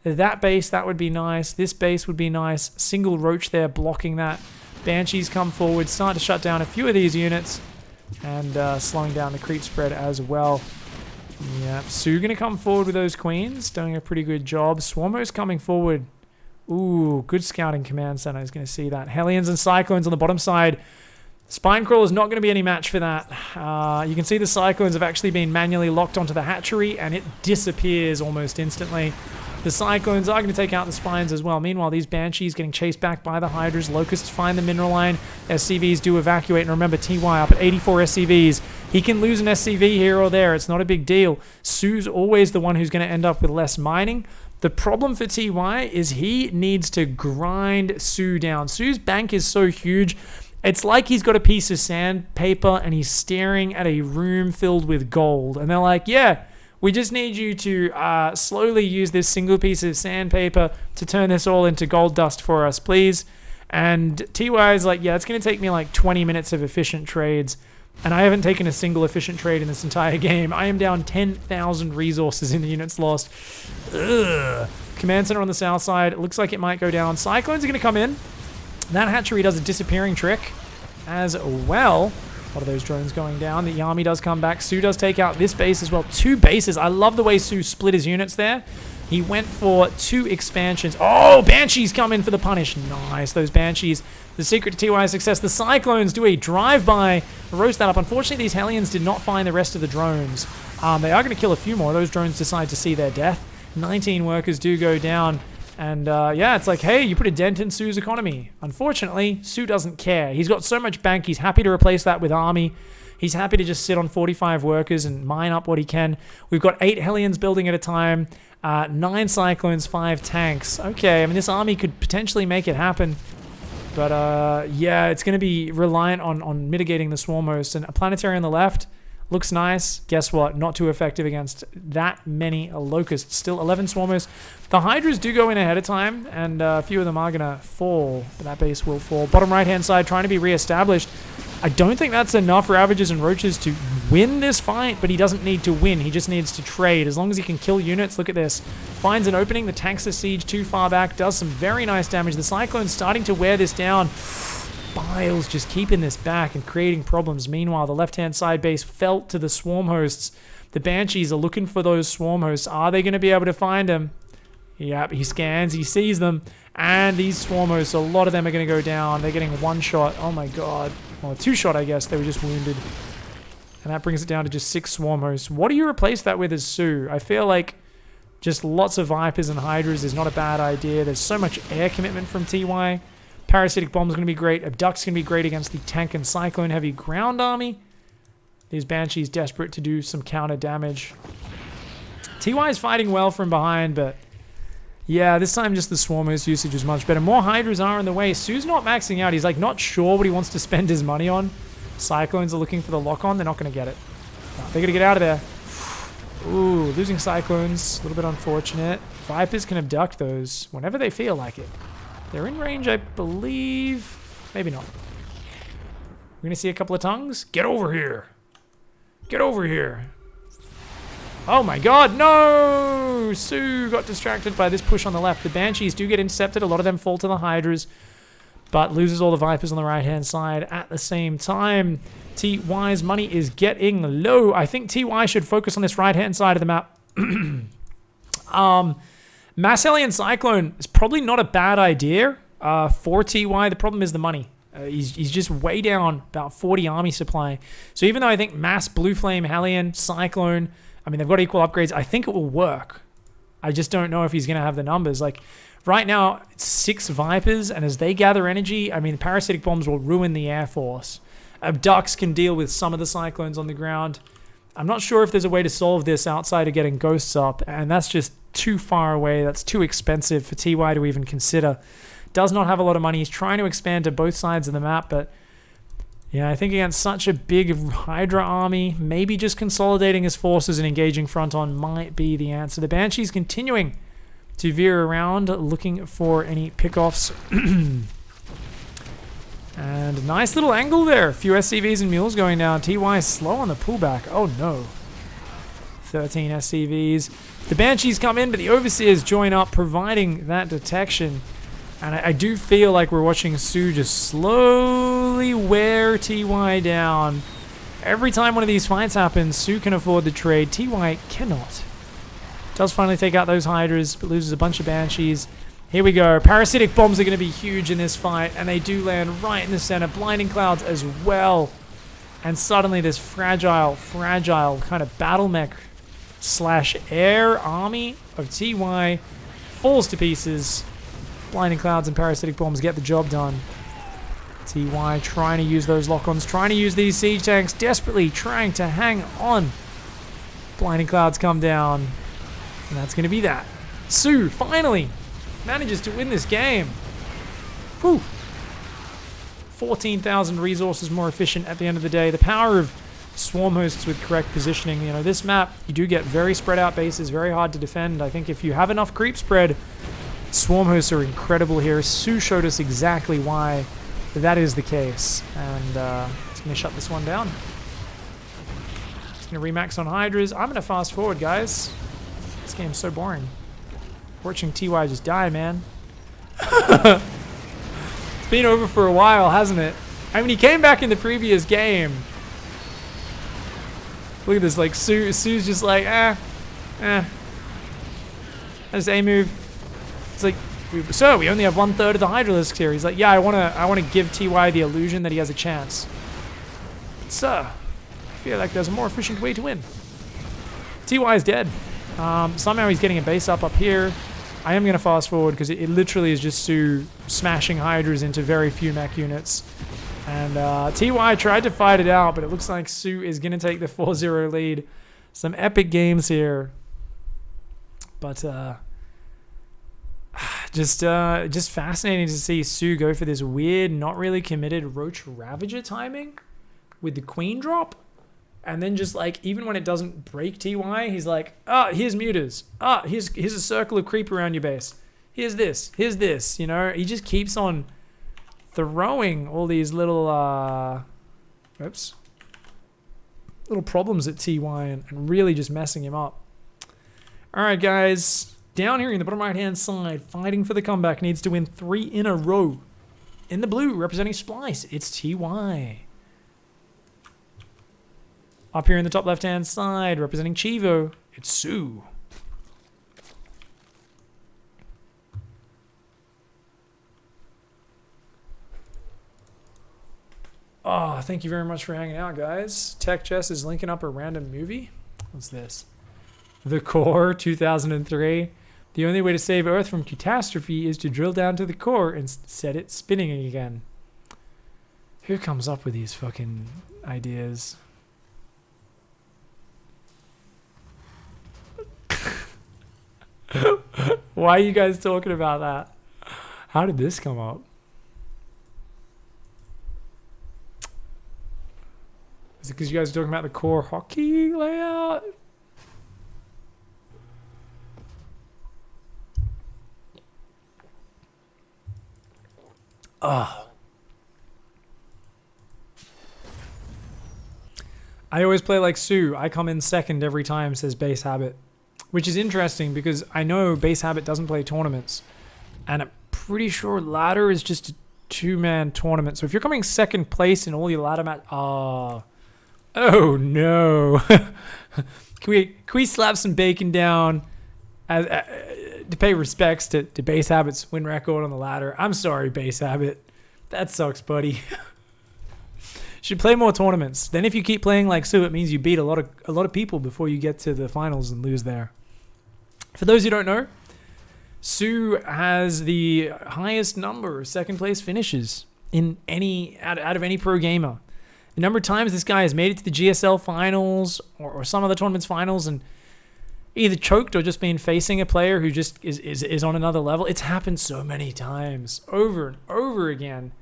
that base, that would be nice. This base would be nice. Single Roach there blocking that. Banshees come forward, start to shut down a few of these units, and slowing down the creep spread as well. Yeah, soO going to come forward with those queens, doing a pretty good job. Swarmo's coming forward. Ooh, good scouting command center is going to see that. Hellions and Cyclones on the bottom side. Spinecrawler is not going to be any match for that. You can see the Cyclones have actually been manually locked onto the hatchery, and it disappears almost instantly. The Cyclones are going to take out the Spines as well. Meanwhile, these Banshees getting chased back by the Hydras. Locusts find the mineral line. SCVs do evacuate. And remember, TY up at 84 SCVs. He can lose an SCV here or there. It's not a big deal. soO's always the one who's going to end up with less mining. The problem for TY is he needs to grind soO down. soO's bank is so huge. It's like he's got a piece of sandpaper and he's staring at a room filled with gold. And they're like, yeah, we just need you to slowly use this single piece of sandpaper to turn this all into gold dust for us, please. And TY is like, yeah, it's going to take me like 20 minutes of efficient trades. And I haven't taken a single efficient trade in this entire game. I am down 10,000 resources in the units lost. Ugh. Command center on the south side. It looks like it might go down. Cyclones are going to come in. That hatchery does a disappearing trick as well. A lot of those drones going down. The army does come back. soO does take out this base as well. 2 bases. I love the way soO split his units there. He went for 2 expansions. Oh, Banshees come in for the punish. Nice, those Banshees. The secret to TY's success. The Cyclones do a drive-by, roast that up. Unfortunately, these Hellions did not find the rest of the drones. They are going to kill a few more. Those drones decide to see their death. 19 workers do go down. And yeah, it's like, hey, you put a dent in soO's economy. Unfortunately, soO doesn't care. He's got so much bank, he's happy to replace that with army. He's happy to just sit on 45 workers and mine up what he can. We've got 8 Hellions building at a time, 9 Cyclones, 5 tanks. Okay, I mean, this army could potentially make it happen. But yeah, it's going to be reliant on mitigating the swarm host. And a planetary on the left looks nice. Guess what? Not too effective against that many Locusts. Still 11 swarm hosts. The Hydras do go in ahead of time, and a few of them are going to fall. But that base will fall. Bottom right-hand side trying to be re-established. I don't think that's enough Ravagers and Roaches to win this fight, but he doesn't need to win. He just needs to trade. As long as he can kill units, look at this. Finds an opening. The tanks are siege too far back. Does some very nice damage. The Cyclone's starting to wear this down. Biles just keeping this back and creating problems. Meanwhile, the left-hand side base fell to the swarm hosts. The Banshees are looking for those swarm hosts. Are they going to be able to find them? Yep, he scans, he sees them. And these swarm hosts, a lot of them are going to go down. They're getting 1 shot. Oh my god. Well, 2 shot, I guess. They were just wounded. And that brings it down to just 6 swarm hosts. What do you replace that with as soO? I feel like just lots of Vipers and Hydras is not a bad idea. There's so much air commitment from TY. Parasitic Bomb's going to be great. Abduct's going to be great against the tank and Cyclone heavy ground army. These Banshees desperate to do some counter damage. TY is fighting well from behind, but yeah, this time just the Swarmers usage is much better. More Hydras are in the way. soO's not maxing out. He's like not sure what he wants to spend his money on. Cyclones are looking for the lock-on. They're not going to get it. No, they're going to get out of there. Ooh, losing Cyclones. A little bit unfortunate. Vipers can abduct those whenever they feel like it. They're in range, I believe. Maybe not. We're going to see a couple of tongues. Get over here. Get over here. Oh my god, no! no! soO got distracted by this push on the left. The Banshees do get intercepted. A lot of them fall to the Hydras, but loses all the Vipers on the right-hand side at the same time. TY's money is getting low. I think TY should focus on this right-hand side of the map. Mass Alien Cyclone is probably not a bad idea for TY. The problem is the money. He's just way down, about 40 army supply. So even though I think Mass, Blue Flame, Hellion, Cyclone, I mean, they've got equal upgrades, I think it will work. I just don't know if he's going to have the numbers. Like, right now, it's 6 Vipers, and as they gather energy, I mean, parasitic bombs will ruin the Air Force. Abducts can deal with some of the Cyclones on the ground. I'm not sure if there's a way to solve this outside of getting Ghosts up, and that's just too far away. That's too expensive for TY to even consider. Does not have a lot of money. He's trying to expand to both sides of the map, but yeah, I think against such a big Hydra army, maybe just consolidating his forces and engaging front on might be the answer. The Banshee's continuing to veer around, looking for any pickoffs. And a nice little angle there. A few SCVs and mules going down. TY slow on the pullback. Oh no. 13 SCVs. The Banshees come in, but the Overseers join up, providing that detection. And I do feel like we're watching soO just slowly wear TY down. Every time one of these fights happens, soO can afford the trade. TY cannot. Does finally take out those Hydras, but loses a bunch of Banshees. Here we go. Parasitic bombs are going to be huge in this fight, and they do land right in the center. Blinding Clouds as well. And suddenly this fragile kind of battle mech / air army of TY falls to pieces. Blinding Clouds and Parasitic Bombs get the job done. TY trying to use those lock-ons, trying to use these siege tanks, desperately trying to hang on. Blinding Clouds come down, and that's going to be that. soO finally manages to win this game. Whew. 14,000 resources more efficient at the end of the day. The power of swarm hosts with correct positioning. You know, this map, you do get very spread out bases, very hard to defend. I think if you have enough creep spread, swarm hosts are incredible here. soO showed us exactly why that is the case. And it's going to shut this one down. It's going to remax on Hydras. I'm going to fast forward, guys. This game's so boring. Watching TY just die, man. It's been over for a while, hasn't it? I mean, he came back in the previous game. Look at this, like, soO's just like, That's A move. It's like, sir, we only have 1/3 of the Hydralisks here. He's like, yeah, I wanna give TY the illusion that he has a chance. But, sir, I feel like there's a more efficient way to win. TY is dead. Somehow he's getting a base up here. I am gonna fast forward because it literally is just soO smashing Hydras into very few mech units. And TY tried to fight it out, but it looks like soO is gonna take the 4-0 lead. Some epic games here. But just fascinating to see soO go for this weird, not really committed Roach Ravager timing with the Queen drop. And then just like, even when it doesn't break TY, he's like, here's muters. Here's a circle of creep around your base. Here's this, you know? He just keeps on throwing all these little, little problems at TY and really just messing him up. All right, guys. Down here in the bottom right-hand side, fighting for the comeback, needs to win 3 in a row. In the blue, representing Splice, it's TY. Up here in the top left-hand side, representing Chivo, it's soO. Oh, thank you very much for hanging out, guys. Tech Chess is linking up a random movie. What's this? The Core, 2003. The only way to save Earth from catastrophe is to drill down to the core and set it spinning again. Who comes up with these fucking ideas? Why are you guys talking about that? How did this come up? Is it because you guys are talking about the core hockey layout? I always play like soO. I come in second every time, says Base Habit. which is interesting because I know Base Habit doesn't play tournaments, and I'm pretty sure ladder is just a 2-man tournament. So if you're coming second place in all your ladder match, oh no. Can we slap some bacon down as, to pay respects to Base Habit's win record on the ladder? I'm sorry, Base Habit. That sucks, buddy. Should play more tournaments. Then if you keep playing like soO, it means you beat a lot of people before you get to the finals and lose there. For those who don't know, soO has the highest number of second place finishes in out of any pro gamer. The number of times this guy has made it to the GSL finals or some other tournament's finals and either choked or just been facing a player who just is on another level. It's happened so many times, over and over again.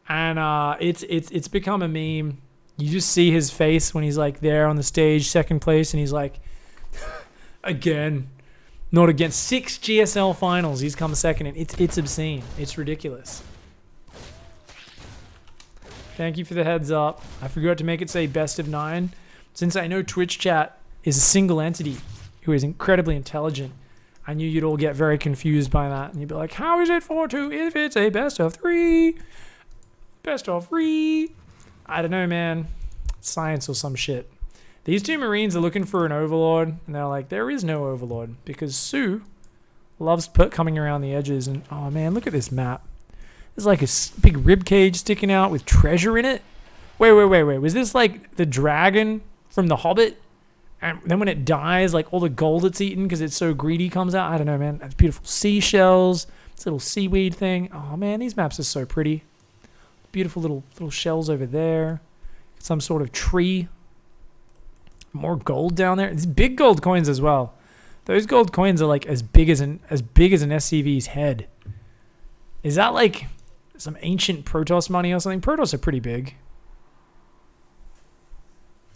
And it's become a meme. You just see his face when he's like there on the stage, second place, and he's like, again, not again. 6 GSL finals, he's come second, and it's obscene. It's ridiculous. Thank you for the heads up. I forgot to make it say best of 9. Since I know Twitch chat is a single entity who is incredibly intelligent, I knew you'd all get very confused by that, and you'd be like, how is it 4-2 if it's a best of 3? Best of 3. I don't know, man. Science or some shit. These two Marines are looking for an overlord, and they're like, there is no overlord, because soO loves coming around the edges, and oh man, look at this map. There's like a big rib cage sticking out with treasure in it. Wait. Was this like the dragon from The Hobbit? And then when it dies, like all the gold it's eaten because it's so greedy comes out? I don't know, man. That's beautiful seashells. This little seaweed thing. Oh man, these maps are so pretty. Beautiful little shells over there. Some sort of tree. More gold down there. These big gold coins as well. Those gold coins are like as big as an SCV's head. Is that like some ancient Protoss money or something? Protoss are pretty big.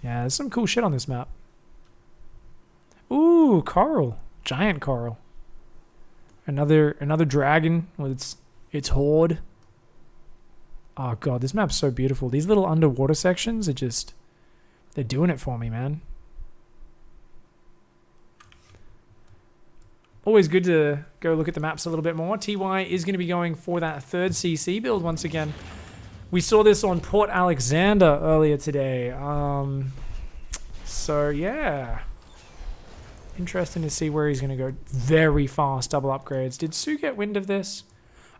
Yeah, there's some cool shit on this map. Ooh, coral. Giant coral. Another dragon with its horde. Oh god, this map's so beautiful. These little underwater sections are just, they're doing it for me, man. Always good to go look at the maps a little bit more. TY is going to be going for that 3rd CC build once again. We saw this on Port Alexander earlier today. So yeah. Interesting to see where he's going to go. Very fast double upgrades. Did soO get wind of this?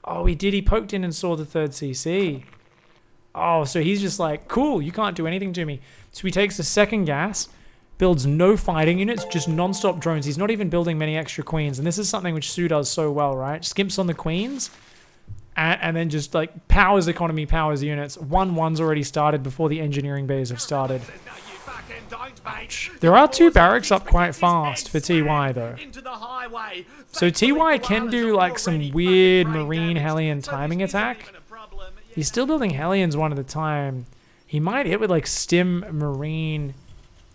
Oh, he did. He poked in and saw the 3rd CC. Oh, so he's just like, cool, you can't do anything to me. So he takes the 2nd gas, builds no fighting units, just non-stop drones. He's not even building many extra queens. And this is something which soO does so well, right? Skimps on the queens and then just like powers economy, powers units. 1-1's already started before the engineering bays have started. Ouch. There are 2 barracks up quite fast for TY though. So TY can do like some weird Marine Hellion timing attack. He's still building Hellions one at a time. He might hit with like Stim Marine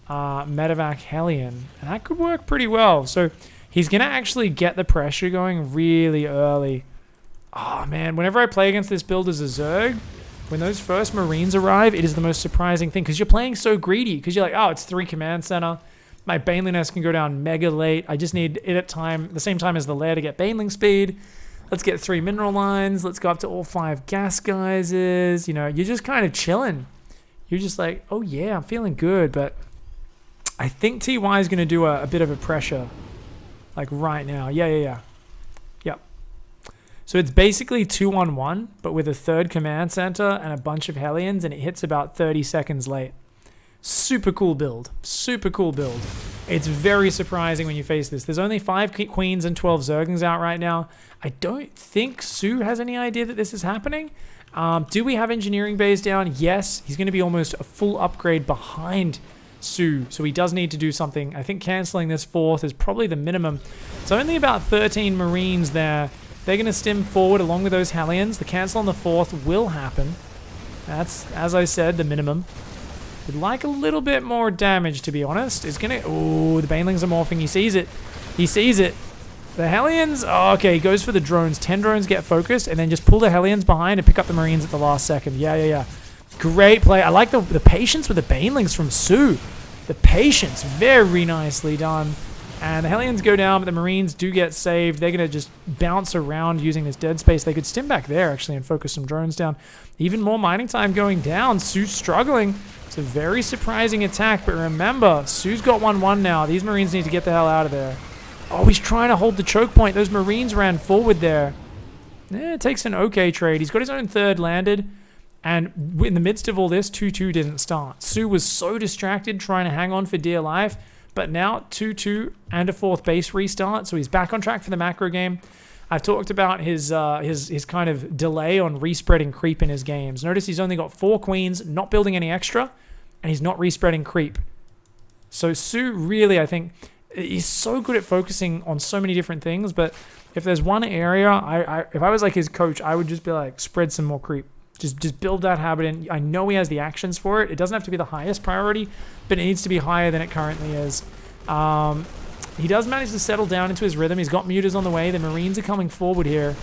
Medevac Hellion, and that could work pretty well. So he's going to actually get the pressure going really early. Oh man, whenever I play against this build as a Zerg, when those first Marines arrive, it is the most surprising thing because you're playing so greedy because you're like, oh, it's 3 command center. My Baneliness can go down mega late. I just need it at the same time as the lair to get Baneling speed. Let's get 3 mineral lines. Let's go up to all 5 gas geyses. You know, you're just kind of chilling. You're just like, oh yeah, I'm feeling good. But I think TY is going to do a bit of a pressure like right now. Yeah. Yep. So it's basically 2-on-1, but with a 3rd command center and a bunch of Hellions, and it hits about 30 seconds late. Super cool build. Super cool build. It's very surprising when you face this. There's only 5 queens and 12 Zerglings out right now. I don't think soO has any idea that this is happening. Do we have engineering bays down? Yes. He's going to be almost a full upgrade behind soO, so he does need to do something. I think canceling this 4th is probably the minimum. It's only about 13 Marines there. They're going to stem forward along with those Hellions. The cancel on the 4th will happen. That's, as I said, the minimum. Would like a little bit more damage, to be honest. It's going to... Oh, the Banelings are morphing. He sees it. He sees it. The Hellions... Oh, okay, he goes for the drones. 10 drones get focused, and then just pull the Hellions behind and pick up the Marines at the last second. Yeah. Great play. I like the patience with the Banelings from soO. The patience. Very nicely done. And the Hellions go down, but the Marines do get saved. They're going to just bounce around using this dead space. They could stim back there, actually, and focus some drones down. Even more mining time going down. soO's struggling. It's a very surprising attack, but remember, soO's got 1-1 now. These Marines need to get the hell out of there. Oh, he's trying to hold the choke point. Those Marines ran forward there. It takes an okay trade. He's got his own third landed. And in the midst of all this, 2-2 didn't start. soO was so distracted trying to hang on for dear life. But now 2-2 and a 4th base restart. So he's back on track for the macro game. I've talked about his kind of delay on respreading creep in his games. Notice he's only got 4 queens, not building any extra, and he's not respreading creep. So soO really, I think, he's so good at focusing on so many different things. But if there's one area, if I was like his coach, I would just be like, spread some more creep. Just build that habit in. I know he has the actions for it. It doesn't have to be the highest priority, but it needs to be higher than it currently is. He does manage to settle down into his rhythm. He's got mutas on the way. The Marines are coming forward here.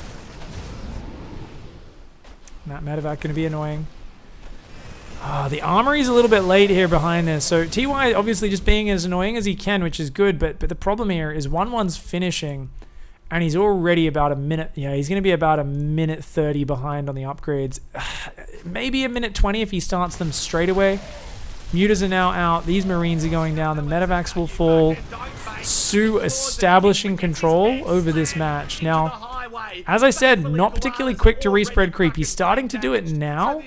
That medevac going to be annoying. The armory's a little bit late here behind this. So TY obviously just being as annoying as he can, which is good. But the problem here is 1-1's finishing. And he's already about a minute. Yeah, he's going to be about a minute 30 behind on the upgrades. Maybe a minute 20 if he starts them straight away. Mutas are now out. These Marines are going down. The medevacs will fall. soO establishing control over this match. Now, as I said, not particularly quick to respread creep. He's starting to do it now.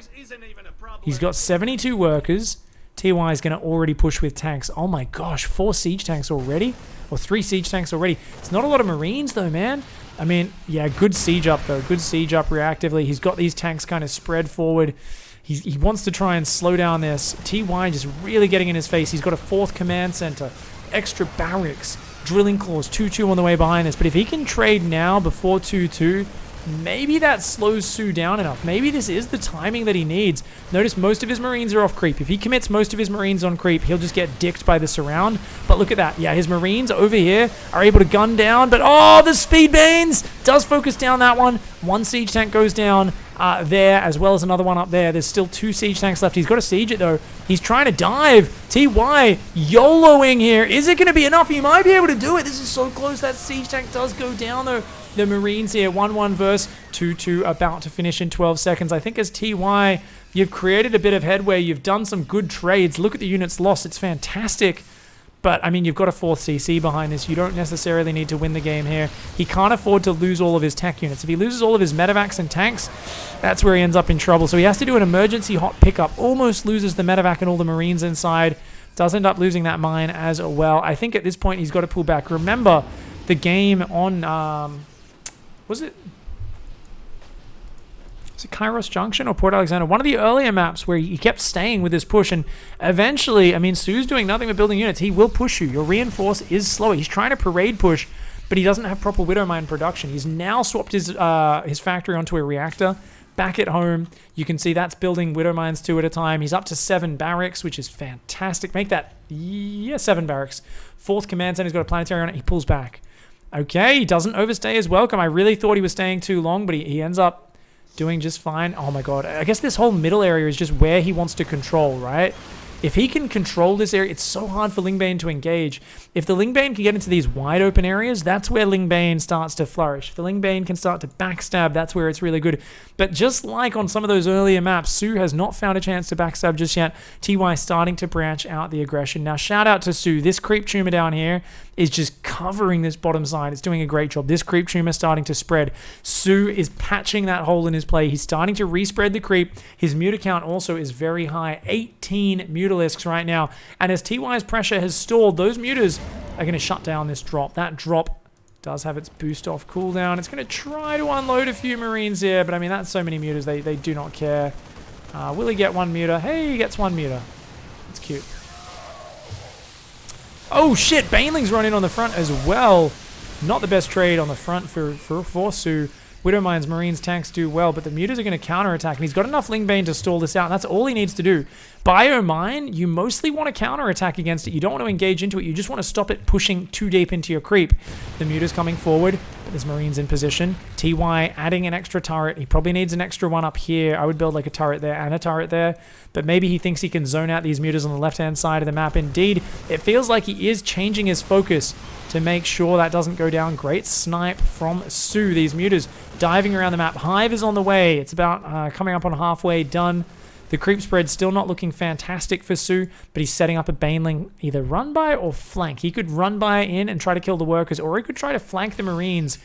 He's got 72 workers. TY is going to already push with tanks. Oh my gosh, 4 siege tanks already? Or 3 siege tanks already. It's not a lot of Marines though, man. I mean, yeah, good siege up though. Good siege up reactively. He's got these tanks kind of spread forward. He wants to try and slow down this. TY just really getting in his face. He's got a 4th command center. Extra barracks. Drilling claws. 2-2 on the way behind this. But if he can trade now before 2-2, maybe that slows soO down enough. Maybe this is the timing that he needs. Notice most of his Marines are off creep. If he commits most of his Marines on creep, he'll just get dicked by the surround. But look at that. Yeah, his Marines over here are able to gun down. But oh, the speed banes does focus down that one. 1 siege tank goes down there, as well as another one up there. There's still 2 siege tanks left. He's got to siege it though. He's trying to dive. TY YOLOing here. Is it going to be enough? He might be able to do it. This is so close. That siege tank does go down though. The Marines here, 1-1 verse 2-2, about to finish in 12 seconds. I think as TY, you've created a bit of headway. You've done some good trades. Look at the units lost. It's fantastic. But, I mean, you've got a 4th CC behind this. You don't necessarily need to win the game here. He can't afford to lose all of his tech units. If he loses all of his medevacs and tanks, that's where he ends up in trouble. So he has to do an emergency hot pickup. Almost loses the medevac and all the Marines inside. Does end up losing that mine as well. I think at this point he's got to pull back. Remember, the game on... Was it Kairos Junction or Port Alexander? One of the earlier maps where he kept staying with his push, and eventually, I mean, soO's doing nothing but building units. He will push you. Your reinforce is slower. He's trying to parade push, but he doesn't have proper Widow Mine production. He's now swapped his factory onto a reactor. Back at home, you can see that's building Widow Mines 2 at a time. He's up to 7 barracks, which is fantastic. Make that, 7 barracks. 4th command center, he's got a planetary on it. He pulls back. Okay, he doesn't overstay his welcome. I really thought he was staying too long, but he ends up doing just fine. Oh my god. I guess this whole middle area is just where he wants to control, right? If he can control this area, it's so hard for Lingbane to engage. If the Lingbane can get into these wide open areas, that's where Lingbane starts to flourish. If the Lingbane can start to backstab, that's where it's really good. But just like on some of those earlier maps, soO has not found a chance to backstab just yet. TY starting to branch out the aggression. Now, shout out to soO. This creep tumor down here is just covering this bottom side. It's doing a great job. This creep tumor starting to spread. soO is patching that hole in his play. He's starting to respread the creep. His muta count also is very high. 18 mutalisks right now. And as TY's pressure has stalled, those mutas are going to shut down this drop. That drop does have its boost off cooldown. It's going to try to unload a few Marines here, but I mean, that's so many mutas, they do not care. Will he get 1 muta? Hey, he gets 1 muta. It's cute. Oh shit, Baneling's run in on the front as well. Not the best trade on the front for soO. Widow Mines, Marines, tanks do well, but the mutas are going to counterattack, and he's got enough Lingbane to stall this out, and that's all he needs to do. Biomine, you mostly want to counterattack against it. You don't want to engage into it. You just want to stop it pushing too deep into your creep. The Muta's coming forward, but there's Marines in position. TY adding an extra turret. He probably needs an extra one up here. I would build like a turret there and a turret there, but maybe he thinks he can zone out these Mutas on the left-hand side of the map. Indeed, it feels like he is changing his focus to make sure that doesn't go down. Great snipe from soO. These Mutas diving around the map. Hive is on the way. It's about coming up on halfway done. The creep spread still not looking fantastic for soO, but he's setting up a Baneling either run by or flank. He could run by in and try to kill the workers, or he could try to flank the Marines.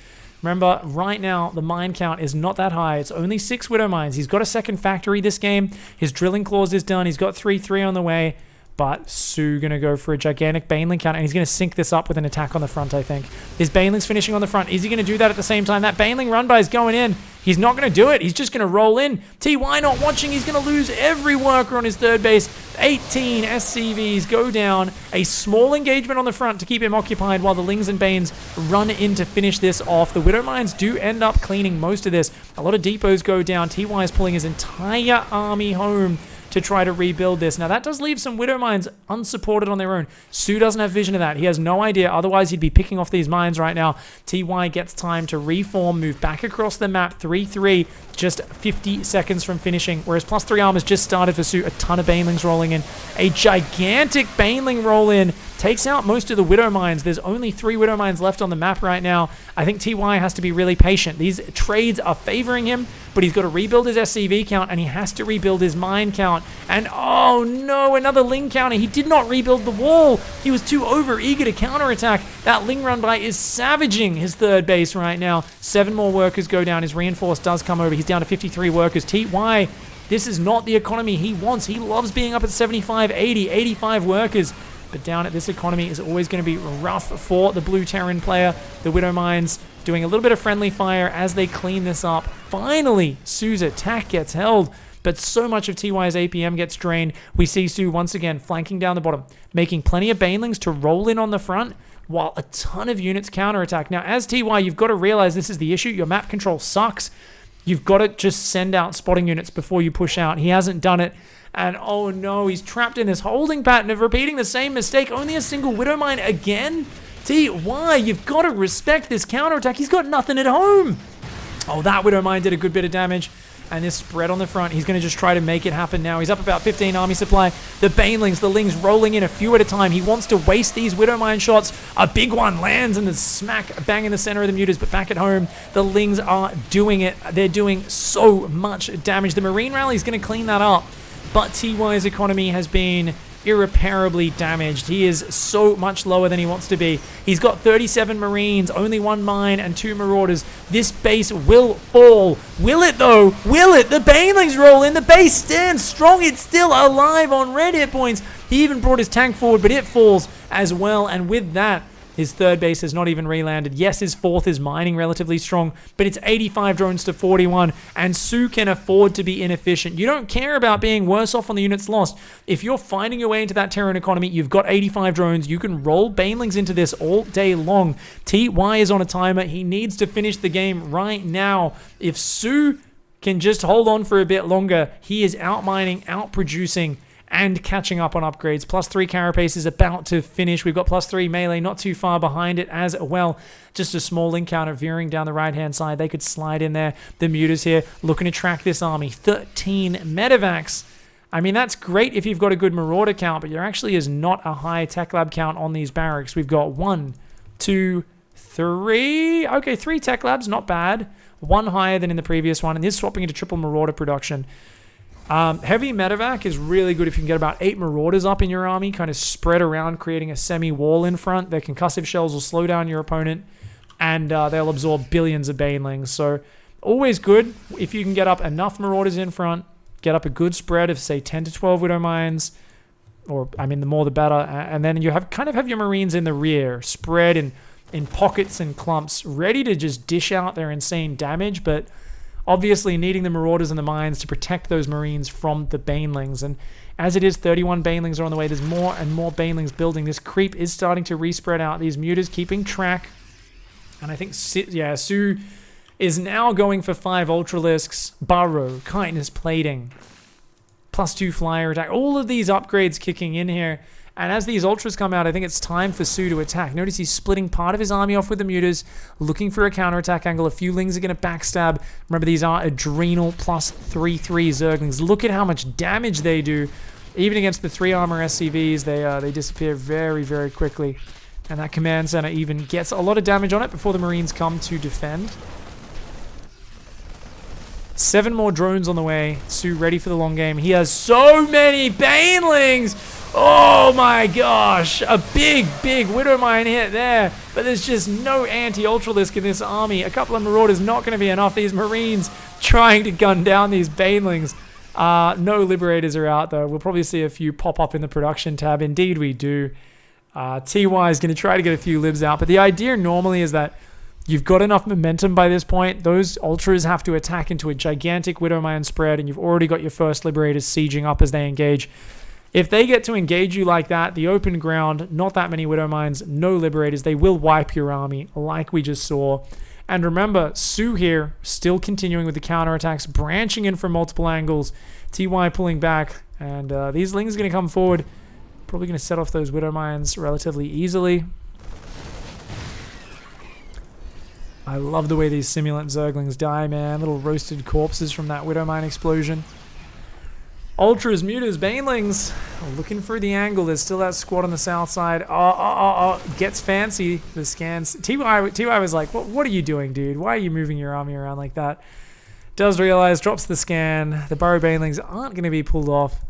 Remember, right now, the mine count is not that high. It's only 6 Widow Mines. He's got a second factory this game. His drilling clause is done. He's got 3-3 on the way. But soO going to go for a gigantic Baneling count, and he's going to sync this up with an attack on the front, I think. His Baneling's finishing on the front. Is he going to do that at the same time? That Baneling run by is going in. He's not going to do it. He's just going to roll in. TY not watching. He's going to lose every worker on his third base. 18 SCVs go down. A small engagement on the front to keep him occupied while the Lings and Banes run in to finish this off. The Widow Mines do end up cleaning most of this. A lot of depots go down. TY is pulling his entire army home to try to rebuild this. Now, that does leave some Widow Mines unsupported on their own. soO doesn't have vision of that. He has no idea. Otherwise, he'd be picking off these mines right now. TY gets time to reform, move back across the map. 3-3, just 50 seconds from finishing. Whereas +3 armor's just started for soO. A ton of Banelings rolling in. A gigantic Baneling roll in. Takes out most of the Widow Mines. There's only 3 Widow Mines left on the map right now. I think TY has to be really patient. These trades are favoring him, but he's got to rebuild his SCV count, and he has to rebuild his mine count. And oh no, another Ling counter. He did not rebuild the wall. He was too eager to counterattack. That Ling run by is savaging his third base right now. 7 more workers go down. His reinforce does come over. He's down to 53 workers. TY, this is not the economy he wants. He loves being up at 75, 80, 85 workers. But down at this economy is always going to be rough for the Blue Terran player. The Widow Mines doing a little bit of friendly fire as they clean this up. Finally, soO's attack gets held, but so much of TY's APM gets drained. We see soO once again flanking down the bottom, making plenty of Banelings to roll in on the front, while a ton of units counterattack. Now, as TY, you've got to realize this is the issue. Your map control sucks. You've got to just send out spotting units before you push out. He hasn't done it. And oh no, he's trapped in this holding pattern of repeating the same mistake. Only a single Widow Mine again? TY, you've got to respect this counterattack. He's got nothing at home. Oh, that Widow Mine did a good bit of damage. And this spread on the front, he's going to just try to make it happen now. He's up about 15 army supply. The Banelings, the Lings rolling in a few at a time. He wants to waste these Widow Mine shots. A big one lands and the smack bang in the center of the Mutas. But back at home, the Lings are doing it. They're doing so much damage. The Marine Rally is going to clean that up. But TY's economy has been irreparably damaged. He is so much lower than he wants to be. He's got 37 Marines, only 1 mine, and 2 Marauders. This base will fall. Will it, though? Will it? The Banelings roll in. The base stands strong. It's still alive on red hit points. He even brought his tank forward, but it falls as well. And with that, his third base has not even re-landed. Yes, his fourth is mining relatively strong, but it's 85 drones to 41, and soO can afford to be inefficient. You don't care about being worse off on the units lost. If you're finding your way into that Terran economy, you've got 85 drones. You can roll Banelings into this all day long. TY is on a timer. He needs to finish the game right now. If soO can just hold on for a bit longer, he is out-mining, out-producing, and catching up on upgrades. +3 Carapace is about to finish. We've got +3 melee not too far behind it as well. Just a small encounter veering down the right-hand side. They could slide in there. The Mutas here looking to track this army. 13 medevacs. I mean, that's great if you've got a good Marauder count, but there actually is not a high Tech Lab count on these barracks. We've got 1, 2, 3. Okay, 3 Tech Labs, not bad. 1 higher than in the previous one, and this is swapping into triple Marauder production. Heavy medevac is really good if you can get about 8 Marauders up in your army, kind of spread around, creating a semi-wall in front. Their concussive shells will slow down your opponent, and they'll absorb billions of Banelings. So always good if you can get up enough Marauders in front, get up a good spread of, say, 10 to 12 Widow Mines, or, I mean, the more the better, and then you have your Marines in the rear, spread in pockets and clumps, ready to just dish out their insane damage, but obviously needing the Marauders and the mines to protect those Marines from the Banelings. And as it is, 31 Banelings are on the way. There's more and more Banelings building. This creep is starting to re-spread out. These Mutas keeping track. And I think, yeah, soO is now going for 5 Ultralisks, Burrow, Chitinous Plating, +2 flyer attack. All of these upgrades kicking in here. And as these ultras come out, I think it's time for soO to attack. Notice he's splitting part of his army off with the mutas, looking for a counterattack angle. A few lings are going to backstab. Remember, these are adrenal +3/3 zerglings. Look at how much damage they do. Even against the 3 armor SCVs, they disappear very, very quickly. And that command center even gets a lot of damage on it before the Marines come to defend. 7 more drones on the way. soO ready for the long game. He has so many banelings. Oh my gosh. A big, big Widow Mine hit there. But there's just no anti-Ultralisk in this army. A couple of Marauders not going to be enough. These Marines trying to gun down these banelings. No Liberators are out though. We'll probably see a few pop up in the production tab. Indeed we do. TY is going to try to get a few libs out. But the idea normally is that you've got enough momentum by this point. Those Ultras have to attack into a gigantic Widow Mine spread, and you've already got your first Liberators sieging up as they engage. If they get to engage you like that, the open ground, not that many Widow Mines, no Liberators, they will wipe your army like we just saw. And remember, soO here, still continuing with the counterattacks, branching in from multiple angles. TY pulling back, and these lings are going to come forward. Probably going to set off those Widow Mines relatively easily. I love the way these simulant Zerglings die, man. Little roasted corpses from that Widow Mine explosion. Ultras, mutas, banelings. Looking for the angle. There's still that squad on the south side. Gets fancy. The scans. TY was like, what are you doing, dude? Why are you moving your army around like that? Does realize, drops the scan. The Burrow banelings aren't going to be pulled off.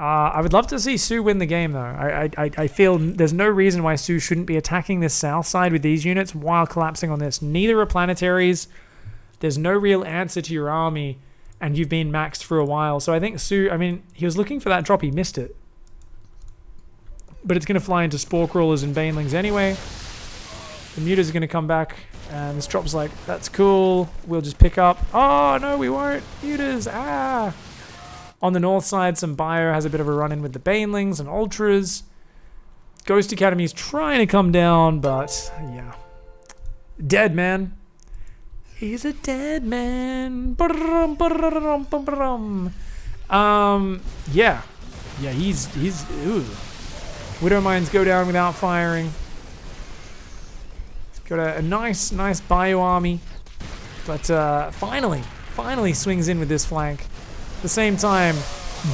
I would love to see soO win the game, though. I feel there's no reason why soO shouldn't be attacking this south side with these units while collapsing on this. Neither are planetaries. There's no real answer to your army, and you've been maxed for a while. So I think soO, I mean, he was looking for that drop. He missed it. But it's going to fly into Spore Crawlers and Banelings anyway. The mutas are going to come back, and this drop's like, that's cool. We'll just pick up. Oh, no, we won't. Mutas, On the north side, some Bio has a bit of a run-in with the Banelings and Ultras. Ghost Academy's trying to come down, but yeah. Dead man. He's a dead man. Yeah. Yeah, he's ooh. Widow Mines go down without firing. He's got a nice Bio army. But finally swings in with this flank. At the same time,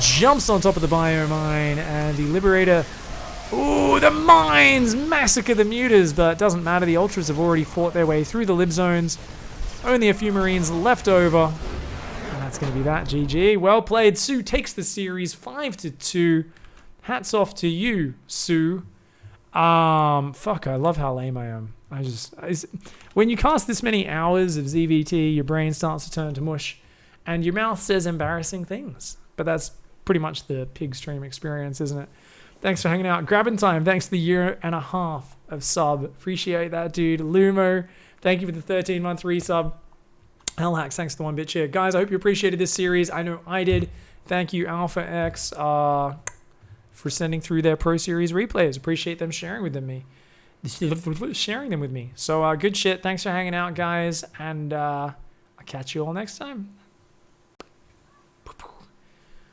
jumps on top of the Bio Mine, and the Liberator, ooh, the mines massacre the mutas, but it doesn't matter. The Ultras have already fought their way through the lib zones. Only a few Marines left over, and that's going to be that. GG. Well played. soO takes the series 5-2. Hats off to you, soO. Fuck, I love how lame I am. When you cast this many hours of ZVT, your brain starts to turn to mush. And your mouth says embarrassing things. But that's pretty much the pig stream experience, isn't it? Thanks for hanging out. Grabbing time. Thanks for the 1.5 years of sub. Appreciate that, dude. Lumo, thank you for the 13-month resub. Hellhacks, thanks for the 1-bit share. Guys, I hope you appreciated this series. I know I did. Thank you, Alpha X, for sending through their Pro Series replays. Appreciate them sharing with me. So good shit. Thanks for hanging out, guys. And I'll catch you all next time.